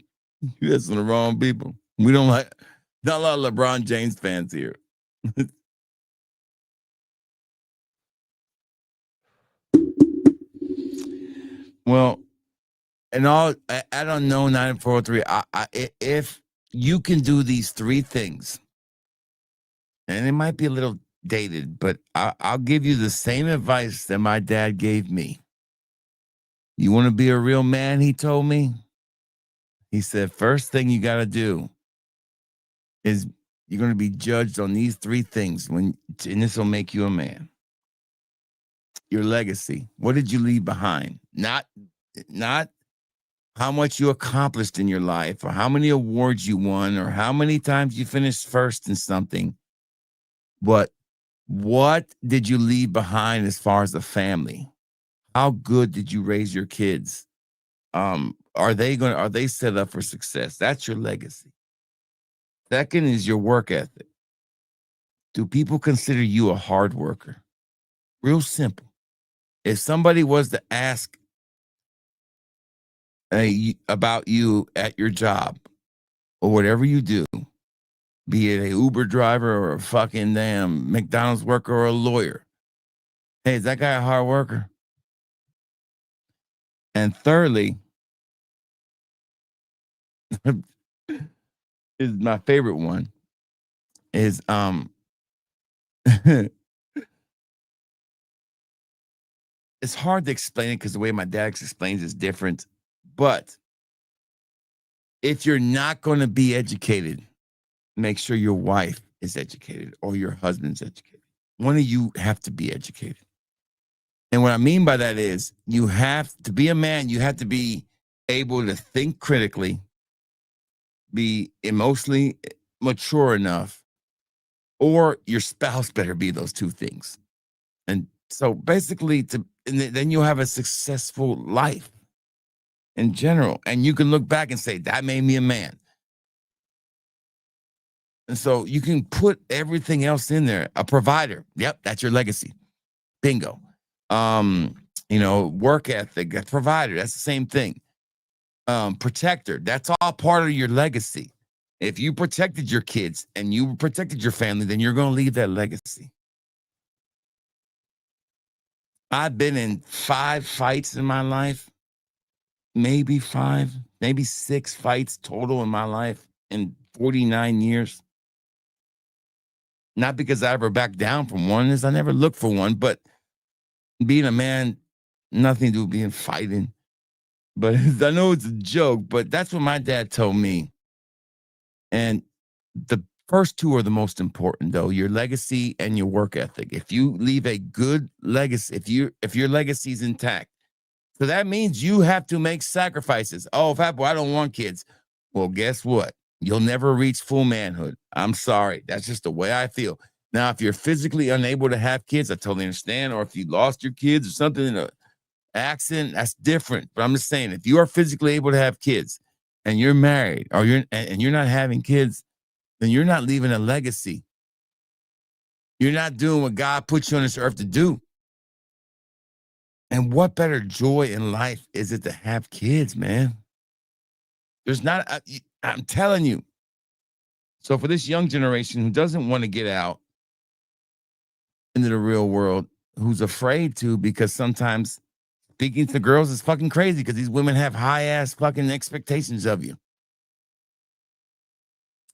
You got some of the wrong people. We don't like, not a lot of LeBron James fans here. Well, and all, I don't know, 9403, if you can do these three things, and it might be a little dated, but I'll give you the same advice that my dad gave me. You want to be a real man, he told me? He said, first thing you got to do is you're going to be judged on these three things, and this will make you a man. Your legacy. What did you leave behind? Not how much you accomplished in your life, or how many awards you won, or how many times you finished first in something. But what did you leave behind as far as the family? How good did you raise your kids? Are they set up for success? That's your legacy. Second is your work ethic. Do people consider you a hard worker? Real simple. If somebody was to ask about you at your job or whatever you do, be it a Uber driver or a fucking damn McDonald's worker or a lawyer, hey, is that guy a hard worker? And thirdly, is my favorite one is it's hard to explain it because the way my dad explains is different. But if you're not going to be educated, make sure your wife is educated or your husband's educated. One of you have to be educated. And what I mean by that is you have to be a man. You have to be able to think critically, be emotionally mature enough, or your spouse better be those two things. And so basically, then you'll have a successful life in general. And you can look back and say, that made me a man. And so you can put everything else in there. A provider. Yep, that's your legacy. Bingo. Work ethic, a provider. That's the same thing. Protector. That's all part of your legacy. If you protected your kids and you protected your family, then you're going to leave that legacy. I've been in 5 fights in my life. Maybe 5, maybe 6 fights total in my life in 49 years. Not because I ever backed down from one, is I never looked for one, but being a man, nothing to do with being fighting. But I know it's a joke, but that's what my dad told me. And the first two are the most important, though, your legacy and your work ethic. If you leave a good legacy, if your legacy is intact, so that means you have to make sacrifices. Oh, Fat Boy, I don't want kids. Well, guess what? You'll never reach full manhood. I'm sorry. That's just the way I feel. Now, if you're physically unable to have kids, I totally understand. Or if you lost your kids or something in an accident, that's different. But I'm just saying, if you are physically able to have kids and you're married or you're not having kids, then you're not leaving a legacy. You're not doing what God put you on this earth to do. And what better joy in life is it to have kids, man? There's not, I'm telling you. So for this young generation who doesn't want to get out into the real world, who's afraid to, because sometimes speaking to girls is fucking crazy because these women have high ass fucking expectations of you.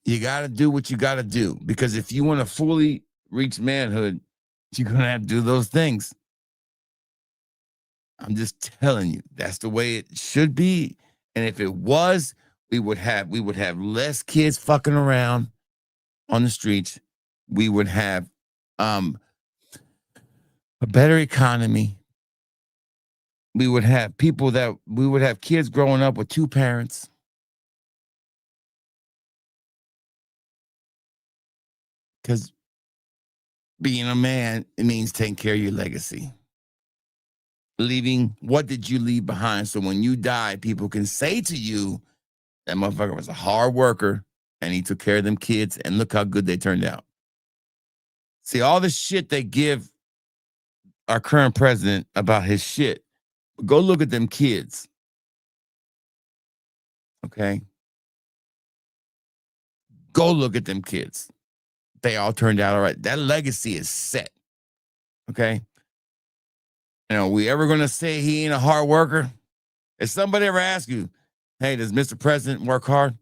You got to do what you got to do, because if you want to fully reach manhood, you're going to have to do those things. I'm just telling you, that's the way it should be. And if it was, we would have less kids fucking around on the streets. We would have a better economy. We would have kids growing up with 2 parents. Because being a man, it means taking care of your legacy. Leaving, what did you leave behind? So when you die, people can say to you, that motherfucker was a hard worker and he took care of them kids and look how good they turned out. See, all the shit they give our current president about his shit, go look at them kids. Okay? Go look at them kids. They all turned out all right. That legacy is set. Okay? We ever going to say he ain't a hard worker? If somebody ever asks you, hey, does Mr. President work hard?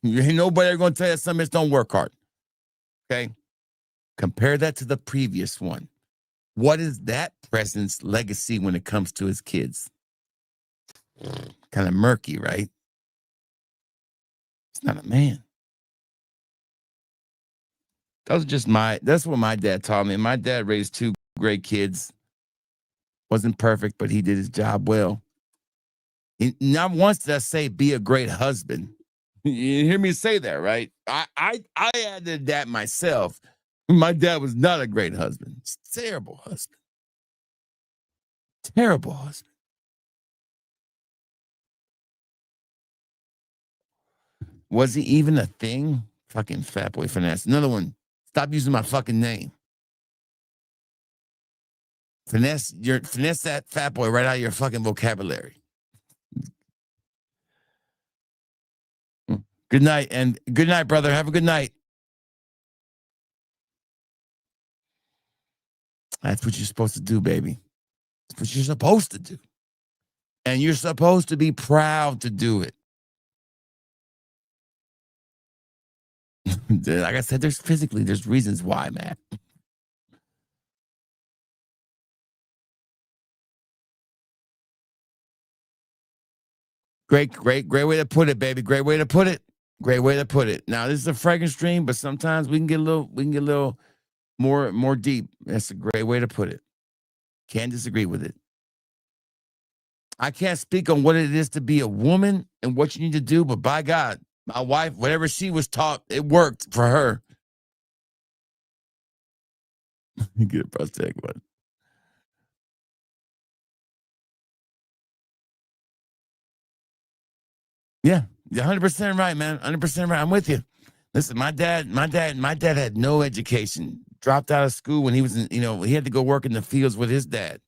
Ain't nobody ever going to tell you some bitch don't work hard. Okay? Compare that to the previous one. What is that president's legacy when it comes to his kids? Kind of murky, right? It's not a man. That's what my dad taught me. My dad raised 2 great kids. Wasn't perfect, but he did his job well. Not once did I say be a great husband. You hear me say that, right? I added that myself. My dad was not a great husband. It's a terrible husband. Terrible husband. Was he even a thing? Fucking fat boy finesse. Another one. Stop using my fucking name. Finesse that fat boy right out of your fucking vocabulary. Good night, and good night, brother. Have a good night. That's what you're supposed to do, baby. That's what you're supposed to do. And you're supposed to be proud to do it. Like I said, there's reasons why, man. Great way to put it, baby. Great way to put it. Great way to put it. Now, this is a Frag stream, but sometimes we can get a little more deep. That's a great way to put it. Can't disagree with it. I can't speak on what it is to be a woman and what you need to do, but by God, my wife, whatever she was taught, it worked for her. Get a prosthetic one. Yeah, you're 100% right, man. 100% right. I'm with you. Listen, my dad had no education. Dropped out of school when he was he had to go work in the fields with his dad,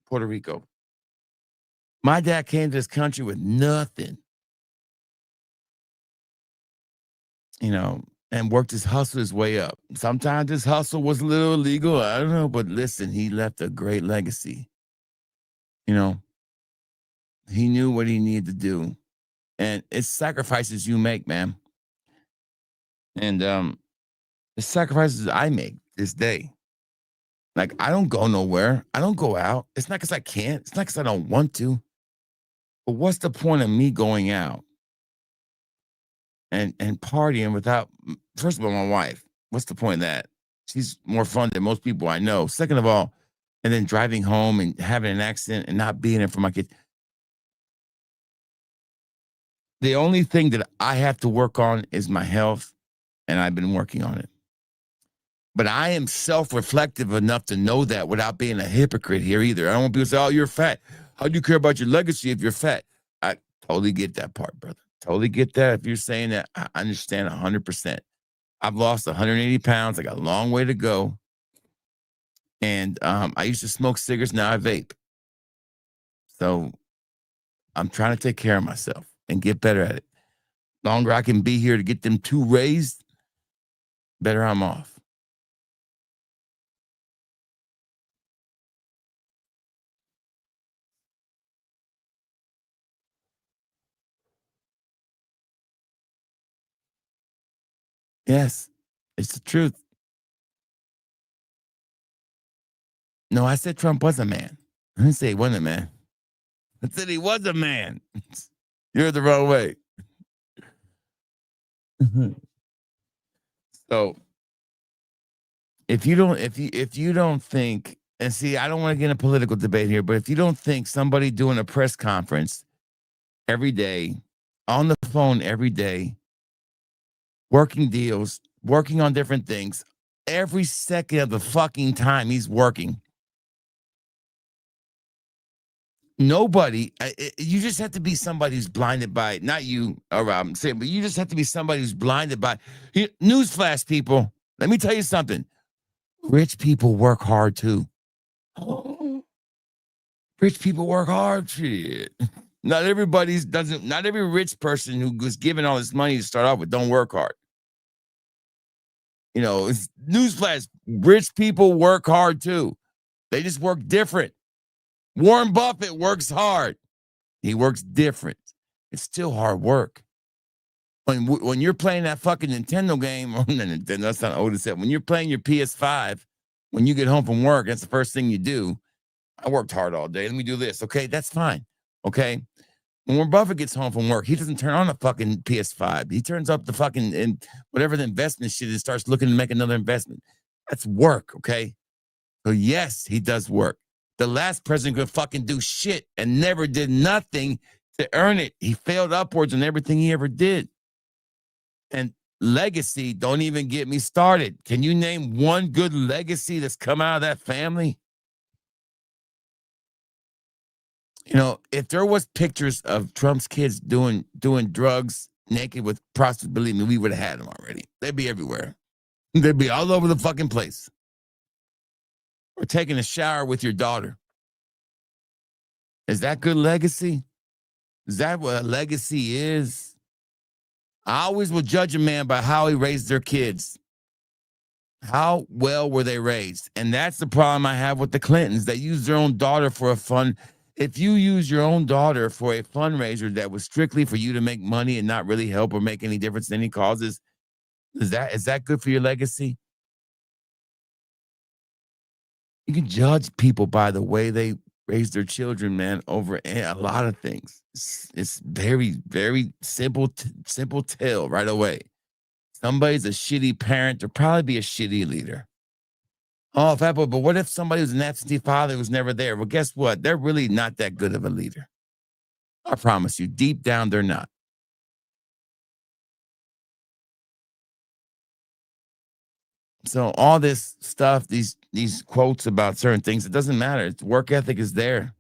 Puerto Rico. My dad came to this country with nothing. And worked his way up. Sometimes his hustle was a little illegal. I don't know, but listen, he left a great legacy. He knew what he needed to do. And it's sacrifices you make, man. And the sacrifices I make this day. Like, I don't go nowhere. I don't go out. It's not because I can't. It's not because I don't want to. But what's the point of me going out and partying without, first of all, my wife? What's the point of that? She's more fun than most people I know. Second of all, and then driving home and having an accident and not being there for my kids. The only thing that I have to work on is my health, and I've been working on it. But I am self-reflective enough to know that without being a hypocrite here either. I don't want people to say, oh, you're fat. How do you care about your legacy if you're fat? I totally get that part, brother. Totally get that. If you're saying that, I understand 100%. I've lost 180 pounds. I got a long way to go. And I used to smoke cigarettes. Now I vape. So I'm trying to take care of myself and get better at it. Longer I can be here to get them 2 raised, better I'm off. Yes, it's the truth. No, I said Trump was a man. I didn't say he wasn't a man. I said he was a man. You're the wrong way. So if you don't think, and see, I don't want to get in a political debate here, but if you don't think somebody doing a press conference every day, on the phone every day, working deals, working on different things. Every second of the fucking time he's working. Nobody, you just have to be somebody who's blinded by, not you, or I'm saying, but you just have to be somebody who's blinded by. Newsflash, people. Let me tell you something. Rich people work hard too. Rich people work hard. Shit. Not every rich person who was given all this money to start off with don't work hard. You know, it's newsflash. Rich people work hard too. They just work different. Warren Buffett works hard. He works different. It's still hard work. When you're playing that fucking Nintendo game, Nintendo, that's not old as that. When you're playing your PS5, when you get home from work, that's the first thing you do. I worked hard all day. Let me do this. Okay, that's fine. Okay. When Warren Buffett gets home from work, he doesn't turn on the fucking PS5. He turns up the fucking and whatever the investment shit is, starts looking to make another investment. That's work. Okay. So yes, he does work. The last president could fucking do shit and never did nothing to earn it. He failed upwards in everything he ever did. And legacy, don't even get me started. Can you name one good legacy that's come out of that family? You know, if there was pictures of Trump's kids doing drugs naked with prostitutes, believe me, we would have had them already. They'd be everywhere. They'd be all over the fucking place. Or taking a shower with your daughter. Is that good legacy? Is that what a legacy is? I always will judge a man by how he raised their kids. How well were they raised? And that's the problem I have with the Clintons. They use their own daughter for a fun. If you use your own daughter for a fundraiser that was strictly for you to make money and not really help or make any difference in any causes, is that good for your legacy? You can judge people by the way they raise their children, man, over a lot of things. It's very, very simple tell right away. Somebody's a shitty parent, they'll probably be a shitty leader. Oh, but what if somebody who's an absentee father was never there? Well, guess what? They're really not that good of a leader. I promise you, deep down, they're not. So all this stuff, these quotes about certain things, it doesn't matter. Work ethic is there.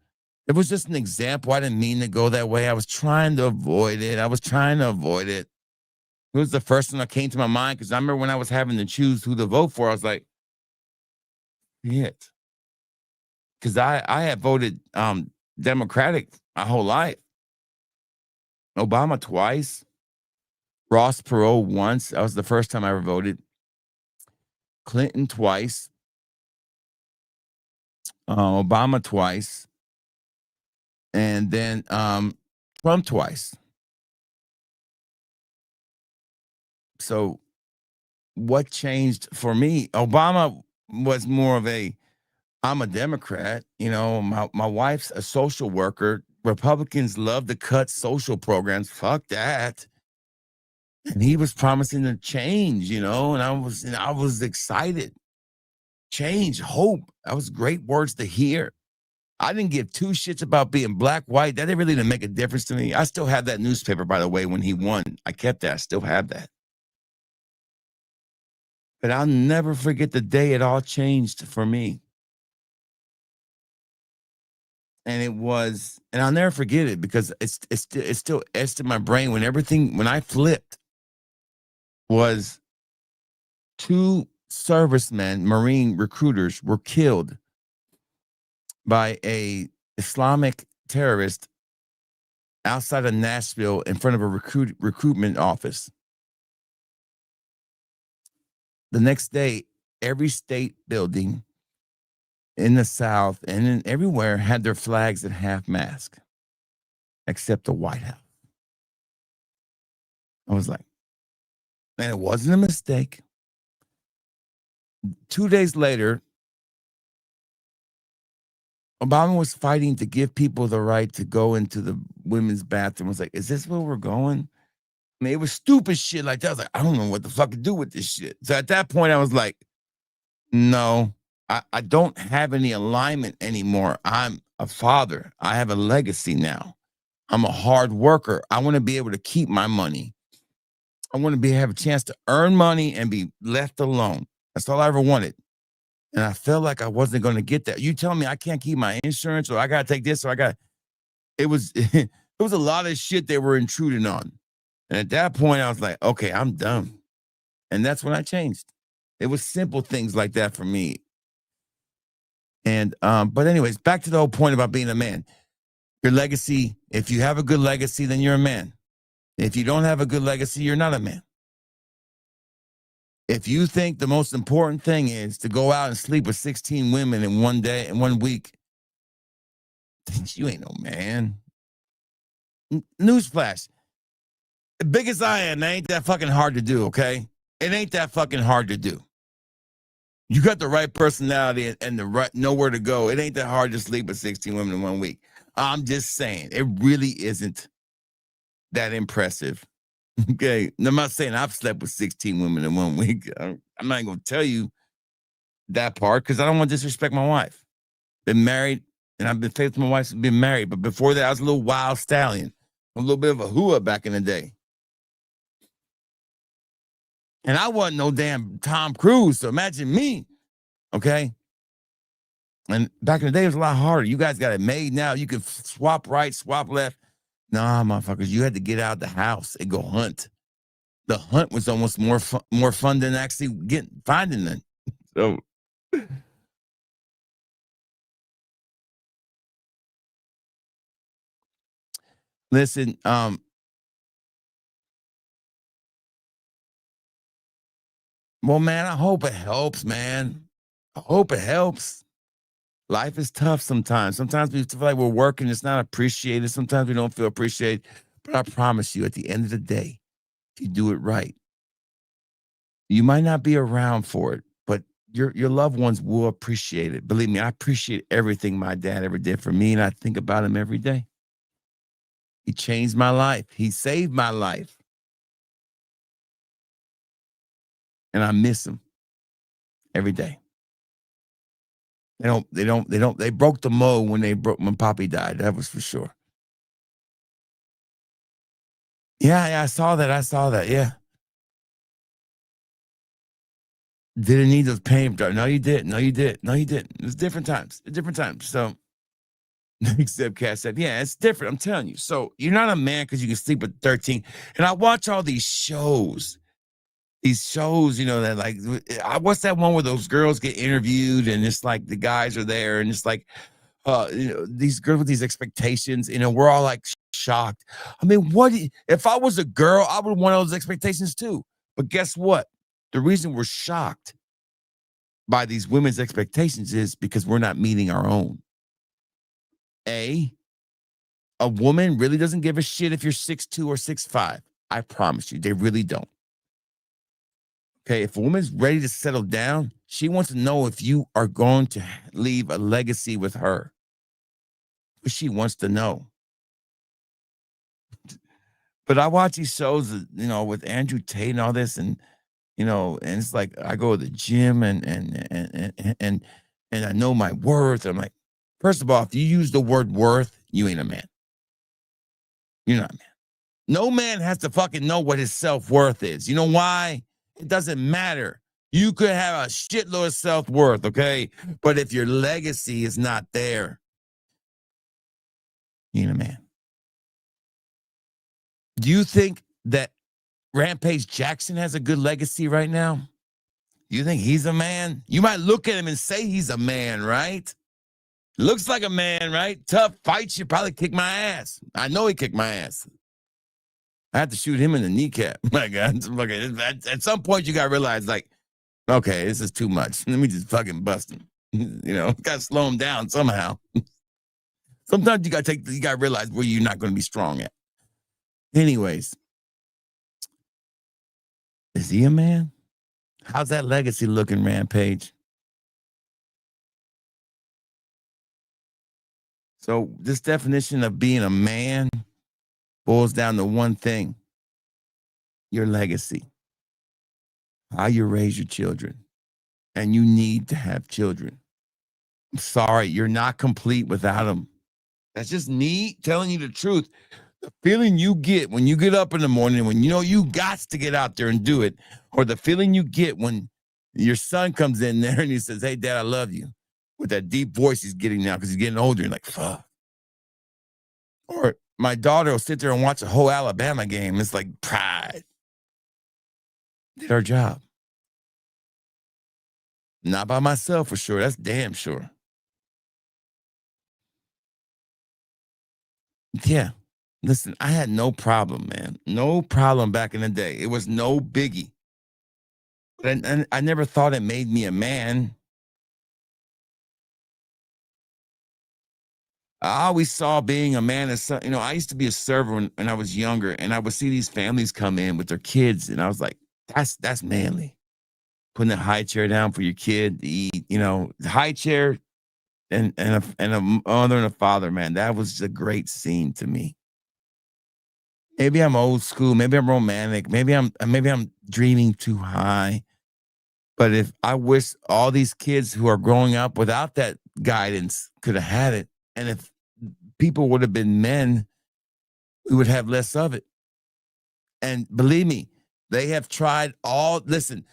It was just an example. I didn't mean to go that way. I was trying to avoid it. It was the first one that came to my mind because I remember when I was having to choose who to vote for, I was like, shit. Because I had voted Democratic my whole life. Obama twice. Ross Perot once. That was the first time I ever voted. Clinton twice. Obama twice. And then Trump twice. So what changed for me? Obama was more of I'm a Democrat. You know, my wife's a social worker. Republicans love to cut social programs. Fuck that. And he was promising to change, you know, and I was excited. Change, hope. That was great words to hear. I didn't give two shits about being black, white. That really didn't make a difference to me. I still have that newspaper, by the way, when he won. I kept that. I still have that. But I'll never forget the day it all changed for me. And I'll never forget it because it's still etched in my brain when I flipped was 2 servicemen, Marine recruiters were killed by a Islamic terrorist outside of Nashville in front of a recruitment office. The next day, every state building in the South and everywhere had their flags at half mast, except the White House. I was like, and it wasn't a mistake. 2 days later, Obama was fighting to give people the right to go into the women's bathroom. I was like, is this where we're going? I mean, it was stupid shit like that. I was like, I don't know what the fuck to do with this shit. So at that point, I was like, no, I don't have any alignment anymore. I'm a father. I have a legacy now. I'm a hard worker. I want to be able to keep my money. I want to have a chance to earn money and be left alone. That's all I ever wanted. And I felt like I wasn't going to get that. You telling me I can't keep my insurance, or I got to take this, or it was it was a lot of shit they were intruding on. And at that point, I was like, okay, I'm done. And that's when I changed. It was simple things like that for me. And but anyways, back to the whole point about being a man. Your legacy, if you have a good legacy, then you're a man. If you don't have a good legacy, you're not a man. If you think the most important thing is to go out and sleep with 16 women in one day, in 1 week, you ain't no man. Newsflash. The biggest I am, that ain't that fucking hard to do, okay? It ain't that fucking hard to do. You got the right personality and the right nowhere to go. It ain't that hard to sleep with 16 women in 1 week. I'm just saying, it really isn't that impressive. Okay, I'm not saying I've slept with 16 women in 1 week. I'm not going to tell you that part because I don't want to disrespect my wife. Been married, and I've been faithful to my wife since been married. But before that, I was a little wild stallion, a little bit of a hooah back in the day. And I wasn't no damn Tom Cruise, so imagine me, okay? And back in the day, it was a lot harder. You guys got it made now. You can swap right, swap left. Nah, motherfuckers, you had to get out of the house and go hunt. The hunt was almost more fun than actually finding them. So, listen, well, man, I hope it helps, man. I hope it helps. Life is tough sometimes. Sometimes we feel like we're working, it's not appreciated. Sometimes we don't feel appreciated. But I promise you, at the end of the day, if you do it right, you might not be around for it, but your loved ones will appreciate it. Believe me, I appreciate everything my dad ever did for me, and I think about him every day. He changed my life. He saved my life. And I miss him every day. They broke the mold when Poppy died. That was for sure. Yeah, I saw that. Yeah. Didn't need those pain. No, you didn't. It was different times. So, except Cat said, yeah, it's different. I'm telling you. So, you're not a man because you can sleep with 13. And I watch all these shows. That like, what's that one where those girls get interviewed and it's like the guys are there and it's like, these girls with these expectations, we're all like shocked. I mean, if I was a girl, I would want those expectations too. But guess what? The reason we're shocked by these women's expectations is because we're not meeting our own. A woman really doesn't give a shit if you're 6'2" or 6'5". I promise you, they really don't. Okay, if a woman's ready to settle down, she wants to know if you are going to leave a legacy with her. But she wants to know. But I watch these shows, with Andrew Tate and all this, and and it's like I go to the gym and I know my worth. I'm like, first of all, if you use the word worth, you ain't a man. You're not a man. No man has to fucking know what his self-worth is. You know why? It doesn't matter. You could have a shitload of self-worth, okay? But if your legacy is not there, you ain't a man. Do you think that Rampage Jackson has a good legacy right now? You think he's a man? You might look at him and say he's a man, right? Looks like a man, right? Tough fight, should probably kick my ass. I know he kicked my ass. I had to shoot him in the kneecap. My God. At some point, you got to realize, like, okay, this is too much. Let me just fucking bust him. Got to slow him down somehow. Sometimes you got to realize where you're not going to be strong at. Anyways, is he a man? How's that legacy looking, Rampage? So this definition of being a man boils down to one thing: your legacy, how you raise your children. And you need to have children. I'm sorry, you're not complete without them. That's just me telling you the truth. The feeling you get when you get up in the morning, when you know you got to get out there and do it, or the feeling you get when your son comes in there and he says, "Hey, Dad, I love you," with that deep voice he's getting now because he's getting older. You're like, fuck. Or my daughter will sit there and watch a whole Alabama game. It's like pride. Did our job. Not by myself for sure. That's damn sure. Yeah. Listen, I had no problem, man. No problem back in the day. It was no biggie. And I never thought it made me a man. I always saw being a man as, you know, I used to be a server when I was younger, and I would see these families come in with their kids, and I was like, that's manly. Putting a high chair down for your kid to eat, you know, the high chair and a mother and a father, man. That was just a great scene to me. Maybe I'm old school, maybe I'm romantic, maybe I'm dreaming too high. But if I wish all these kids who are growing up without that guidance could have had it, and if people would have been men, we would have less of it. And believe me, they have tried all. Listen,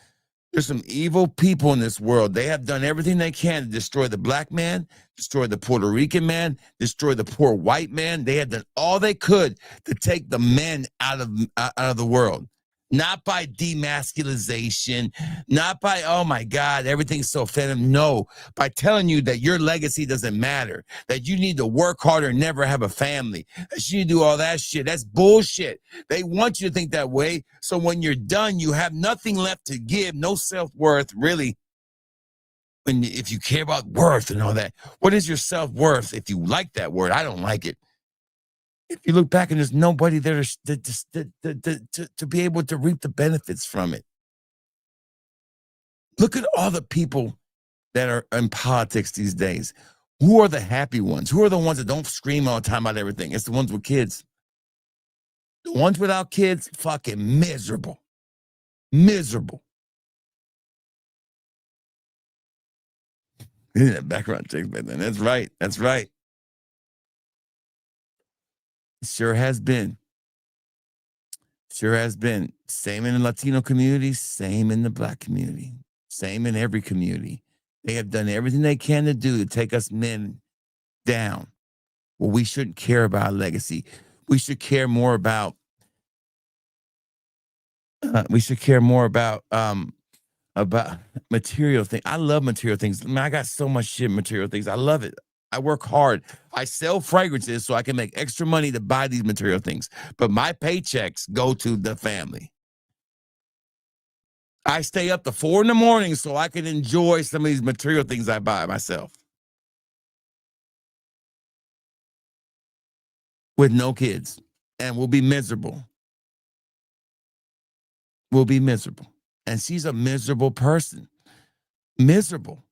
there's some evil people in this world. They have done everything they can to destroy the black man, destroy the Puerto Rican man, destroy the poor white man. They have done all they could to take the men out of the world. Not by demasculization, not by, oh my God, everything's so feminine. No, by telling you that your legacy doesn't matter, that you need to work harder and never have a family, that you need to do all that shit. That's bullshit. They want you to think that way. So when you're done, you have nothing left to give, no self-worth, really. If you care about worth and all that, what is your self-worth? If you like that word, I don't like it. If you look back and there's nobody there to be able to reap the benefits from it. Look at all the people that are in politics these days. Who are the happy ones? Who are the ones that don't scream all the time about everything? It's the ones with kids. The ones without kids, fucking miserable. Miserable. Isn't that background check, man? That's right. That's right. Sure has been. Sure has been. Same in the Latino community, same in the black community, same in every community. They have done everything they can to do to take us men down. Well, we shouldn't care about our legacy. We should care more about about material things. I love material things. I mean, I got so much shit material things. I love it. I work hard. I sell fragrances so I can make extra money to buy these material things. But my paychecks go to the family. I stay up to 4 a.m. so I can enjoy some of these material things I buy myself. With no kids. And we'll be miserable. We'll be miserable. And she's a miserable person. Miserable.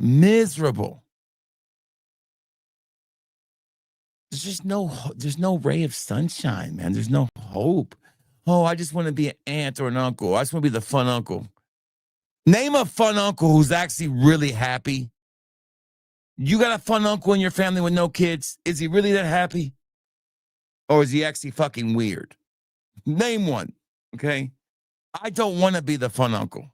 Miserable. There's no ray of sunshine, man. There's no hope. Oh, I just want to be an aunt or an uncle. I just want to be the fun uncle. Name a fun uncle who's actually really happy. You got a fun uncle in your family with no kids. Is he really that happy? Or is he actually fucking weird? Name one, okay? I don't want to be the fun uncle.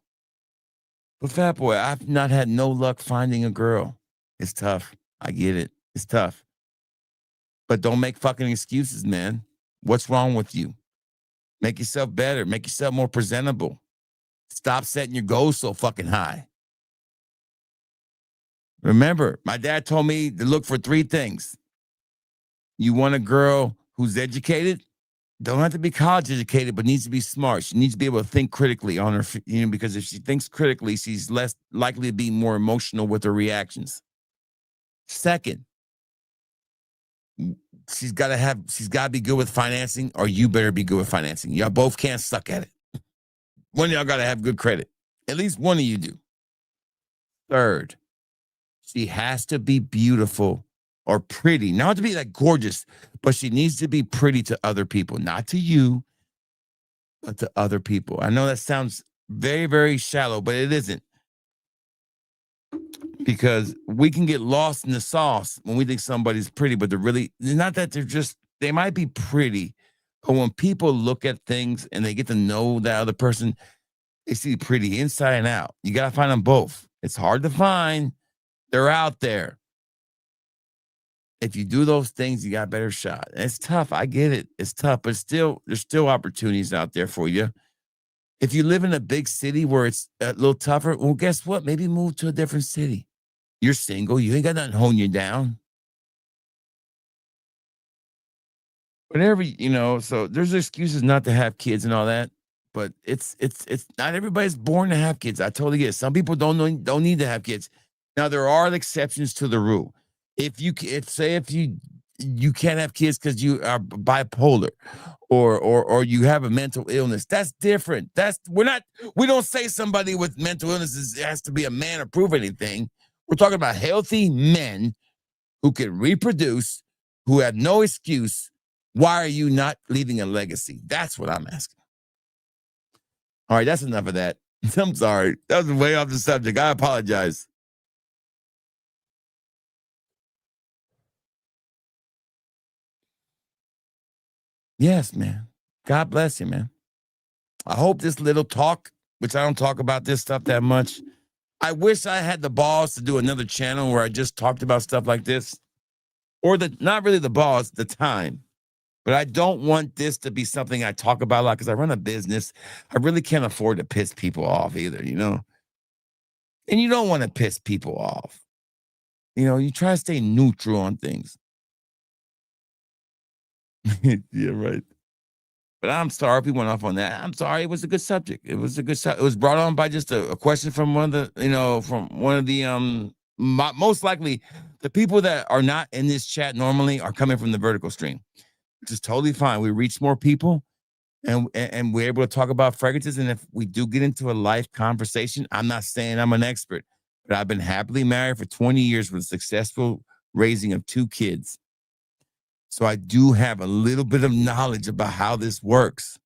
But Fat Boy, I've not had no luck finding a girl. It's tough. I get it. It's tough. But don't make fucking excuses, man. What's wrong with you? Make yourself better. Make yourself more presentable. Stop setting your goals so fucking high. Remember, my dad told me to look for 3 things. You want a girl who's educated? Don't have to be college educated, but needs to be smart. She needs to be able to think critically on her, because if she thinks critically, she's less likely to be more emotional with her reactions. Second, she's got to be good with financing, or you better be good with financing. Y'all both can't suck at it. One of y'all got to have good credit. At least one of you do. Third, she has to be beautiful or pretty. Not to be like gorgeous, but she needs to be pretty to other people. Not to you, but to other people. I know that sounds very, very shallow, but it isn't. Because we can get lost in the sauce when we think somebody's pretty, but they're not that they're just they might be pretty, but when people look at things and they get to know that other person, they see pretty inside and out. You got to find them both. It's hard to find. They're out there. If you do those things, you got a better shot. And it's tough. I get it. It's tough, but still, there's still opportunities out there for you. If you live in a big city where it's a little tougher, well, guess what? Maybe move to a different city. You're single. You ain't got nothing holding you down. Whatever, so there's excuses not to have kids and all that, but it's not everybody's born to have kids. I totally get it. Some people don't need to have kids. Now there are exceptions to the rule. If you can't have kids because you are bipolar or you have a mental illness, that's different. We don't say somebody with mental illnesses has to be a man or prove anything. We're talking about healthy men who can reproduce, who have no excuse. Why are you not leaving a legacy? That's what I'm asking. All right, that's enough of that. I'm sorry. That was way off the subject. I apologize. Yes, man. God bless you, man. I hope this little talk, which I don't talk about this stuff that much. I wish I had the balls to do another channel where I just talked about stuff like this. Or not really the balls, the time. But I don't want this to be something I talk about a lot because I run a business. I really can't afford to piss people off either, And you don't want to piss people off. You try to stay neutral on things. Yeah, right. But I'm sorry if we went off on that. I'm sorry. It was a good subject. It was brought on by just a question from one of the, most likely the people that are not in this chat normally are coming from the vertical stream, which is totally fine. We reach more people and we're able to talk about fragrances. And if we do get into a live conversation, I'm not saying I'm an expert, but I've been happily married for 20 years with a successful raising of 2 kids. So I do have a little bit of knowledge about how this works.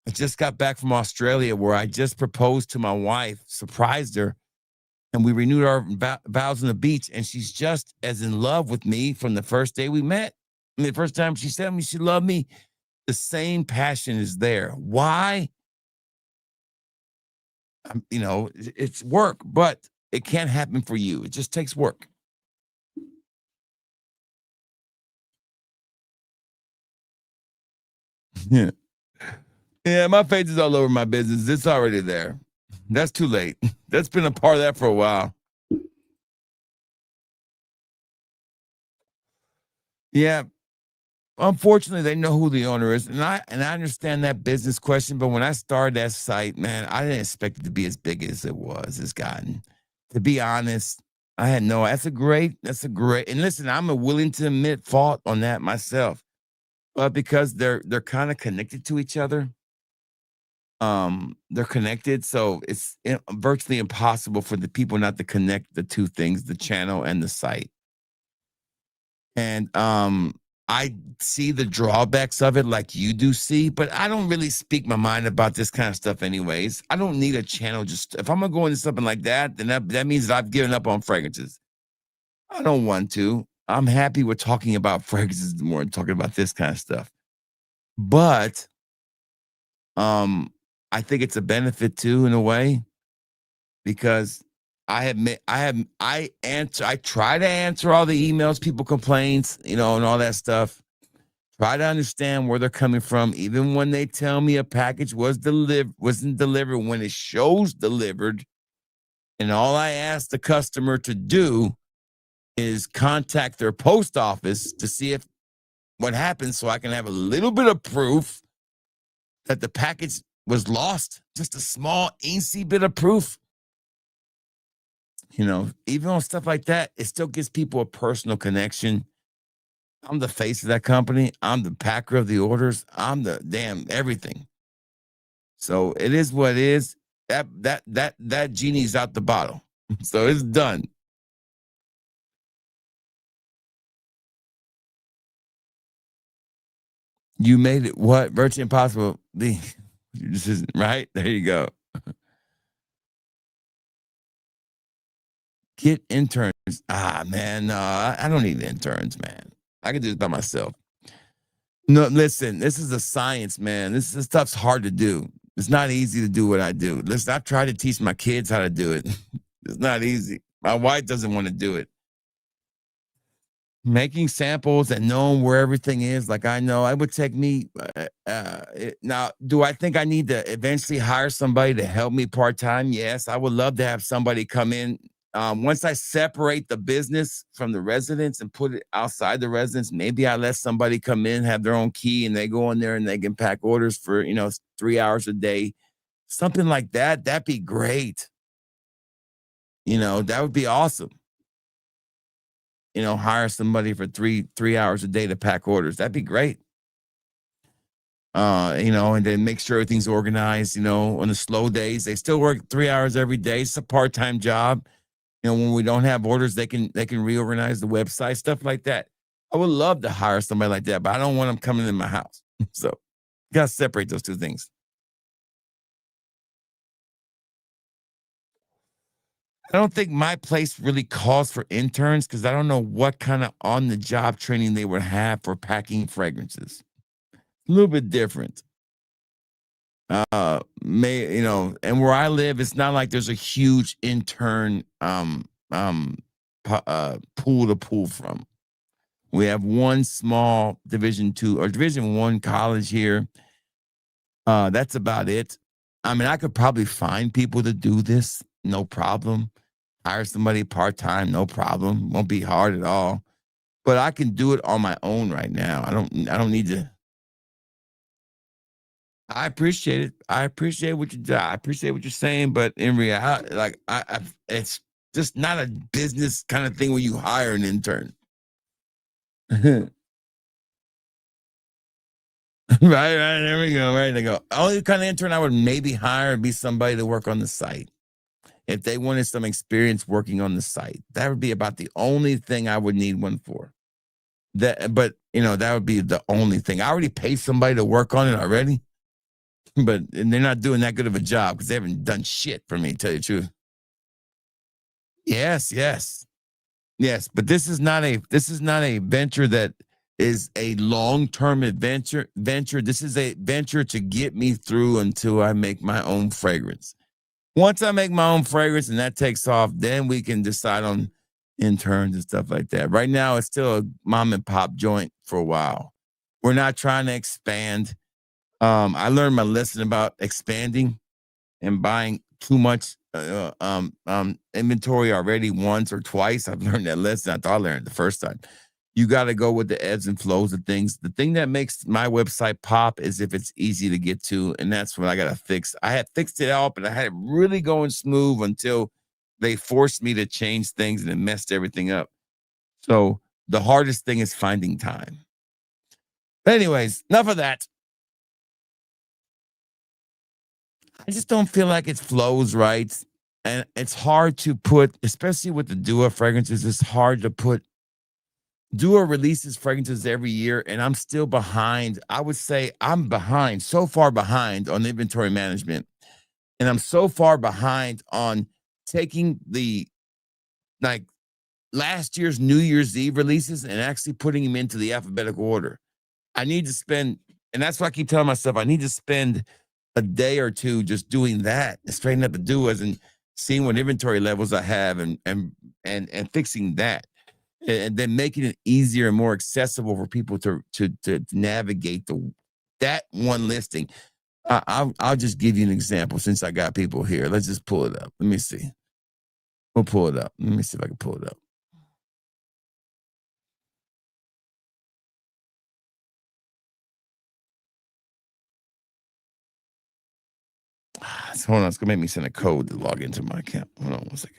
I just got back from Australia where I just proposed to my wife, surprised her, and we renewed our vows on the beach. And she's just as in love with me from the first day we met. The first time she said to me she loved me, the same passion is there. Why? It's work, but it can't happen for you. It just takes work. Yeah. Yeah, my face is all over my business. It's already there. That's too late. That's been a part of that for a while. Yeah. Unfortunately, they know who the owner is. And I understand that business question, but when I started that site, man, I didn't expect it to be as big as it's gotten. To be honest, I had no, that's a great, and listen, I'm willing to admit fault on that myself. But because they're kind of connected to each other. They're connected, so it's virtually impossible for the people not to connect the two things, the channel and the site. And I see the drawbacks of it like you do see, but I don't really speak my mind about this kind of stuff anyways. I don't need a channel. Just if I'm gonna go into something like that, then that means that I've given up on fragrances. I don't want to. I'm happy with talking about fragrances more than talking about this kind of stuff. But I think it's a benefit too, in a way, because I try to answer all the emails, people complaints, and all that stuff. Try to understand where they're coming from, even when they tell me a package wasn't delivered, when it shows delivered. And all I ask the customer to do is contact their post office to see what happens, so I can have a little bit of proof that the package was lost. Just a small, easy bit of proof. Even on stuff like that, it still gives people a personal connection. I'm the face of that company. I'm the packer of the orders. I'm the damn everything. So it is what it is. That genie's out the bottle. So it's done. You made it what? Virtually impossible. This is right. There you go. Get interns. Man, no, I don't need interns, man. I can do this by myself. No, listen, this is a science, man. This stuff's hard to do. It's not easy to do what I do. Listen, I try to teach my kids how to do it. It's not easy. My wife doesn't want to do it. Making samples and knowing where everything is, like I know, it would take me. Now, do I think I need to eventually hire somebody to help me part time? Yes, I would love to have somebody come in. Once I separate the business from the residents and put it outside the residents, maybe I let somebody come in, have their own key, and they go in there and they can pack orders for 3 hours a day, something like that. That'd be great. That would be awesome. Hire somebody for three hours a day to pack orders. That'd be great. And then make sure everything's organized. On the slow days, they still work 3 hours every day. It's a part-time job. When we don't have orders, they can reorganize the website, stuff like that. I would love to hire somebody like that, but I don't want them coming in my house. So you gotta separate those two things. I don't think my place really calls for interns because I don't know what kind of on-the-job training they would have for packing fragrances. A little bit different. And where I live, it's not like there's a huge intern pool to pull from. We have one small Division 2 or Division 1 college here. That's about it. I mean, I could probably find people to do this, no problem. Hire somebody part-time, no problem. Won't be hard at all. But I can do it on my own right now. I don't need to. I appreciate it. I appreciate what you do. I appreciate what you're saying, but in reality, like it's just not a business kind of thing where you hire an intern. Right, there we go. Right, they go. Only kind of intern I would maybe hire would be somebody to work on the site. If they wanted some experience working on the site, that would be about the only thing I would need one for. That would be the only thing. I already paid somebody to work on it already, but they're not doing that good of a job because they haven't done shit for me, to tell you the truth. Yes. But this is not a venture that is a long-term venture. This is a venture to get me through until I make my own fragrance. Once I make my own fragrance and that takes off, then we can decide on interns and stuff like that. Right now, it's still a mom and pop joint for a while. We're not trying to expand. I learned my lesson about expanding and buying too much inventory already once or twice. I've learned that lesson. I thought I learned it the first time. You got to go with the ebbs and flows of things. The thing that makes my website pop is if it's easy to get to, and that's what I got to fix. I had fixed it out, but I had it really going smooth until they forced me to change things and it messed everything up. So the hardest thing is finding time. But anyways, enough of that. I just don't feel like it flows right. And it's hard to put, especially with the Dua fragrances, it's hard to put. Dua releases fragrances every year, and I'm still behind. I would say I'm behind, so far behind on inventory management. And I'm so far behind on taking the last year's New Year's Eve releases and actually putting them into the alphabetical order. I need to spend, and that's why I keep telling myself I need to spend a day or two just doing that and straightening up the Duas and seeing what inventory levels I have and fixing that. And then making it easier and more accessible for people to navigate that one listing. I'll just give you an example since I got people here. Let's just pull it up. Let me see. We'll pull it up. Let me see if I can pull it up. So hold on, it's gonna make me send a code to log into my account. Hold on 1 second.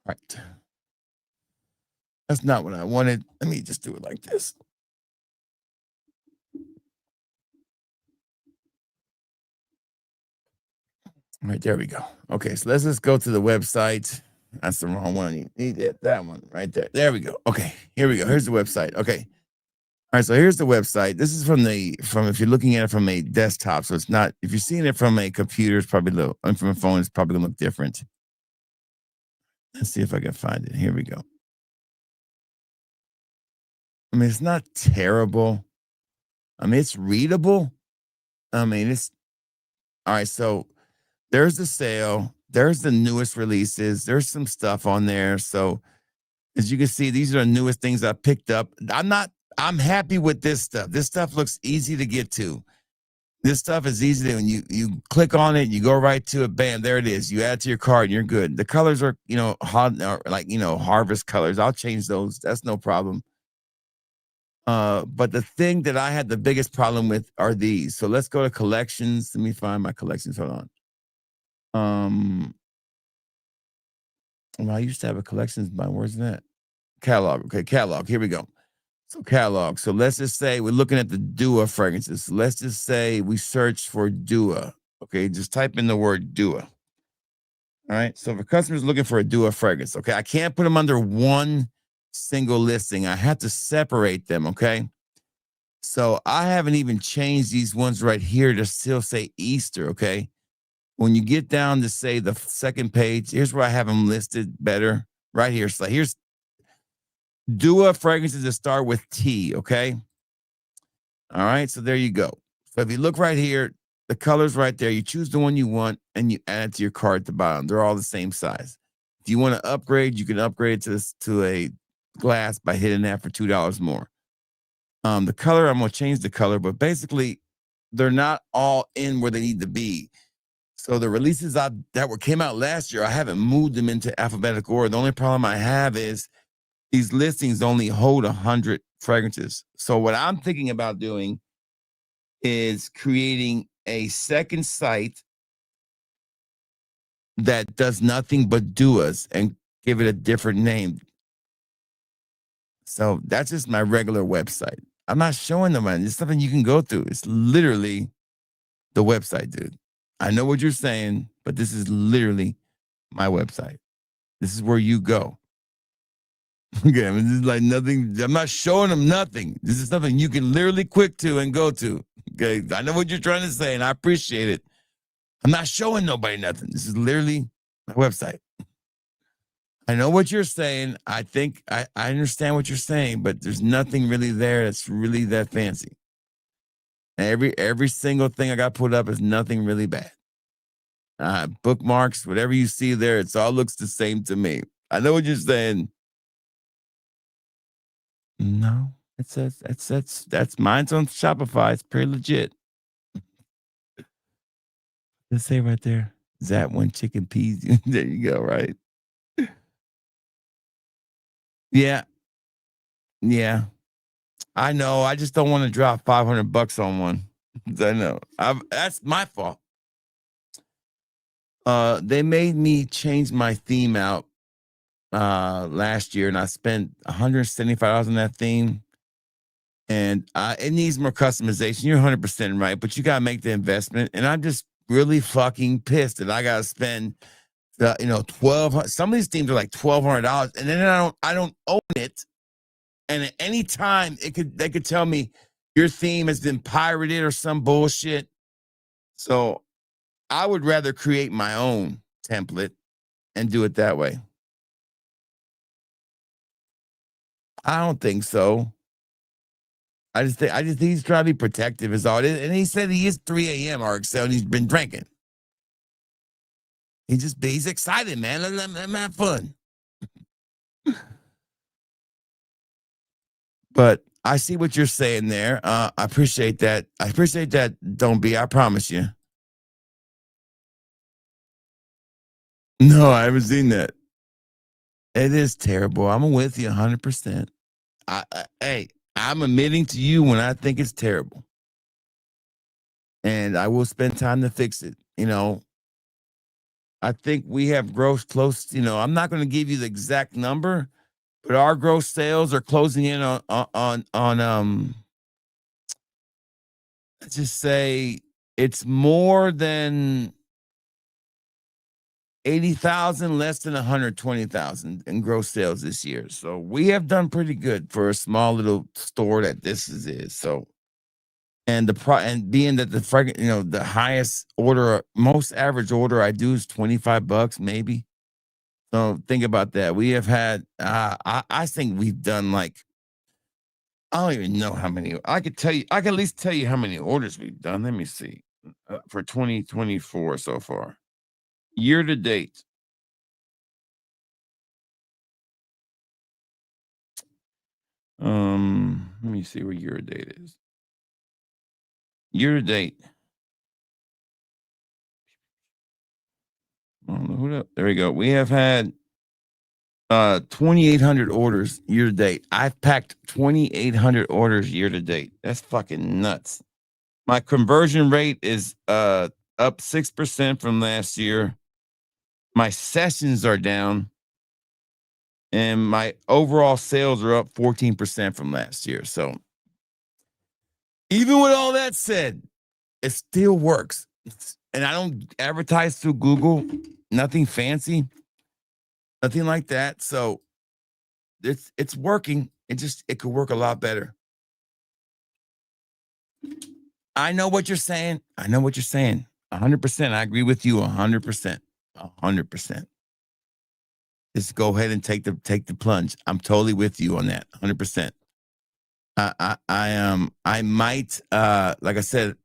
All right. That's not what I wanted. Let me just do it like this. All right, there we go. Okay, so let's just go to the website. That's the wrong one. You need that one right there. There we go. Okay, here we go. Here's the website. Okay. All right, so here's the website. This is from if you're looking at it from a desktop, so it's not. If you're seeing it from a computer, it's probably a little. And from a phone, it's probably gonna look different. Let's see if I can find it. Here we go. I mean, it's not terrible. I mean, it's readable. I mean, it's all right. So there's the sale. There's the newest releases. There's some stuff on there. So as you can see, these are the newest things I picked up. I'm happy with this stuff. This stuff looks easy to get to. This stuff is easy to, when you click on it, you go right to it, bam, there it is. You add it to your card and you're good. The colors are, hot, like, harvest colors. I'll change those. That's no problem. But the thing that I had the biggest problem with are these. So let's go to collections. Let me find my collections. Hold on. Well, I used to have a collections by, where's that? Catalog. Okay, catalog. Here we go. So catalog. So let's just say we're looking at the Dua fragrances. Let's just say we search for Dua. Okay, just type in the word Dua. All right. So if a customer's looking for a Dua fragrance, okay, I can't put them under one single listing. I have to separate them. Okay. So I haven't even changed these ones right here to still say Easter. Okay. When you get down to say the second page, here's where I have them listed better right here. So here's Dua fragrances that start with T. Okay. All right. So there you go. So if you look right here, the color's right there. You choose the one you want and you add it to your cart at the bottom. They're all the same size. If you want to upgrade, you can upgrade to a glass by hitting that for $2 more. The color, I'm going to change the color, but basically they're not all in where they need to be. So the releases that came out last year, I haven't moved them into alphabetical order. The only problem I have is these listings only hold 100 fragrances. So what I'm thinking about doing is creating a second site that does nothing but Duas and give it a different name. So that's just my regular website. I'm not showing them, man. It's something you can go through. It's literally the website, dude. I know what you're saying, but this is literally my website. This is where you go. Okay, I mean, this is like nothing. I'm not showing them nothing. This is something you can literally click to and go to. Okay, I know what you're trying to say, and I appreciate it. I'm not showing nobody nothing. This is literally my website. I know what you're saying. I think I understand what you're saying, but there's nothing really there that's really that fancy. Every single thing I got put up is nothing really bad. Bookmarks, whatever you see there, it's all looks the same to me. I know what you're saying. No, that's mine's on Shopify. It's pretty legit. Let's say right there, that one chicken peas. There you go, right? Yeah, yeah. I know. I just don't want to drop $500 on one. I know. That's my fault. They made me change my theme out last year, and I spent $175 on that theme. And it needs more customization. You're 100% right, but you gotta make the investment. And I'm just really fucking pissed that I gotta spend, $1,200. Some of these themes are like $1,200, and then I don't own it. And at any time, they could tell me your theme has been pirated or some bullshit. So I would rather create my own template and do it that way. I don't think so. I just think he's trying to be protective is all it is. And he said he is 3 a.m. RXL and he's been drinking. He's excited, man. Let him have fun. But I see what you're saying there. I appreciate that. I appreciate that. Don't be. I promise you. No, I haven't seen that. It is terrible. I'm with you 100%. Hey, I'm admitting to you when I think it's terrible. And I will spend time to fix it. I think we have gross close, I'm not going to give you the exact number, but our gross sales are closing in on let's just say it's more than 80,000, less than 120,000 in gross sales this year. So we have done pretty good for a small little store that this is. So, and and being that the highest order, most average order I do is $25 maybe. So think about that. We have had, I think we've done like, I don't even know how many. I could at least tell you how many orders we've done. Let me see. For 2024 so far, year to date. Let me see what year to date is. Year to date. There we go. We have had 2,800 orders year to date. I've packed 2,800 orders year to date. That's fucking nuts. My conversion rate is up 6% from last year. My sessions are down. And my overall sales are up 14% from last year. So even with all that said, it still works. And I don't advertise through Google, nothing fancy, nothing like that. So it's working. It could work a lot better. I know what you're saying. 100%. I agree with you 100%. 100%. Just go ahead and take the plunge. I'm totally with you on that. 100%. I might like I said,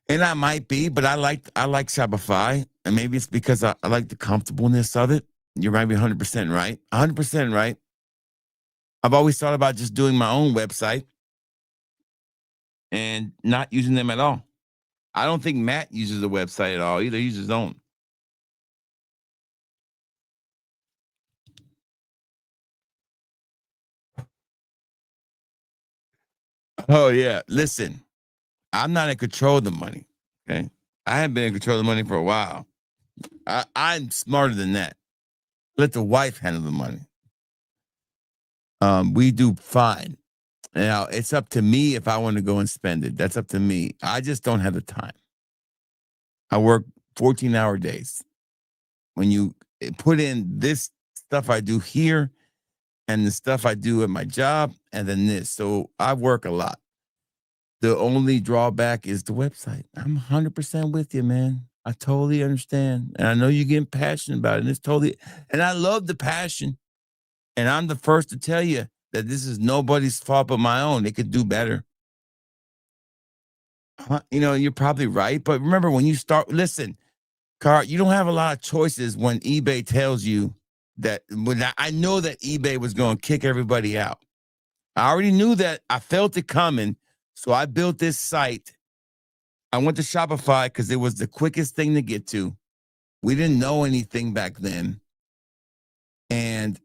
and I might be, but I like Shopify, and maybe it's because I like the comfortableness of it. You might be 100% right. 100% right. I've always thought about just doing my own website and not using them at all. I don't think Matt uses a website at all either. He uses his own. Oh yeah. Listen, I'm not in control of the money. Okay. I haven't been in control of the money for a while. I'm smarter than that. Let the wife handle the money. We do fine. Now it's up to me if I want to go and spend it. That's up to me. I just don't have the time. I work 14-hour days. When you put in this stuff I do here and the stuff I do at my job and then this. So I work a lot. The only drawback is the website. I'm 100% with you, man. I totally understand. And I know you're getting passionate about it. And it's totally, and I love the passion. And I'm the first to tell you that this is nobody's fault but my own. They could do better. You're probably right. But remember, when you start, listen, Car, you don't have a lot of choices when eBay tells you that. When I know that eBay was going to kick everybody out. I already knew that. I felt it coming. So I built this site. I went to Shopify because it was the quickest thing to get to. We didn't know anything back then. And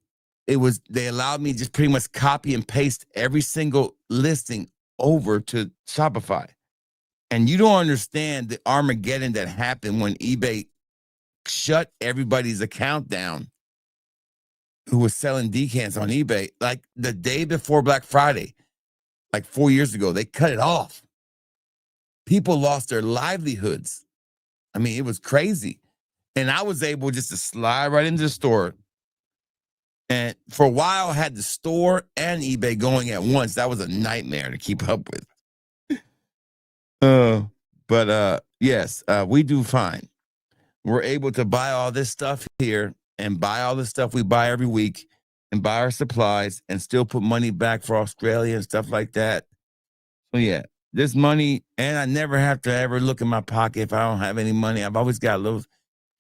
they allowed me to just pretty much copy and paste every single listing over to Shopify. And you don't understand the Armageddon that happened when eBay shut everybody's account down who was selling decants on eBay. Like the day before Black Friday, like 4 years ago, they cut it off. People lost their livelihoods. I mean, it was crazy. And I was able just to slide right into the store. And for a while, I had the store and eBay going at once. That was a nightmare to keep up with. But yes, we do fine. We're able to buy all this stuff here and buy all the stuff we buy every week and buy our supplies and still put money back for Australia and stuff like that. So yeah, this money, and I never have to ever look in my pocket if I don't have any money. I've always got a little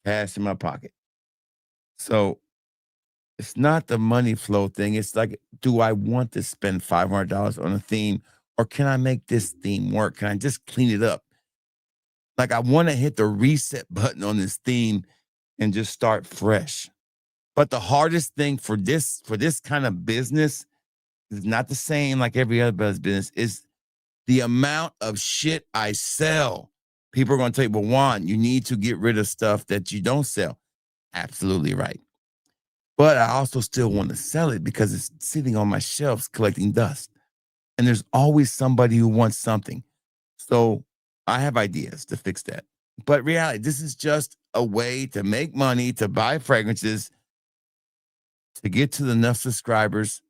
cash in my pocket. So it's not the money flow thing. It's like, do I want to spend $500 on a theme, or can I make this theme work? Can I just clean it up? Like I want to hit the reset button on this theme and just start fresh. But the hardest thing for this kind of business is not the same like every other business, is the amount of shit I sell. People are going to tell you, well, Juan, you need to get rid of stuff that you don't sell. Absolutely right. But I also still want to sell it because it's sitting on my shelves collecting dust. And there's always somebody who wants something. So I have ideas to fix that. But reality, this is just a way to make money, to buy fragrances, to get to enough subscribers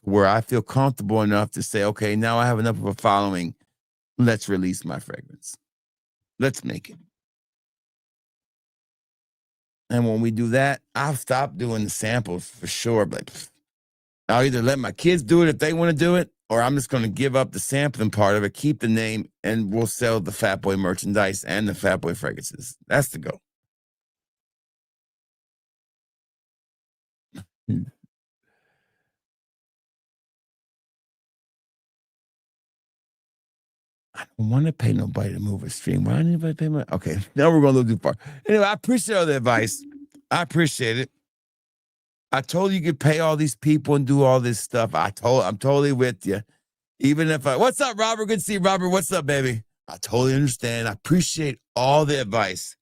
where I feel comfortable enough to say, okay, now I have enough of a following. Let's release my fragrance. Let's make it. And when we do that, I'll stop doing the samples for sure. But I'll either let my kids do it if they want to do it, or I'm just going to give up the sampling part of it, keep the name, and we'll sell the Fat Boy merchandise and the Fat Boy fragrances. That's the goal. I don't want to pay nobody to move a stream. Why anybody pay my? Okay, now we're going to go too far. Anyway, I appreciate all the advice. I appreciate it. I told you could pay all these people and do all this stuff. I'm totally with you. Even if what's up, Robert? Good to see you, Robert. What's up, baby? I totally understand. I appreciate all the advice.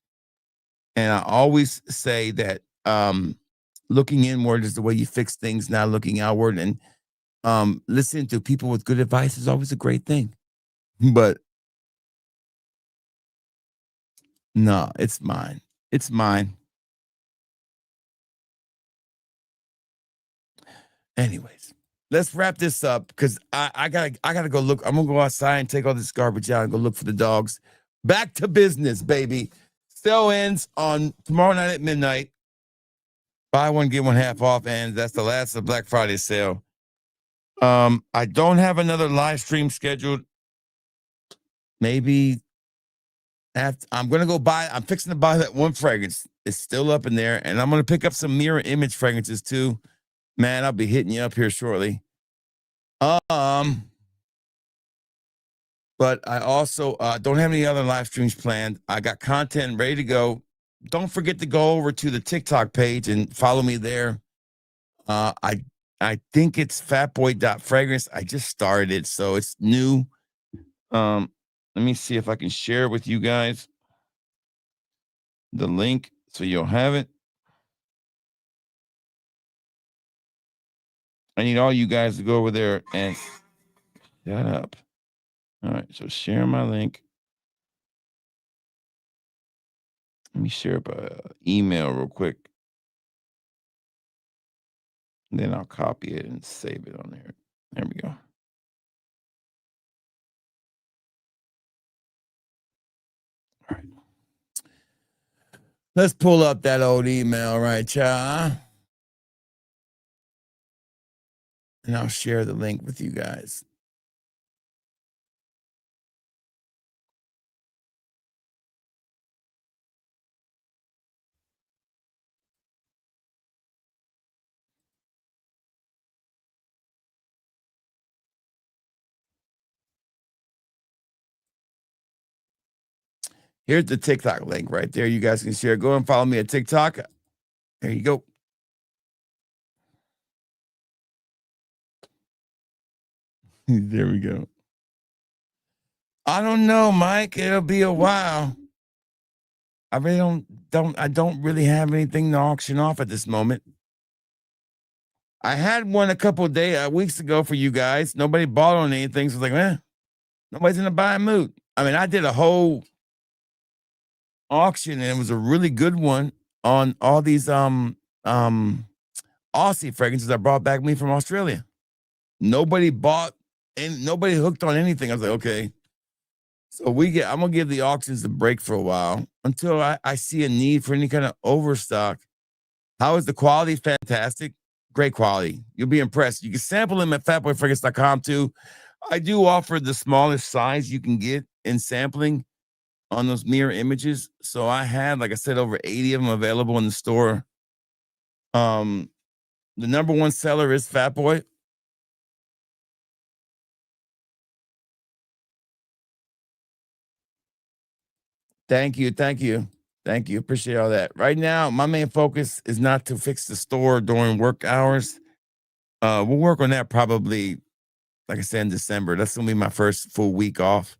And I always say that looking inward is the way you fix things, not looking outward. And listening to people with good advice is always a great thing. But no, it's mine. It's mine. Anyways, let's wrap this up because I gotta go look. I'm gonna go outside and take all this garbage out and go look for the dogs. Back to business, baby. Sale ends on tomorrow night at midnight. Buy one, get one half off, and that's the last of Black Friday sale. I don't have another live stream scheduled. Maybe after I'm fixing to buy that one fragrance. It's still up in there, and I'm gonna pick up some mirror image fragrances too. Man, I'll be hitting you up here shortly. But I also don't have any other live streams planned. I got content ready to go. Don't forget to go over to the TikTok page and follow me there. I think it's fatboy.fragrance. I just started it, so it's new. Let me see if I can share with you guys the link so you'll have it. I need all you guys to go over there and shut up. All right, so share my link. Let me share up an email real quick. And then I'll copy it and save it on there. There we go. All right. Let's pull up that old email, right, y'all? And I'll share the link with you guys. Here's the TikTok link right there. You guys can share. Go and follow me at TikTok. There you go. There we go. I don't know, Mike. It'll be a while. I really don't really have anything to auction off at this moment. I had one a couple of weeks ago for you guys. Nobody bought on anything. So I was like, nobody's in a buying mood. I mean, I did a whole auction and it was a really good one on all these Aussie fragrances I brought back with me from Australia. Nobody bought and nobody hooked on anything. I was like, okay. So I'm gonna give the auctions a break for a while until I see a need for any kind of overstock. How is the quality? Fantastic. Great quality. You'll be impressed. You can sample them at fatboyfragrance.com too. I do offer the smallest size you can get in sampling on those mirror images. So I have, like I said, over 80 of them available in the store. The number one seller is Fat Boy. Thank you. Appreciate all that. Right now, my main focus is not to fix the store during work hours. We'll work on that probably, like I said, in December. That's gonna be my first full week off.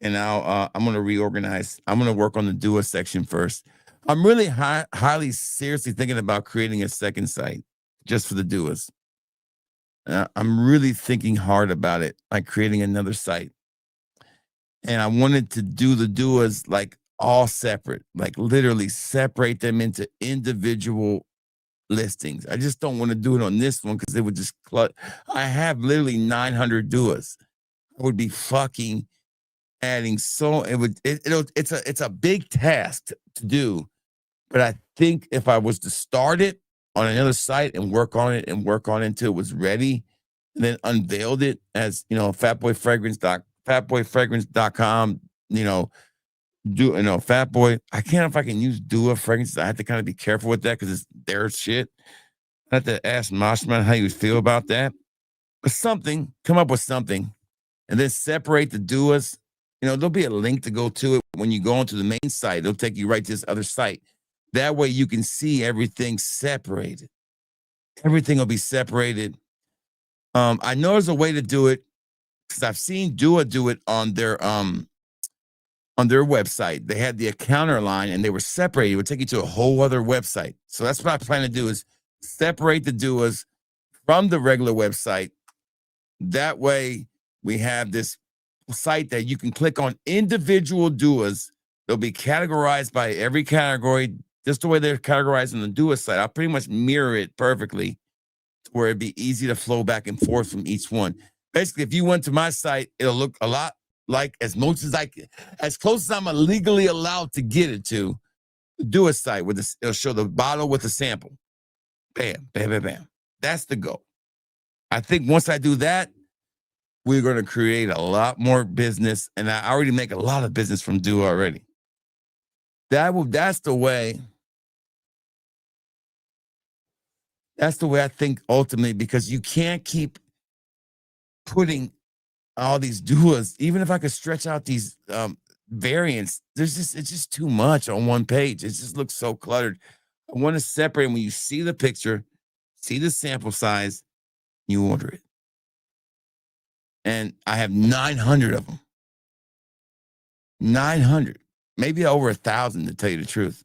And now I'm gonna reorganize. I'm gonna work on the Dua section first. I'm really highly seriously thinking about creating a second site just for the Duas. I'm really thinking hard about it, like creating another site. And I wanted to do the duos like all separate, like literally separate them into individual listings. I just don't want to do it on this one because it would just I have literally 900 duos. I would be fucking adding it's a big task to do, but I think if I was to start it on another site and work on it until it was ready, and then unveiled it as, fatboyfragrance.com, Fatboy. I can't know if I can use Dua fragrances. I have to kind of be careful with that because it's their shit. I have to ask Moshman how you feel about that. But come up with something, and then separate the Duas. There'll be a link to go to it when you go onto the main site. It'll take you right to this other site. That way you can see everything separated. Everything will be separated. I know there's a way to do it because I've seen Dua do it on their website. They had the encounter line and they were separated. It would take you to a whole other website. So that's what I plan to do is separate the Duas from the regular website. That way we have this site that you can click on individual Duas. They'll be categorized by every category, just the way they're categorized on the Dua site. I'll pretty much mirror it perfectly to where it'd be easy to flow back and forth from each one. Basically, if you went to my site, it'll look a lot like as close as I'm legally allowed to get it to do a site with this. It'll show the bottle with a sample. Bam, bam, bam, bam. That's the goal. I think once I do that, we're going to create a lot more business. And I already make a lot of business from Dua already. That's the way. That's the way I think ultimately, because you can't keep putting all these Duas. Even if I could stretch out these variants, it's just too much on one page. It just looks so cluttered. I want to separate. When you see the picture, see the sample size, you order it. And I have 900 of them. 900, maybe over 1,000 to tell you the truth.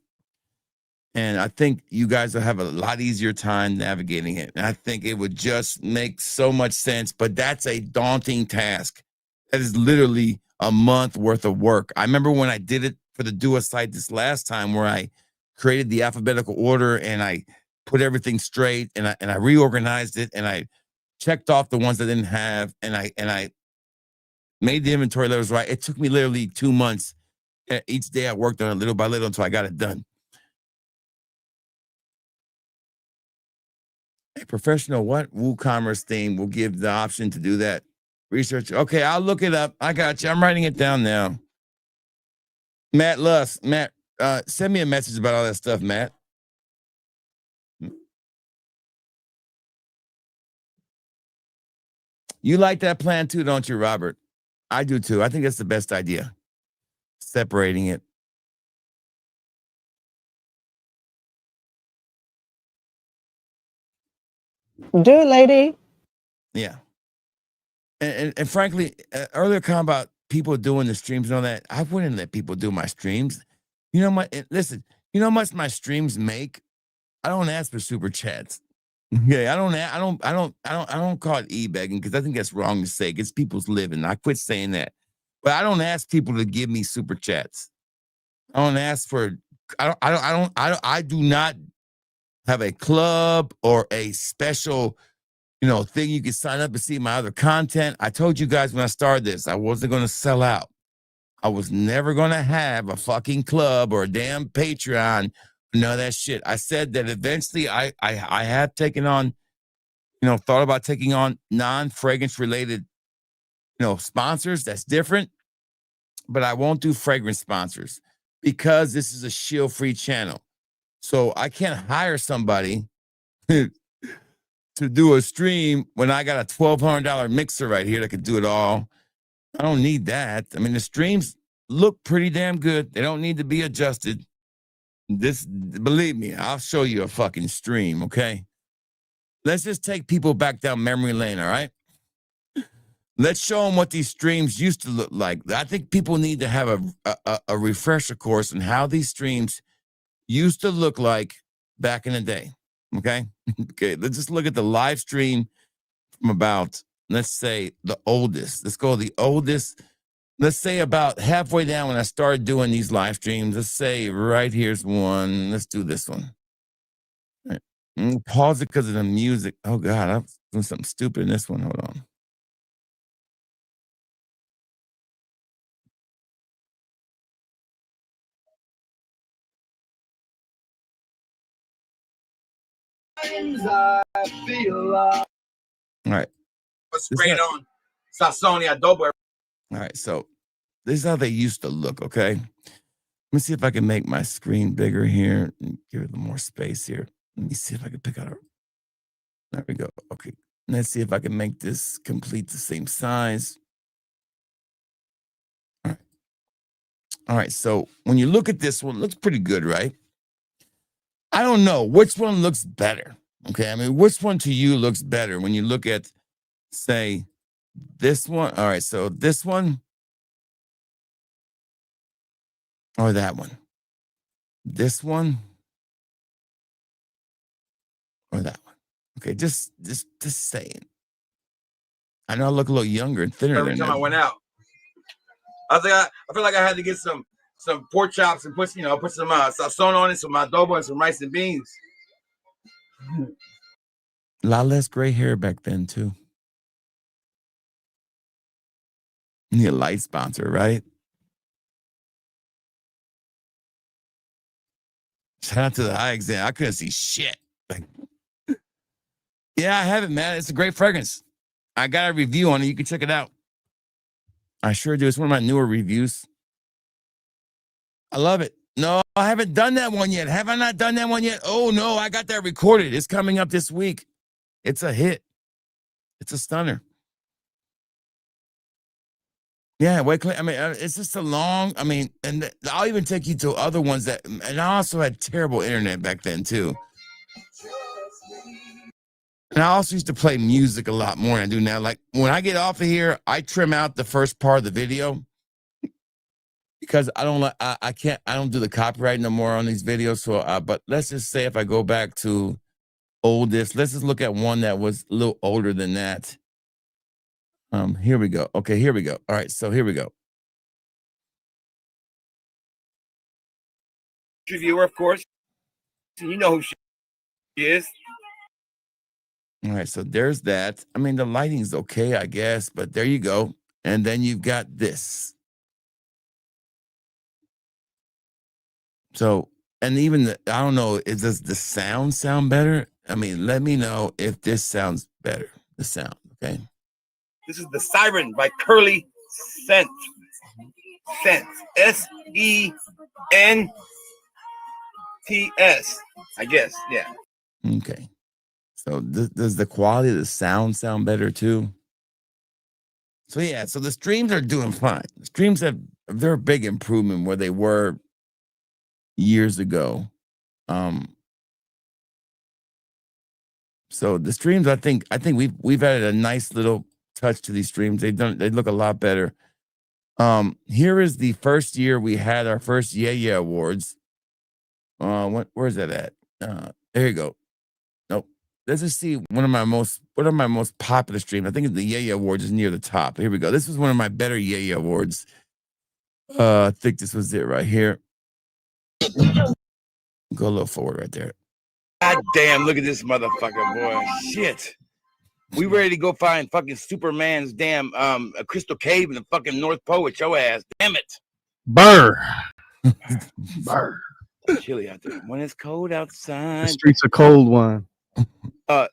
And I think you guys will have a lot easier time navigating it. And I think it would just make so much sense, but that's a daunting task. That is literally a month worth of work. I remember when I did it for the Dua site this last time, where I created the alphabetical order and I put everything straight and I reorganized it and I checked off the ones I didn't have and I made the inventory levels right. It took me literally 2 months. Each day I worked on it little by little until I got it done. A professional WooCommerce theme will give the option to do that research. Okay, I'll look it up. I got you. I'm writing it down now. Matt Luss. Matt, send me a message about all that stuff, Matt. You like that plan too, don't you, Robert? I do too. I think that's the best idea. Separating it. Do it, lady. Yeah. And frankly, earlier comment about people doing the streams and all that, I wouldn't let people do my streams. Listen, you know how much my streams make? I don't ask for super chats. Okay, I don't call it e-begging because I think that's wrong to say. It's people's living. I quit saying that. But I don't ask people to give me super chats. I don't ask for. I do not have a club or a special, thing you can sign up to see my other content. I told you guys when I started this, I wasn't going to sell out. I was never going to have a fucking club or a damn Patreon. None of that shit. I said that eventually I have taken on, thought about taking on non-fragrance related, sponsors. That's different. But I won't do fragrance sponsors because this is a shield-free channel. So I can't hire somebody to do a stream when I got a $1,200 mixer right here that could do it all. I don't need that. I mean, the streams look pretty damn good. They don't need to be adjusted. Believe me, I'll show you a fucking stream, okay? Let's just take people back down memory lane, all right? Let's show them what these streams used to look like. I think people need to have a refresher course on how these streams used to look like back in the day, okay? Okay, let's just look at the live stream from about, let's say, the oldest. Let's go the oldest let's say about halfway down when I started doing these live streams, let's say right here's one. Let's do this one. All right. Pause it because of the music. Oh God, I'm doing something stupid in this one. Hold on. All right. Spraying on Sasoni adobo. All right, so this is how they used to look, okay? Let me see if I can make my screen bigger here and give it a little more space here. Let me see if I can pick out a... There we go. Okay. Let's see if I can make this complete the same size. All right. All right, so when you look at this one, it looks pretty good, right? I don't know which one looks better. Okay, I mean, which one to you looks better when you look at, say, this one? All right, so this one or that one? This one or that one? Okay, just saying. I know I look a little younger and thinner. Every time I went out, I feel like I had to get some pork chops and put some sazon on it, some adobo and some rice and beans. A lot less gray hair back then too. Need a light sponsor, right? Shout out to the eye exam. I couldn't see shit. Like, yeah, I have it, man. It's a great fragrance. I got a review on it. You can check it out. I sure do. It's one of my newer reviews. I love it. No, I haven't done that one yet. Have I not done that one yet? Oh, no, I got that recorded. It's coming up this week. It's a hit. It's a stunner. Yeah, wait, I mean, it's just a long, I mean, and I'll even take you to other ones that, and I also had terrible internet back then too. And I also used to play music a lot more than I do now. Like when I get off of here, I trim out the first part of the video because I don't like, I don't do the copyright no more on these videos. So, but let's just say if I go back to oldest, let's just look at one that was a little older than that. Here we go. Okay, here we go. All right, so here we go. Reviewer, of course. You know who she is. All right, so there's that. I mean, the lighting's okay, I guess, but there you go. And then you've got this. So, and even I don't know, does the sound better? I mean, let me know if this sounds better, the sound, okay? This is the Siren by Curly Scent. S-E-N-T-S, I guess, yeah. Okay. So does the quality of the sound better too? So yeah, so the streams are doing fine. The streams they're a big improvement where they were years ago. So the streams, I think we've added a nice little touch to these streams. They look a lot better. Here is the first year we had our first Yeah Awards. Where's that at? There you go. Nope. Let's just see one of my most popular streams. I think the Yeah Awards is near the top. Here we go. This was one of my better Yeah Awards. I think this was it right here. Go a little forward right there. God damn, look at this motherfucker, boy. Shit. We ready to go find fucking Superman's damn a crystal cave in the fucking North Pole with your ass. Damn it. Burr. Burr. Chilly out there. When it's cold outside. The streets a cold one.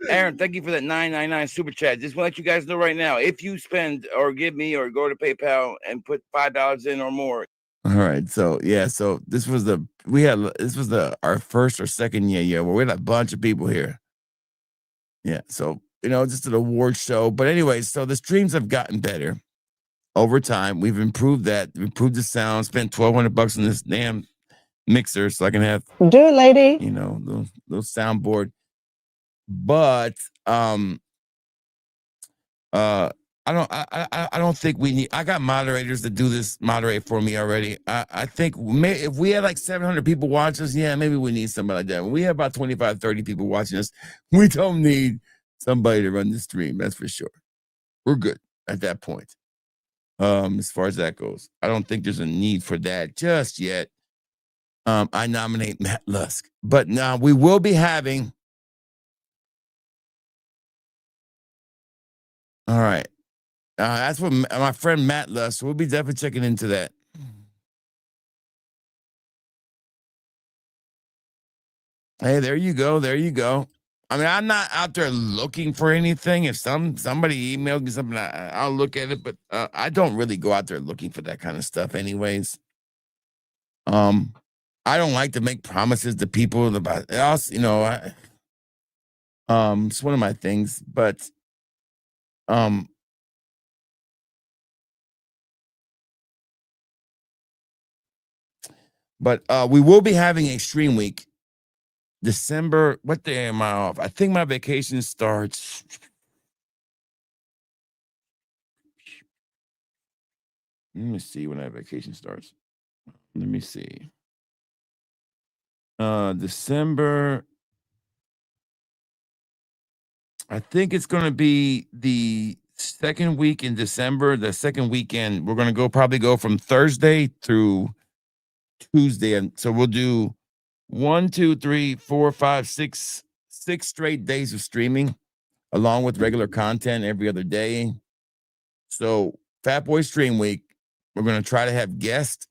Aaron, thank you for that $9.99 super chat. Just want to let you guys know right now, if you spend or give me or go to PayPal and put $5 in or more. All right, so yeah, so this was our first or second where we had a bunch of people here. Yeah, so just an award show. But anyway, so the streams have gotten better over time. We've improved that. We improved the sound. Spent $1,200 on this damn mixer so I can have Do it, lady. little soundboard. But I don't think we need. I got moderators that do this moderate for me already. I think if we had like 700 people watch us, yeah, maybe we need somebody like that. When we have about 25, 30 people watching us, we don't need somebody to run the stream. That's for sure. We're good at that point. As far as that goes, I don't think there's a need for that just yet. I nominate Matt Lusk, but now we will be having. All right. That's what my friend Matt Lusk. We'll be definitely checking into that. Hey, there you go. There you go. I mean, I'm not out there looking for anything. If somebody emailed me something, I'll look at it. But I don't really go out there looking for that kind of stuff, anyways. I don't like to make promises to people about else. You know, it's one of my things. But we will be having a stream week. December, what day am I off? I think my vacation starts. Let me see when that vacation starts. Let me see. December. I think it's going to be the second week in December, the second weekend. We're going to probably go from Thursday through Tuesday. And so we'll do 1, 2, 3, 4, 5, 6 straight days of streaming along with regular content every other day. So Fat Boy Stream Week, we're going to try to have guests.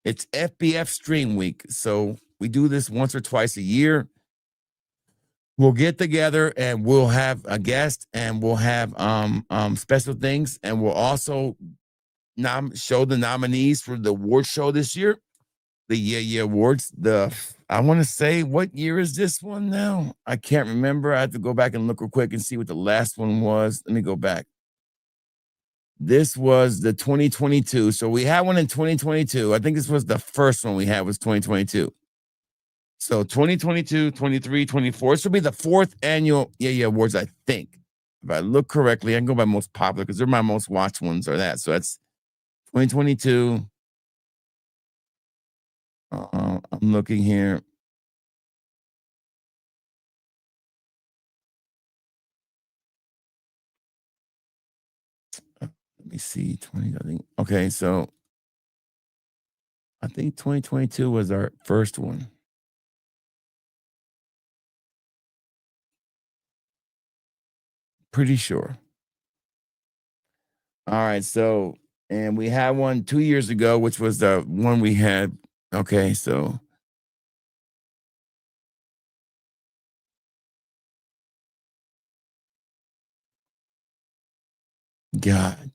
It's FBF Stream Week. So we do this once or twice a year. We'll get together and we'll have a guest and we'll have special things. And we'll also show the nominees for the award show this year. The Yeah Awards. I want to say, what year is this one now? I can't remember. I have to go back and look real quick and see what the last one was. Let me go back. This was the 2022. So we had one in 2022. I think this was the first one we had was 2022. So 2022, 23, 24. This will be the 4th annual Yeah Awards, I think. If I look correctly, I can go by most popular because they're my most watched ones are that. So that's 2022. I'm looking here. Let me see. 20, I think. Okay, so I think 2022 was our first one. Pretty sure. All right, so and we had one 2 years ago, which was the one we had. Okay, so God,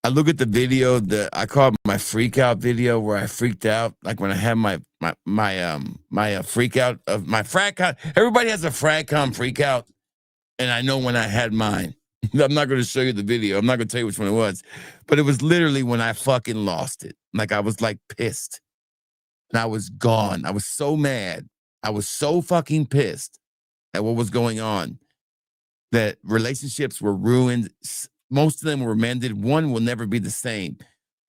I look at the video that I call it my freak out video where I freaked out, like when I had my freak out of my Fragcom. Everybody has a Fragcom freak out, and I know when I had mine. I'm not going to show you the video. I'm not going to tell you which one it was, but it was literally when I fucking lost it. Like I was like pissed, and I was gone. I was so mad. I was so fucking pissed at what was going on. That relationships were ruined. Most of them were mended. One will never be the same.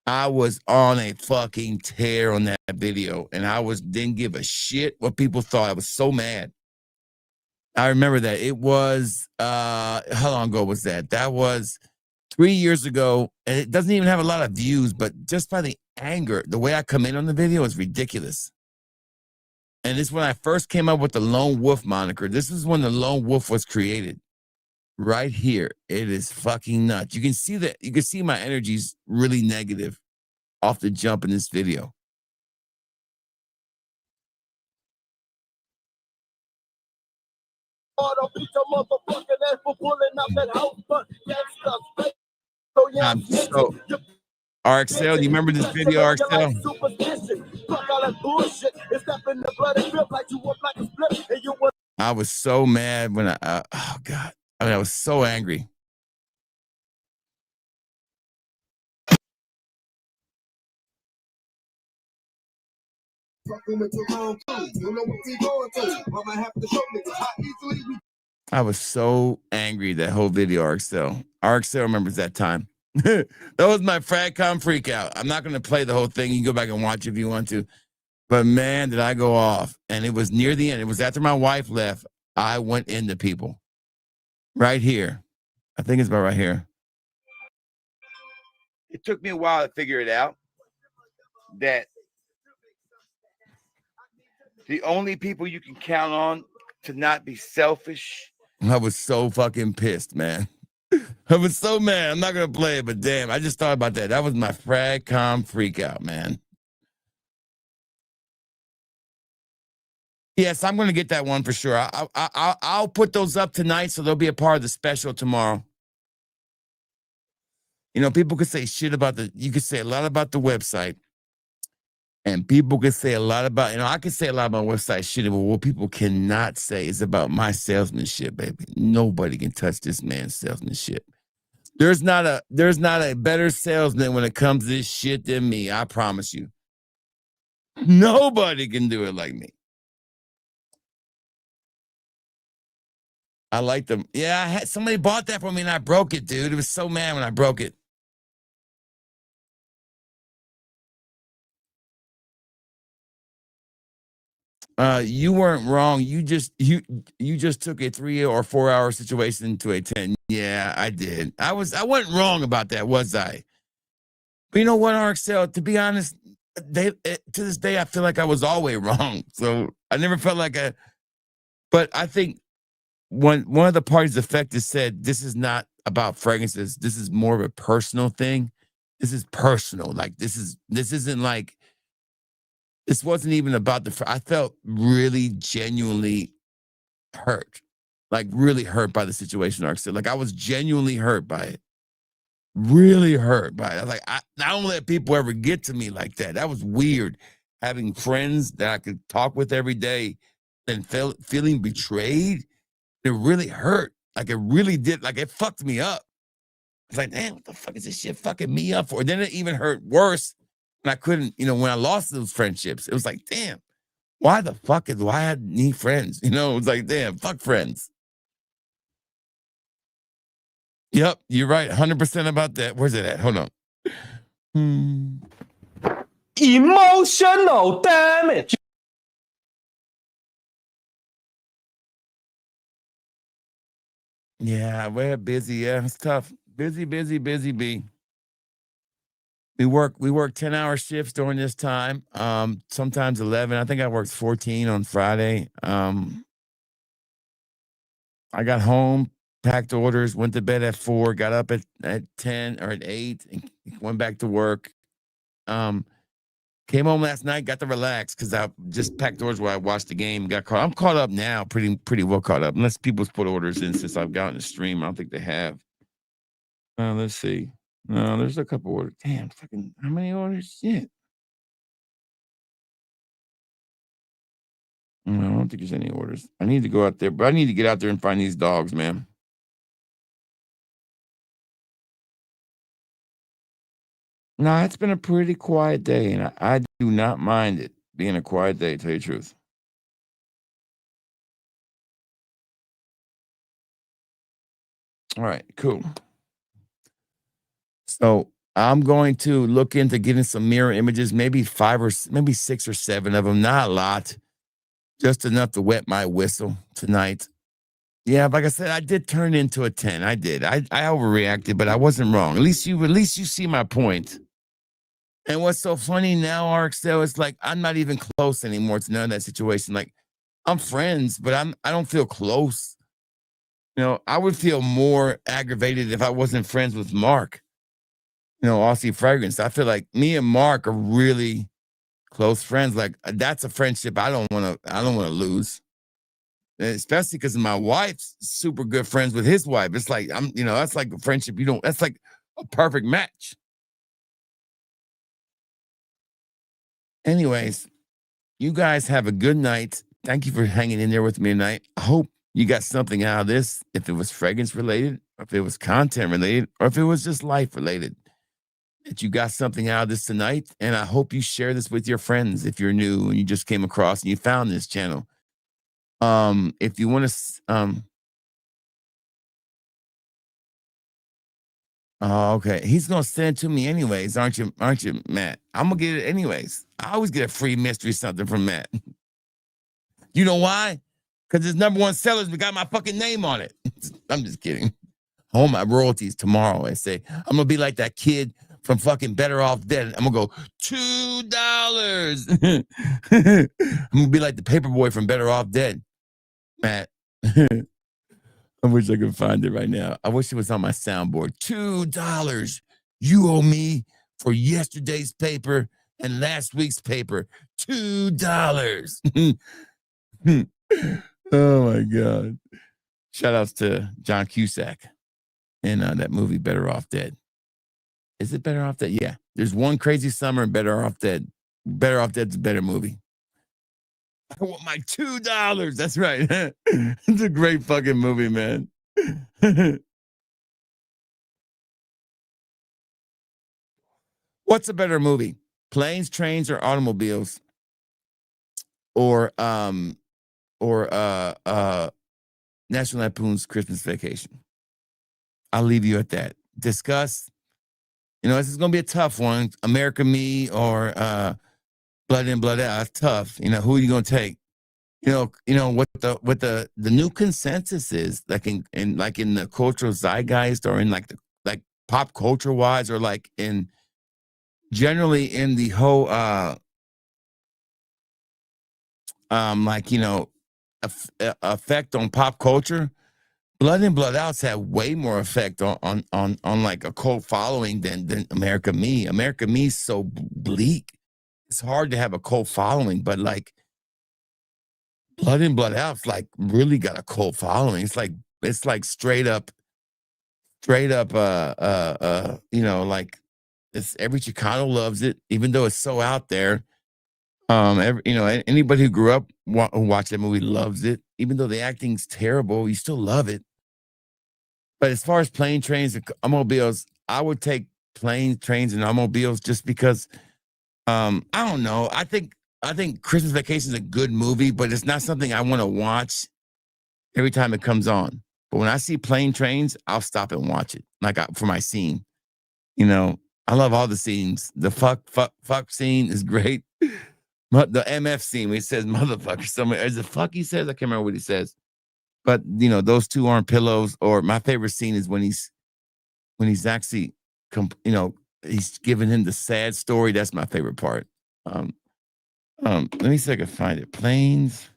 I was on a fucking tear on that video, and didn't give a shit what people thought. I was so mad. I remember that. It was how long ago was that? That was 3 years ago, and it doesn't even have a lot of views, but just by the anger, the way I come in on the video is ridiculous. And this is when I first came up with the Lone Wolf moniker. This is when the Lone Wolf was created. Right here. It is fucking nuts. You can see that. You can see my energy's really negative off the jump in this video. So, RXL, do you remember this video, RXL? I was so mad when oh God. I mean, I was so angry. I was so angry that whole video, RXL. RXL remembers that time. That was my Fragcom freak out. I'm not going to play the whole thing. You can go back and watch if you want to. But man, did I go off. And it was near the end. It was after my wife left. I went into people. Right here. I think it's about right here. it took me a while to figure it out that the only people you can count on to not be selfish. I was so fucking pissed, man. I was so mad. I'm not gonna play it, but damn, I just thought about that. That was my Fragcom freak out, man. Yes, I'm gonna get that one for sure. I'll put those up tonight, so they'll be a part of the special tomorrow. You know, people could say shit about you could say a lot about the website. And people could say a lot about, I could say a lot about website shit, but what people cannot say is about my salesmanship, baby. Nobody can touch this man's salesmanship. There's not a better salesman when it comes to this shit than me, I promise you. Nobody can do it like me. I like them. Yeah, somebody bought that for me and I broke it, dude. It was so mad when I broke it. You weren't wrong. You just took a 3 or 4 hour situation to a 10. Yeah, I did. I wasn't wrong about that, was I? But you know what, RXL? To be honest, to this day, I feel like I was always wrong. So I never felt like but I think one of the parties affected said, this is not about fragrances. This is more of a personal thing. This is personal. Like this isn't like, this wasn't even about I felt really genuinely hurt, like really hurt by the situation. RXL. Like I was genuinely hurt by it. Really hurt by it. I was like, I don't let people ever get to me like that. That was weird. Having friends that I could talk with every day and feeling betrayed, it really hurt. Like it really did. Like it fucked me up. It's like, damn, what the fuck is this shit fucking me up for? Then it even hurt worse when I couldn't, when I lost those friendships. It was like, damn, why the fuck do I need friends? It was like, damn, fuck friends. Yep, you're right. 100% about that. Where's it at? Hold on. Emotional damage. Yeah, we're busy. Yeah, it's tough. Busy, B. We work 10-hour shifts during this time. Sometimes 11. I think I worked 14 on Friday. I got home, packed orders, went to bed at 4, got up at 10 or at 8, and went back to work. Came home last night, got to relax because I just packed orders while I watched the game. I'm caught up now, pretty well caught up. Unless people's put orders in since I've gotten the stream. I don't think they have. Let's see. No, there's a couple orders. Damn, fucking how many orders? Shit. No, I don't think there's any orders. I need to go out there, but I need to get out there and find these dogs, man. No, it's been a pretty quiet day, and I do not mind it being a quiet day, to tell you the truth. All right, cool. So I'm going to look into getting some mirror images, maybe 5 or maybe 6 or 7 of them, not a lot, just enough to wet my whistle tonight. Yeah, like I said, I did turn into a 10. I did. I overreacted, but I wasn't wrong. At least you see my point. And what's so funny now, RXL, is like I'm not even close anymore to none of that situation. Like I'm friends, but I don't feel close. I would feel more aggravated if I wasn't friends with Mark. Aussie Fragrance. I feel like me and Mark are really close friends. Like that's a friendship I don't want to lose. Especially because my wife's super good friends with his wife. It's like that's like a friendship that's like a perfect match. Anyways, you guys have a good night. Thank you for hanging in there with me tonight. I hope you got something out of this, if it was fragrance related, or if it was content related, or if it was just life related, that you got something out of this tonight. And I hope you share this with your friends if you're new and you just came across and you found this channel. If you want to, oh, okay. He's gonna send it to me anyways, aren't you, Matt? I'm gonna get it anyways. I always get a free mystery something from Matt. You know why? Because his #1 sellers got my fucking name on it. I'm just kidding. All my royalties tomorrow. I say I'm gonna be like that kid from fucking Better Off Dead. I'm gonna go $2. I'm gonna be like the paper boy from Better Off Dead, Matt. I wish I could find it right now. I wish it was on my soundboard. $2. You owe me for yesterday's paper and last week's paper. $2. Oh my God. Shout outs to John Cusack in that movie Better Off Dead. Is it Better Off Dead? Yeah. There's One Crazy Summer and Better Off Dead. Better Off Dead's a better movie. I want my $2. That's right. It's a great fucking movie, man. What's a better movie? Planes, Trains, or Automobiles? Or National Lampoon's Christmas Vacation? I'll leave you at that. Discuss. You know, this is gonna be a tough one. America Me or Blood In, Blood Out. It's tough. You know, who are you gonna take? You know what the new consensus is, like in the cultural zeitgeist, or in like pop culture wise, or like in generally in the whole like, you know, effect on pop culture. Blood In, Blood Out's had way more effect on like a cult following than America Me. America Me's so bleak. It's hard to have a cult following, but like Blood In, Blood Out's like really got a cult following. It's like straight up, you know, like every Chicano loves it, even though it's so out there. You know, anybody who grew up who watched that movie loves it, even though the acting's terrible. You still love it. But as far as Plane, Trains, and Automobiles, I would take Planes, Trains, and Automobiles just because. I don't know. I think Christmas Vacation is a good movie, but it's not something I want to watch every time it comes on. But when I see Plane, Trains, I'll stop and watch it, like for my scene. You know, I love all the scenes. The fuck scene is great. The MF scene where he says motherfucker. Somewhere is it fuck he says? I can't remember what he says. But you know, those two aren't pillows. Or my favorite scene is when he's actually, you know, he's giving him the sad story. That's my favorite part. Let me see if I can find it. Planes.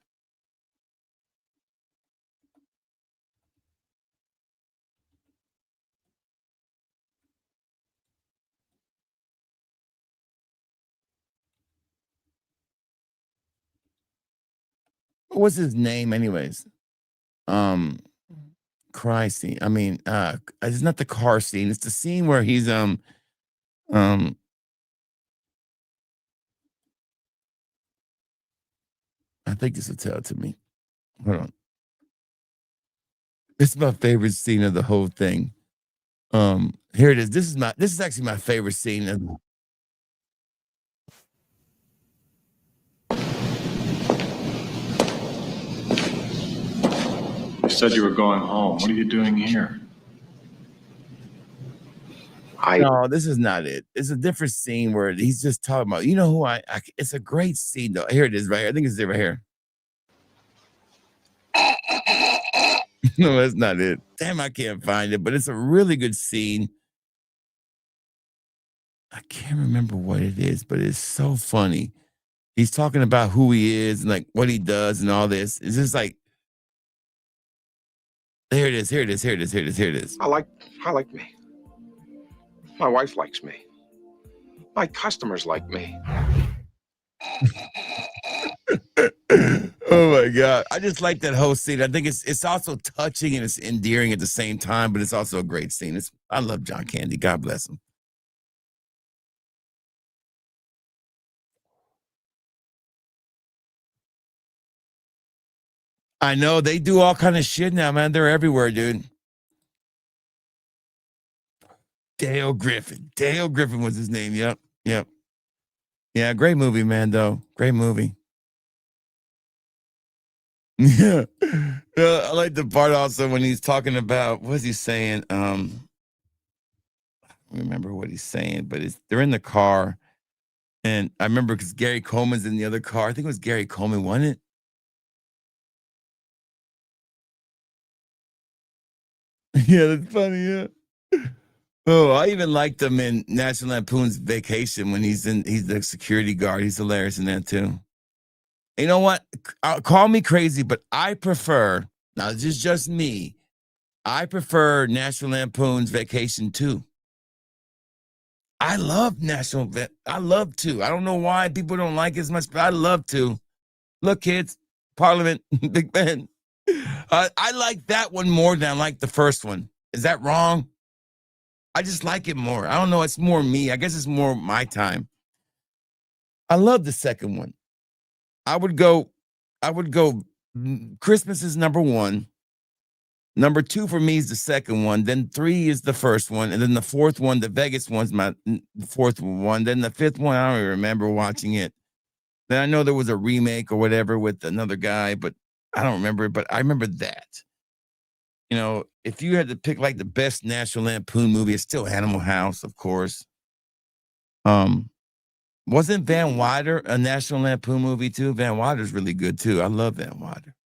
What was his name, anyways? Cry scene. I mean, it's not the car scene. It's the scene where he's I think this will tell it to me. Hold on. This is my favorite scene of the whole thing. Here it is. This is actually my favorite scene. You said you were going home. What are you doing here? No, this is not it. It's a different scene where he's just talking about, you know who it's a great scene though. Here it is right here. I think it's it right here. No, that's not it. Damn, I can't find it, but it's a really good scene. I can't remember what it is, but it's so funny. He's talking about who he is and like what he does and all this. It's just like, here it is. Here it is. Here it is. Here it is. Here it is. I like me. My wife likes me. My customers like me. Oh my God. I just like that whole scene. I think it's also touching and it's endearing at the same time, but it's also a great scene. I love John Candy. God bless him. I know they do all kind of shit now, man. They're everywhere, dude. Dale Griffin. Dale Griffin was his name. Yep. Yep. Yeah, great movie, man, though. Great movie. Yeah. I like the part also when he's talking about, what's he saying? I don't remember what he's saying, but they're in the car. And I remember because Gary Coleman's in the other car. I think it was Gary Coleman, wasn't it? Yeah, that's funny, yeah. Oh, I even liked him in National Lampoon's Vacation when he's the security guard. He's hilarious in that too. You know what? Call me crazy, but I prefer, now this is just me, I prefer National Lampoon's Vacation 2. I love I love to. I don't know why people don't like it as much, but I love to. Look, kids, Parliament, Big Ben. I like that one more than I like the first one. Is that wrong? I just like it more. I don't know. It's more me. I guess it's more my time. I love the second one. I would go, Christmas is number 1. Number 2 for me is the second one. Then 3 is the first one. And then the fourth one, the Vegas one's my fourth one. Then the fifth one, I don't even remember watching it. Then I know there was a remake or whatever with another guy, but I don't remember it. But I remember that. You know, if you had to pick like the best National Lampoon movie, it's still Animal House, of course. Wasn't Van Wilder a National Lampoon movie too? Van Wilder's really good too. I love Van Wilder.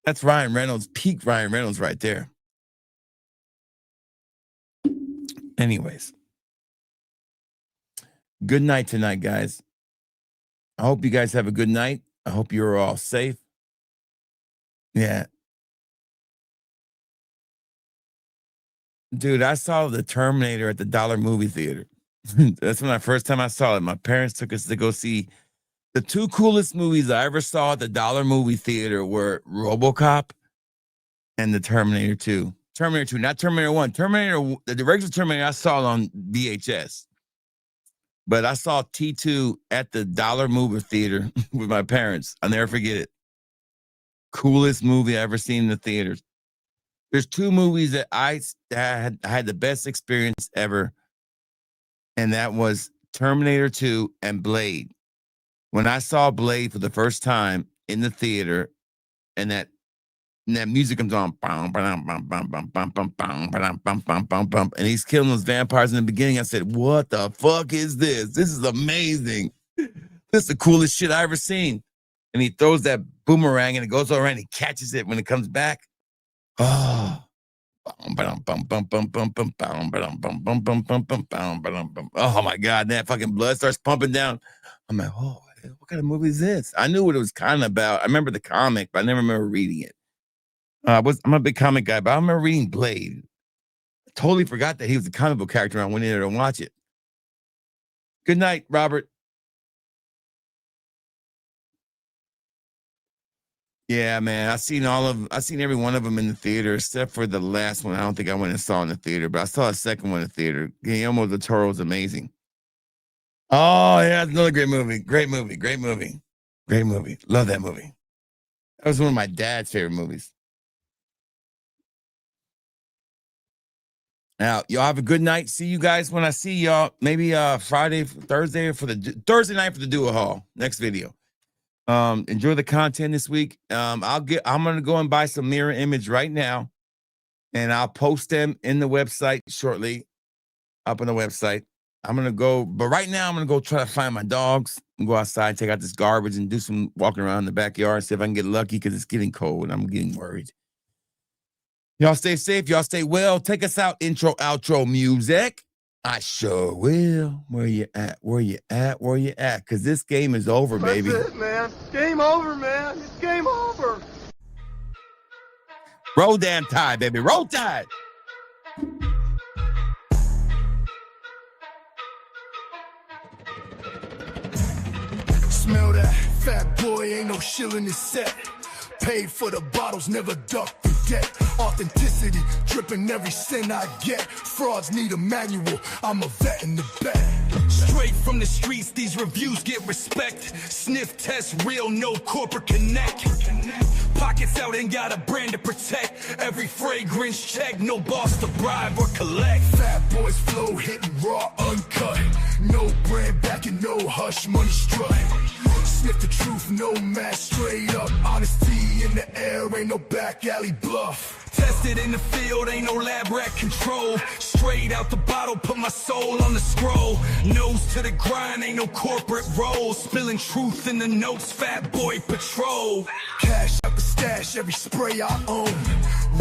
That's Ryan Reynolds, peak Ryan Reynolds right there. Anyways, good night tonight, guys. I hope you guys have a good night. I hope you're all safe. Yeah. Dude, I saw The Terminator at the Dollar Movie Theater. That's when first time I saw it. My parents took us to go see the 2 coolest movies I ever saw at the Dollar Movie Theater were RoboCop and The Terminator 2. Terminator 2, not Terminator 1. The original Terminator I saw it on VHS. But I saw T2 at the Dollar Movie Theater with my parents. I'll never forget it. Coolest movie I ever seen in the theaters. There's 2 movies that I had the best experience ever. And that was Terminator 2 and Blade. When I saw Blade for the first time in the theater, and that music comes on, and he's killing those vampires in the beginning, I said, what the fuck is this? This is amazing. This is the coolest shit I ever seen. And he throws that boomerang and it goes around, he catches it when it comes back. Oh. Oh my God, that fucking blood starts pumping down. I'm like, oh, what kind of movie is this? I knew what it was kind of about. I remember the comic, but I never remember reading it. I'm a big comic guy, but I remember reading Blade. I totally forgot that he was a comic book character. I went in there to watch it. Good night, Robert. Yeah, man. I've seen every one of them in the theater, except for the last one. I don't think I went and saw in the theater, but I saw a second one in the theater. Guillermo del Toro was amazing. Oh, yeah, it's another great movie. Great movie. Love that movie. That was one of my dad's favorite movies. Now, y'all have a good night. See you guys when I see y'all. Maybe Thursday night for the Duo Hall. Next video. Enjoy the content this week. I'm gonna go and buy some mirror image right now, and I'll post them in the website shortly. Up on the website. I'm gonna go, but right now I'm gonna go try to find my dogs and go outside, take out this garbage, and do some walking around the backyard, see if I can get lucky because it's getting cold and I'm getting worried. Y'all stay safe, y'all stay well. Take us out, intro, outro music. I sure will. Where you at? Because this game is over, baby. That's it, man. Game over, man. It's game over. Roll damn tide, baby. Roll tide. Smell that fat boy, ain't no shill in his set. Paid for the bottles, never duck the debt. Authenticity, dripping every cent I get. Frauds need a manual, I'm a vet in the bed. Straight from the streets, these reviews get respect. Sniff test, real, no corporate connect. Pockets out, ain't got a brand to protect. Every fragrance check, no boss to bribe or collect. Fat boys flow, hitting raw, uncut. No brand backing, no hush, money strut. Sniff the truth, no match, straight up. Honesty in the air, ain't no back alley bluff. Tested in the field, ain't no lab rat control. Straight out the bottle, put my soul on the scroll. Nose to the grind, ain't no corporate role. Spilling truth in the notes, fat boy patrol. Cash out the stash, every spray I own.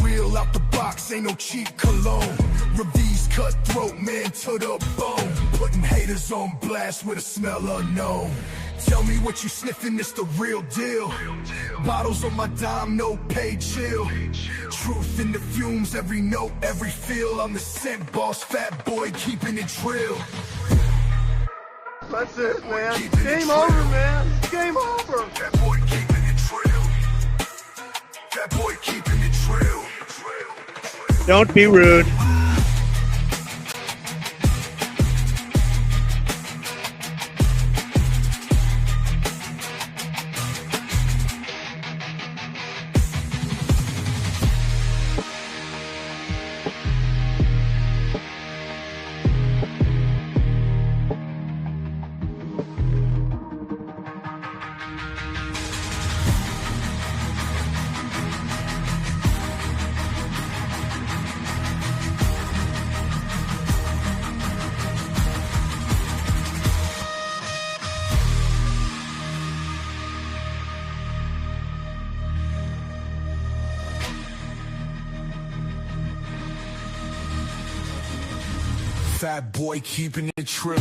Real out the box, ain't no cheap cologne. Reviews cutthroat, man to the bone. Putting haters on blast with a smell unknown. Tell me what you sniffing, it's the real deal. Bottles on my dime, no pay, chill. Truth in the fumes, every note, every feel. I'm the scent boss, fat boy, keeping it real. That's it, man. Game over, man. Game over. That boy keeping it real. That boy keeping it real. Don't be rude. Fat boy keeping it true.